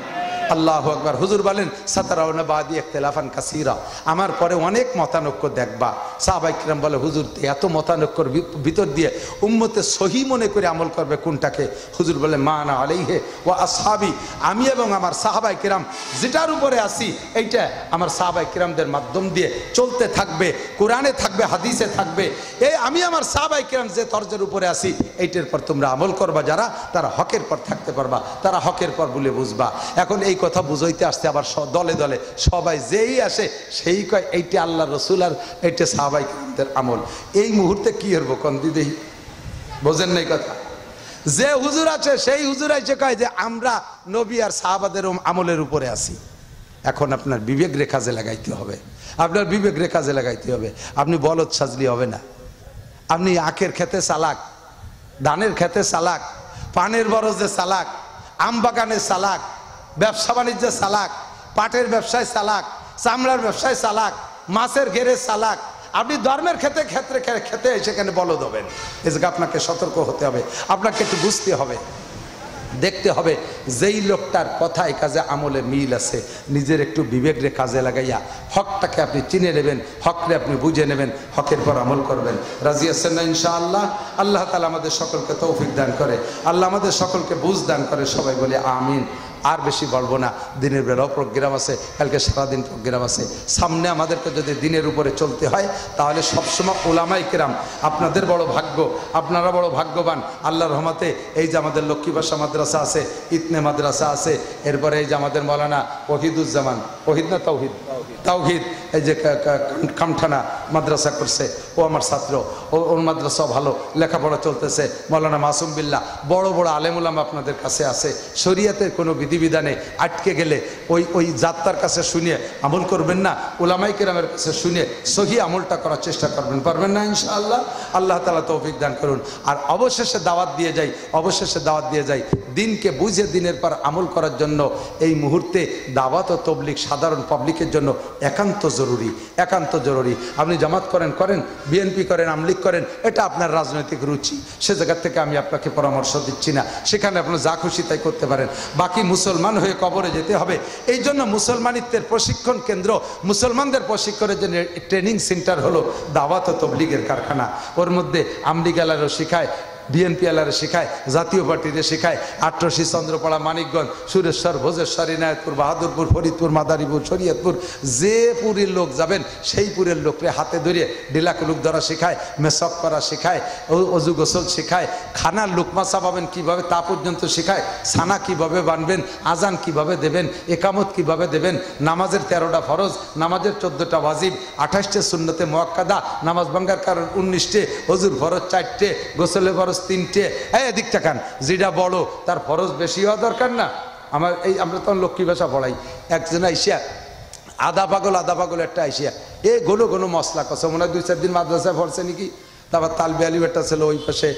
আল্লাহু আকবার। হুজুর বলেন সাতারাউনা বাদি ইখতিলাফান কাসীরা, আমার পরে অনেক মতানৈক্য দেখবা। সাহাবায়ে কিরাম বলে হুজুর এত মতানৈক্যর ভিতর দিয়ে উম্মতে সহি মনে করে আমল করবে কোনটাকে? হুজুর বলে মানা আলাইহি ওয়া আসহাবি, আমি এবং আমার সাহাবায়ে কিরাম যেটার উপরে আছি এইটা আমার সাহাবায়ে কিরামদের মাধ্যম দিয়ে চলতে থাকবে। কোরআনে থাকবে, হাদিসে থাকবে। এই আমি আমার সাহাবায়ে কিরাম যে তর্জের উপরে আছি এইটার পর তোমরা আমল করবা। যারা তারা হকের পর থাকতে পারবা, তারা হকের পর বলে বুঝবা। এখন এই কথা বুঝাইতে আসতে আবার দলে দলে সবাই যেই আসে সেই কয় এইটা আল্লাহ রসুল আর এইটা সাহাবায়ে কিরামদের আমল। এই মুহূর্তে কি হইব কোন দিদি বোঝেন নাই কথা? যে হুজুর আছে সেই হুজুর এসে কয় যে আমরা নবী আর সাহাবাদের আমলের উপরে আছি। এখন আপনার বিবেক রেখা কাজে লাগাইতে হবে, আপনার বিবেক রেখা কাজে লাগাইতে হবে। আপনি বলদ সাজলি হবে না। আপনি আখের খেতে চালাক, ধানের খেতে চালাক, পানের বরজে চালাক, আম বাগানে চালাক, ব্যবসা বাণিজ্যে চালাক, পাটের ব্যবসায় চালাক, চামড়ার ব্যবসায় চালাক, মাছের ঘেরে চালাক, আপনি ধর্মের খেতে সেখানে বলদ হবেন। এই জায়গায় আপনাকে সতর্ক হতে হবে, আপনাকে একটু বুঝতে হবে, দেখতে হবে যেই লোকটার কথায় কাজে আমলে মিল আছে, নিজের একটু বিবেক রে কাজে লাগাইয়া হকটাকে আপনি চিনে নেবেন, হকরে আপনি বুঝে নেবেন, হকের পর আমল করবেন। রাজি আছেন না ইনশাআল্লাহ? আল্লাহ তাআলা আমাদের সকলকে তৌফিক দান করে, আল্লাহ আমাদের সকলকে বুঝ দান করে, সবাই বলে আমিন। আর বেশি বলবো না, দিনের বেলাও প্রোগ্রাম আছে, কালকে সারাদিন প্রোগ্রাম আছে, সামনে আমাদেরকে যদি দিনের উপরে চলতে হয় তাহলে সবসময় ওলামায়ে কেরাম, আপনাদের বড় ভাগ্য, আপনারা বড় ভাগ্যবান। আল্লাহর রহমতে এই যে আমাদের লক্ষ্মীবাসা মাদ্রাসা আছে, ইতনে মাদ্রাসা আছে, এরপরে এই যে আমাদের মৌলানা ওহিদুজ্জামান, ওহিদ না তাওহিদ, তাওহিদ, এই যে কামঠানা মাদ্রাসা করছে, ও আমার ছাত্র, ওর মাদ্রাসা ভালো লেখাপড়া চলতেছে। মৌলানা মাসুম বিল্লাহ, বড় বড় আলেমুলামা আপনাদের কাছে আছে। শরীয়তের কোনো বিধিবিধানে আটকে গেলে ওই যাত্রার কাছে শুনিয়ে আমল করবেন না, উলামায়ে কেরামের কাছে শুনিয়ে সহি আমলটা করার চেষ্টা করবেন, পারবেন না ইনশাআল্লাহ? আল্লাহ তাআলা তৌফিক দান করুন। আর অবশেষে দাওয়াত দিয়ে যাই, দিনকে বুঝে দিনের পর আমল করার জন্য এই মুহূর্তে দাওয়াত ও তবলিগ সাধারণ পাবলিকের জন্য একান্ত জরুরি, একান্ত জরুরি। আপনি জামাত করেন, বিএনপি করেন, আমলিগ করেন, এটা আপনার রাজনৈতিক রুচি, সে জায়গা থেকে আমি আপনাকে পরামর্শ দিচ্ছি না, সেখানে আপনি যা খুশি তাই করতে পারেন। বাকি মুসলমান হয়ে কবরে যেতে হবে, এই জন্য মুসলমানিত্বের প্রশিক্ষণ কেন্দ্র, মুসলমানদের প্রশিক্ষণের জন্য ট্রেনিং সেন্টার হলো দাওয়াত ও তবলিগের কারখানা। ওর মধ্যে আমলিগ আলারও শেখায়, বিএনপি আলারে শেখায়, জাতীয় পার্টিতে শেখায়, আটরশি, চন্দ্রপাড়া, মানিকগঞ্জ, সুরেশ্বর, ভোজেশ্বর, ইনায়তপুর, বাহাদুরপুর, ফরিদপুর, মাদারীপুর, শরীয়তপুর, যে পুরীর লোক যাবেন সেই পুরের লোকরে হাতে ধরিয়ে ডিলাকুলুক ধরা শেখায়, মেসক করা শেখায়, অজু গোসল শেখায়, খানার লুকমা চাপাবেন কীভাবে তা পর্যন্ত শেখায়, ছানা কীভাবে বানবেন, আজান কিভাবে দেবেন, একামত কিভাবে দেবেন, নামাজের 13টা ফরজ, নামাজের 14টা ওয়াজিব, 28টে সুন্নতে মুআক্কাদা, নামাজ ভাঙ্গার কারণ 19টে, অজুর ফরজ 4টে, গোসলের ফরজ 3টে। এদিক টাকান, যেটা বড় তার ফরজ বেশি হওয়া দরকার না? আমরা তখন লক্ষ্মী ভাষা পড়াই, একজন আইসিয়া আধা পাগল একটা আইসিয়া ঘন ঘন মশলা কষা, মনে হয় 2-4 দিন মাদ্রাসায় পড়ছে নাকি। তারপর তালবে আলী একটা ছিল ওই পাশে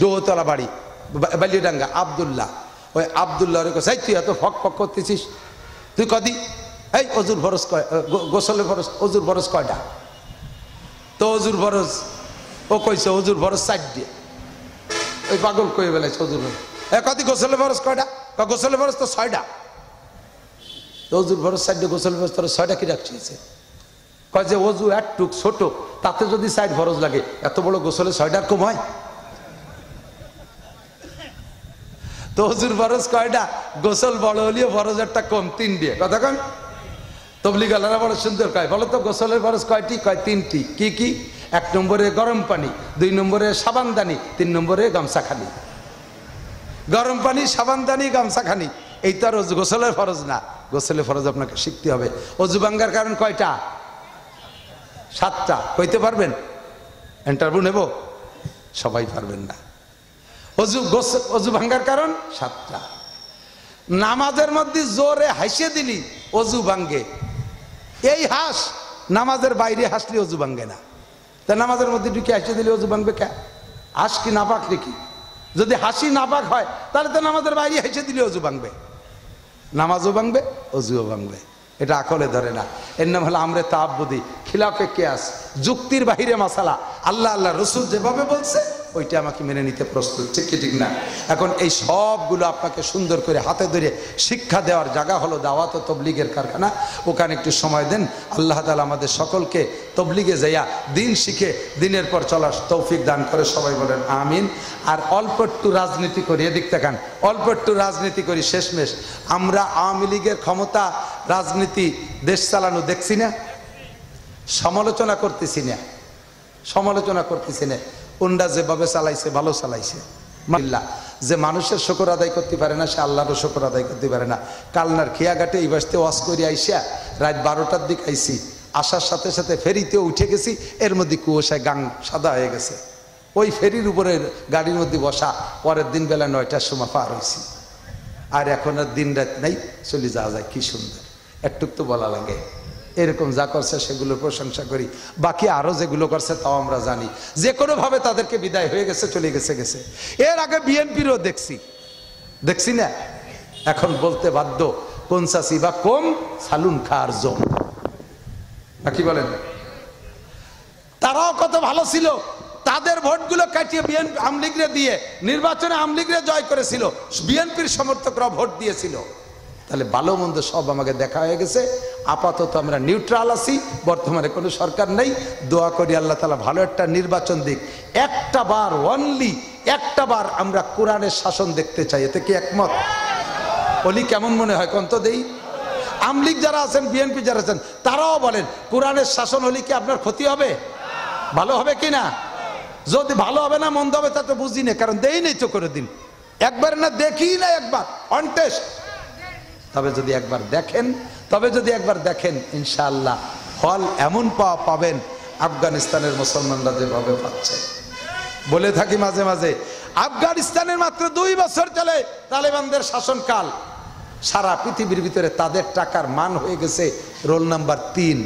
ডোহতলা বাড়ি, বালিডাঙ্গা, আবদুল্লাহ, ওই আবদুল্লাহ তুই এত ফক করতেছিস, তুই কদি এই অজুর ফরজ গোসলের ফরজ, অজুর ফরজ কয়টা? তো অজুর ফরজ ও কইছে অজুর ফরজ 4টে। ওই পাগল কয়ে বেলাইছে অজুর ফরজ, কদি গোসলের ফরজ কয়টা? গোসলের ফরজ তো 6টা। তো অজুর ফরজ 4টে, গোসলের ফরজ তোর 6টা কি রাখছে? কয় যে অজু একটুক ছোট, তাতে যদি 4 ফরজ লাগে, এত বড় গোসলে 6টার কম হয়? তো অজুর ফরজ কয়টা? গোসল বড় হলেও ফরজ একটা কম, 3টে। কথা কন তবলিগ আলারা বড় সুন্দর কয়, বলো তো গোসলের ফরজ কয়টি? কয় 3টি। কি কি? 1 নম্বরে গরম পানি, 2 নম্বরে সাবানদানি, 3 নম্বরে গামছাখানি। গরম পানি, সাবানদানি, গামছাখানি, এই তো আর গোসলের ফরজ না। গোসলের ফরজ আপনাকে শিখতে হবে। অজু ভাঙ্গার কারণ কয়টা? 7টা। কইতে পারবেন? ইন্টারভিউ নেব? সবাই পারবেন না। অজু ভাঙ্গার কারণ 7টা। নামাজের মধ্যে জোরে হাসিয়ে দিলি অজু ভাঙ্গে, এই হাস, নামাজের বাইরে হাসলি অজু ভাঙ্গে না। তা নামাজের মধ্যে ঢুকে হাসিয়ে দিলে অজু ভাঙ্গবে কে? হাস কি নাপাক নাকি? যদি হাসি নাপাক হয় তাহলে তো নামাজের বাইরে হাসিয়ে দিলে অজু ভাঙবে, নামাজও ভাঙবে, অজুও ভাঙবে। এটা আকলে ধরে না। এর নাম হলো আমরে তাআব্বুদি, খিলাফে কিয়াস, যুক্তির বাহিরে মাসালা। আল্লাহ রসুল যেভাবে বলছে ওইটা আমাকে মেনে নিতে প্রস্তুত, ঠিক কি ঠিক না? এখন এই সবগুলো আপনাকে সুন্দর করে হাতে ধরে শিক্ষা দেওয়ার জায়গা হলো দাওয়াত ও তবলিগের কারখানা। ওখানে একটু সময় দেন। আল্লাহ তাআলা আমাদের সকলকে তবলিগে যাইয়া দিন শিখে দিনের পর চলার তৌফিক দান করে, সবাই বলেন আমিন। আর অল্প একটু রাজনীতি করি, এদিক তাকান, অল্প একটু রাজনীতি করি। শেষমেশ আমরা আওয়ামী লীগের ক্ষমতা, রাজনীতি, দেশ চালানো দেখছি না, সমালোচনা করতেছি না, সমালোচনা করতেছি না। উন্ডা যেভাবে চালাইছে ভালো চালাইছে। যে মানুষের শুকর আদায় করতে পারে না সে আল্লাহরও শুকর আদায় করতে পারে না। কালনার খিয়াঘাটে এই বাসতে ওয়াজ করে আইসা রাত 12টার দিকে আইসি, আসার সাথে সাথে ফেরিতেও উঠে গেছি, এর মধ্যে কুয়াশায় গাং সাদা হয়ে গেছে। ওই ফেরির উপরে গাড়ির মধ্যে বসা, পরের দিন বেলা 9টার সময় পার হয়েছি। আর এখন আর দিন রাত নাই, চলে যাওয়া যায়, কি সুন্দর। একটুক তো বলা লাগে, এরকম যা করছে সেগুলোর প্রশংসা করি, বাকি আরো যেগুলো করছে তাও আমরা জানি। যে কোনো ভাবে তাদেরকে বিদায় হয়ে গেছে, চলে গেছে। এর আগে বিএনপিরও দেখছি না, এখন বলতে বাধ্য কোন চাষি বা কম সালুন খার জম, কি বলেন? তারাও কত ভালো ছিল, তাদের ভোটগুলো কাটিয়ে বিএনপি আমলিগরে দিয়ে নির্বাচনে আমলিগরে জয় করেছিল, বিএনপির সমর্থকরা ভোট দিয়েছিল। তাহলে ভালো মন্দ সব আমাকে দেখা হয়ে গেছে। আপাতত আমরা নিউট্রাল আছি, বর্তমানে কোনো সরকার নেই। দোয়া করি আল্লাহ তাআলা ভালো একটা নির্বাচন দিক। একটা বার, অনলি একটা বার আমরা কোরআনের শাসন দেখতে চাই। এতে কি একমত? বলি কেমন মনে হয় কন্ত দেই? আমলিগ যারা আছেন, বিএনপি যারা আছেন, তারাও বলেন কোরআনের শাসন হলে কি আপনার ক্ষতি হবে? ভালো হবে কি না? যদি ভালো হবে না মন্দ হবে তা তো বুঝি না, কারণ দেই নেই তো করে দিন। একবার না দেখি না, একবার অন টেস্ট। তবে যদি একবার দেখেন ইনশাআল্লাহ ফল এমন পাবেন আফগানিস্তানের মুসলমানরা যেভাবে পাচ্ছে। বলে থাকি মাঝে মাঝে, আফগানিস্তানের মাত্র 2 বছর চলে তালেবানদের শাসনকাল, সারা পৃথিবীর ভিতরে তাদের টাকার মান হয়ে গেছে রোল নাম্বার 3।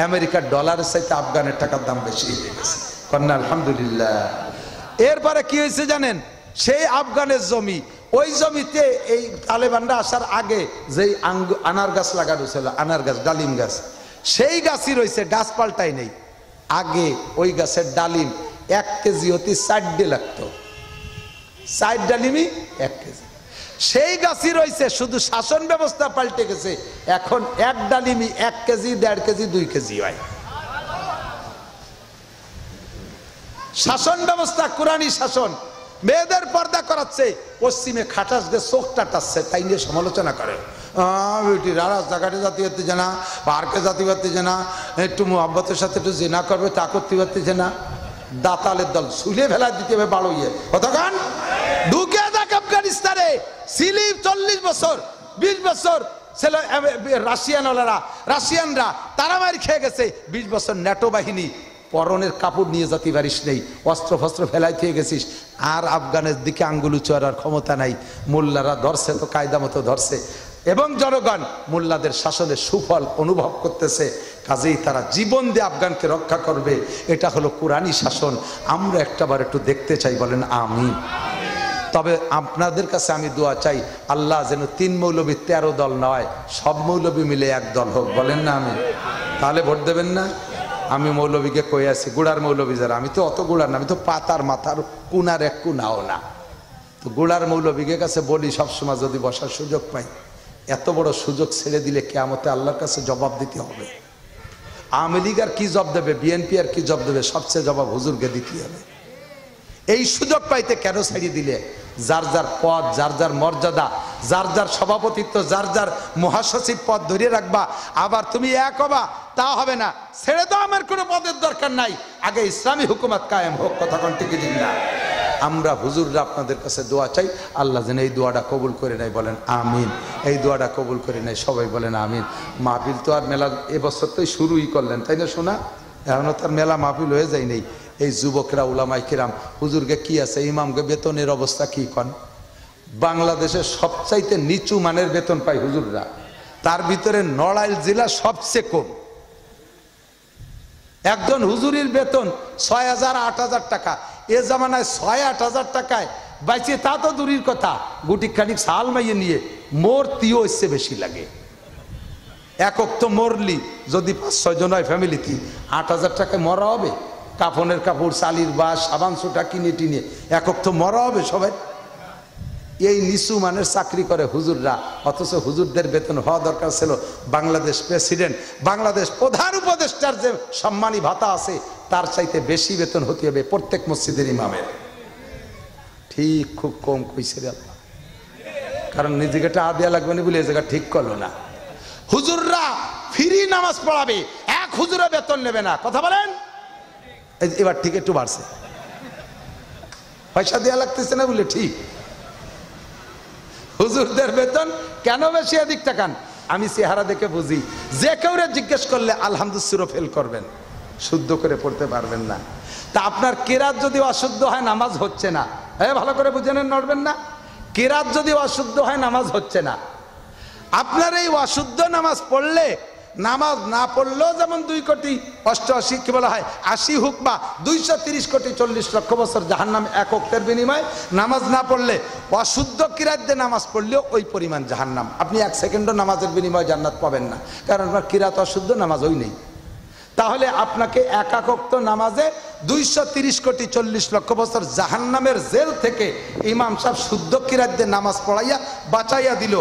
আমেরিকার ডলারের চাইতে আফগানের টাকার দাম বেশি হয়ে গেছে। কন্যা আলহামদুলিল্লাহ। এরপরে কি হয়েছে জানেন? সেই আফগানের জমি, ওই জমিতে এই তালেবানরা আসার আগে যেই আনার গাছ লাগানো ছিল, আনার গাছ, ডালিম গাছ, সেই গাছই রয়েছে, গাছ পাল্টাই নেই। আগে ওই গাছের ডালিম 1 কেজি হতে 4 লাগতো, 4 ডালিমই 1 কেজি। সেই গাছই রয়েছে, শুধু শাসন ব্যবস্থা পাল্টে গেছে। এখন 1 ডালিমই 1 কেজি, 1.5 কেজি, 2 কেজি হয়। শাসন ব্যবস্থা কোরআনী শাসন। মেয়েদের পর্দা করাচ্ছে, পশ্চিমে খাটাস দিয়ে চোখ টাটাচ্ছে, তাই নিয়ে সমালোচনা করে। রাস্তাঘাটে জাতি পারতেছে না, পার্কে জাতি পারতেছে না, একটু মোহাব্বতের সাথে একটু জেনা করবে তা করতে পারতেছে না। দাতালের দল ছুলে ফেলা দিতে হবে বাড়িয়ে কতক্ষণ ঢুকে দেখ আফগানিস্তানে। সিলি 40 বছর 20 বছর ছেলে রাশিয়ানরা তারা মারি খেয়ে গেছে। 20 বছর ন্যাটো বাহিনী, পরনের কাপড় নিয়ে জাতি পারিস নেই, অস্ত্র ফস্ত্র ফেলাই খেয়ে গেছিস। আর আফগানের দিকে আঙ্গুল চড়ার ক্ষমতা নাই। মোল্লারা ধরছে তো কায়দা মতো ধরছে, এবং জনগণ মোল্লাদের শাসনের সুফল অনুভব করতেছে। কাজেই তারা জীবন দিয়ে আফগানকে রক্ষা করবে। এটা হলো কোরআনী শাসন। আমরা একটাবার একটু দেখতে চাই, বলেন আমিন। তবে আপনাদের কাছে আমি দোয়া চাই, আল্লাহ যেন 3 মৌলবী 13 দল নয়, সব মৌলবী মিলে এক দল হোক, বলেন না আমিন। তাহলে ভোট দেবেন না? আমি মৌলবীকে কই আছি, গুড়ার মৌলবী যারা, আমি তো অত গুড়ার না, আমি তো পাতার মাথার কুনার এক কুনাও না। তো গুড়ার মৌলবীকে কাছে বলি সবসময়, যদি বসার সুযোগ পাই, এত বড় সুযোগ ছেড়ে দিলে কিয়ামতে আল্লাহর কাছে জবাব দিতে হবে। আওয়ামী লীগ আর কি জবাব দেবে, বিএনপি আর কি জবাব দেবে, সবচেয়ে জবাব হুজুরকে দিতে হবে। এই সুযোগ পাইতে কেন ছাড়িয়ে দিলে? যার যার পদ, যার যার মর্যাদা, যার যার সভাপতিত্ব, যার যার মহাসচিব পদ ধরে রাখবা, আবার তুমি এক হবা তা হবে না। ছেড়ে দাও, আমার কোনো পদের দরকার নাই, আগে ইসলামী হুকুমত কায়েম হোক। কথা কোন ঠিক না? আমরা হুজুররা আপনাদের কাছে দোয়া চাই, আল্লাহ যেন এই দোয়াটা কবুল করে নেয়, বলেন আমিন। এই দোয়াটা কবুল করে নেয়, সবাই বলেন আমিন। মাহফিল তো আর মেলা এবছর তো শুরুই করলেন, তাই না শোনা? এখনও তার মেলা মাহফিল হয়ে যায় নেই। এই যুবকরা উলামায়ে কিরাম হুজুরকে কি আছে, ইমামকে বেতনের অবস্থা কি কন? বাংলাদেশের সবচাইতে নিচু মানের বেতন পায় হুজুররা, তার ভিতরে নড়াইল জেলা সবচেয়ে কম। একজন হুজুরির বেতন 6,000 8,000 টাকা। এ জামানায় 6-8 টাকায় বাইচে তা তো দূরের কথা, গুটি খানিক সাল মাইয়ে নিয়ে মরতিও এসে বেশি লাগে। একক তো মরলি যদি 5-6 জন হয় ফ্যামিলিতে, 8,000 টাকায় মরা হবে। কাফনের কাপড়, চালির বাস, সাবান সুটা কিনে টিনে একক তো মরা হবে সবাই। এই নিচু মানের চাকরি করে হুজুররা, অথচ হুজুরদের বেতন হওয়া দরকার ছিল বাংলাদেশ প্রেসিডেন্ট, বাংলাদেশ প্রধান উপদেষ্টার যে সম্মানী ভাতা আছে তার চাইতে বেশি বেতন হতে হবে প্রত্যেক মসজিদের ইমামের। ঠিক খুব কম কইছে রে আল্লাহ, কারণ নিজেকে টাকা দেওয়া লাগবে না বলে এই জায়গা ঠিক করলো না। হুজুররা ফ্রি নামাজ পড়াবে, এক হুজুরে বেতন নেবে না। কথা বলেন? এবার ঠিক একটু বাড়ছে, পয়সা দেওয়া লাগতেছে না বলে ঠিক। হুজুরদের বেতন কেন বেশি? এদিক টাকান, আমি চেহারা দেখে বুঝি। যে কেউ জিজ্ঞেস করলে আলহামদুলিল্লাহ ফেল করবেন, শুদ্ধ করে পড়তে পারবেন না। তা আপনার কেরাত যদি অশুদ্ধ হয় নামাজ হচ্ছে না, ভালো করে বুঝে নেন, নড়বেন না। কেরাত যদি অশুদ্ধ হয় নামাজ হচ্ছে না। আপনার এই অশুদ্ধ নামাজ পড়লে নামাজ না পড়লেও যেমন 2,88,00,000 কি বলা হয় 80 হুক বা 230,40,00,000 বছর জাহান্নাম এক ওয়াক্তের বিনিময়ে, নামাজ না পড়লে অশুদ্ধ কিরাত দিয়ে নামাজ পড়লেও ওই পরিমাণ জাহান্নাম। আপনি 1 সেকেন্ডও নামাজের বিনিময়ে জান্নাত পাবেন না, কারণ আপনার কিরাত অশুদ্ধ, নামাজ ওই নেই। তাহলে আপনাকে এক ওয়াক্ত নামাজে 230,40,00,000 বছর জাহান্নামের জেল থেকে ইমাম সাহেব শুদ্ধ কিরাত দিয়ে নামাজ পড়াইয়া বাঁচাইয়া দিল।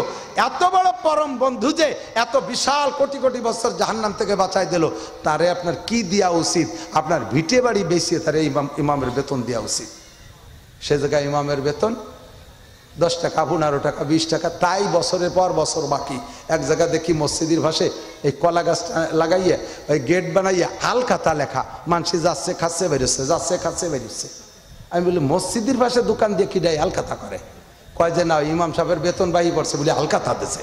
এত বড় পরম বন্ধু যে এত বিশাল কোটি কোটি বছর জাহান্নাম থেকে বাঁচাই দিল, তারে আপনার কি দেওয়া উচিত? আপনার ভিটে বাড়ি বেচিয়ে তারে ইমামের বেতন দেওয়া উচিত। সে জায়গায় ইমামের বেতন 10 টাকা, 15 টাকা, 20 টাকা, তাই বছরের পর বছর বাকি। এক জায়গা দেখি মসজিদের ভাষে এই কলা গাছ লাগাইয়া ওই গেট বানাইয়া আলখাতা লেখা, মানুষ যাচ্ছে খাচ্ছে বেরোচ্ছে, যাচ্ছে খাচ্ছে বেরোচ্ছে। আমি বলি মসজিদের ভাষে দোকান দিয়ে কি দেয় আলখাতা করে? কয় যে না, ইমাম সাহেবের বেতন বাহি পড়ছে বলে আলখাতা দিছে।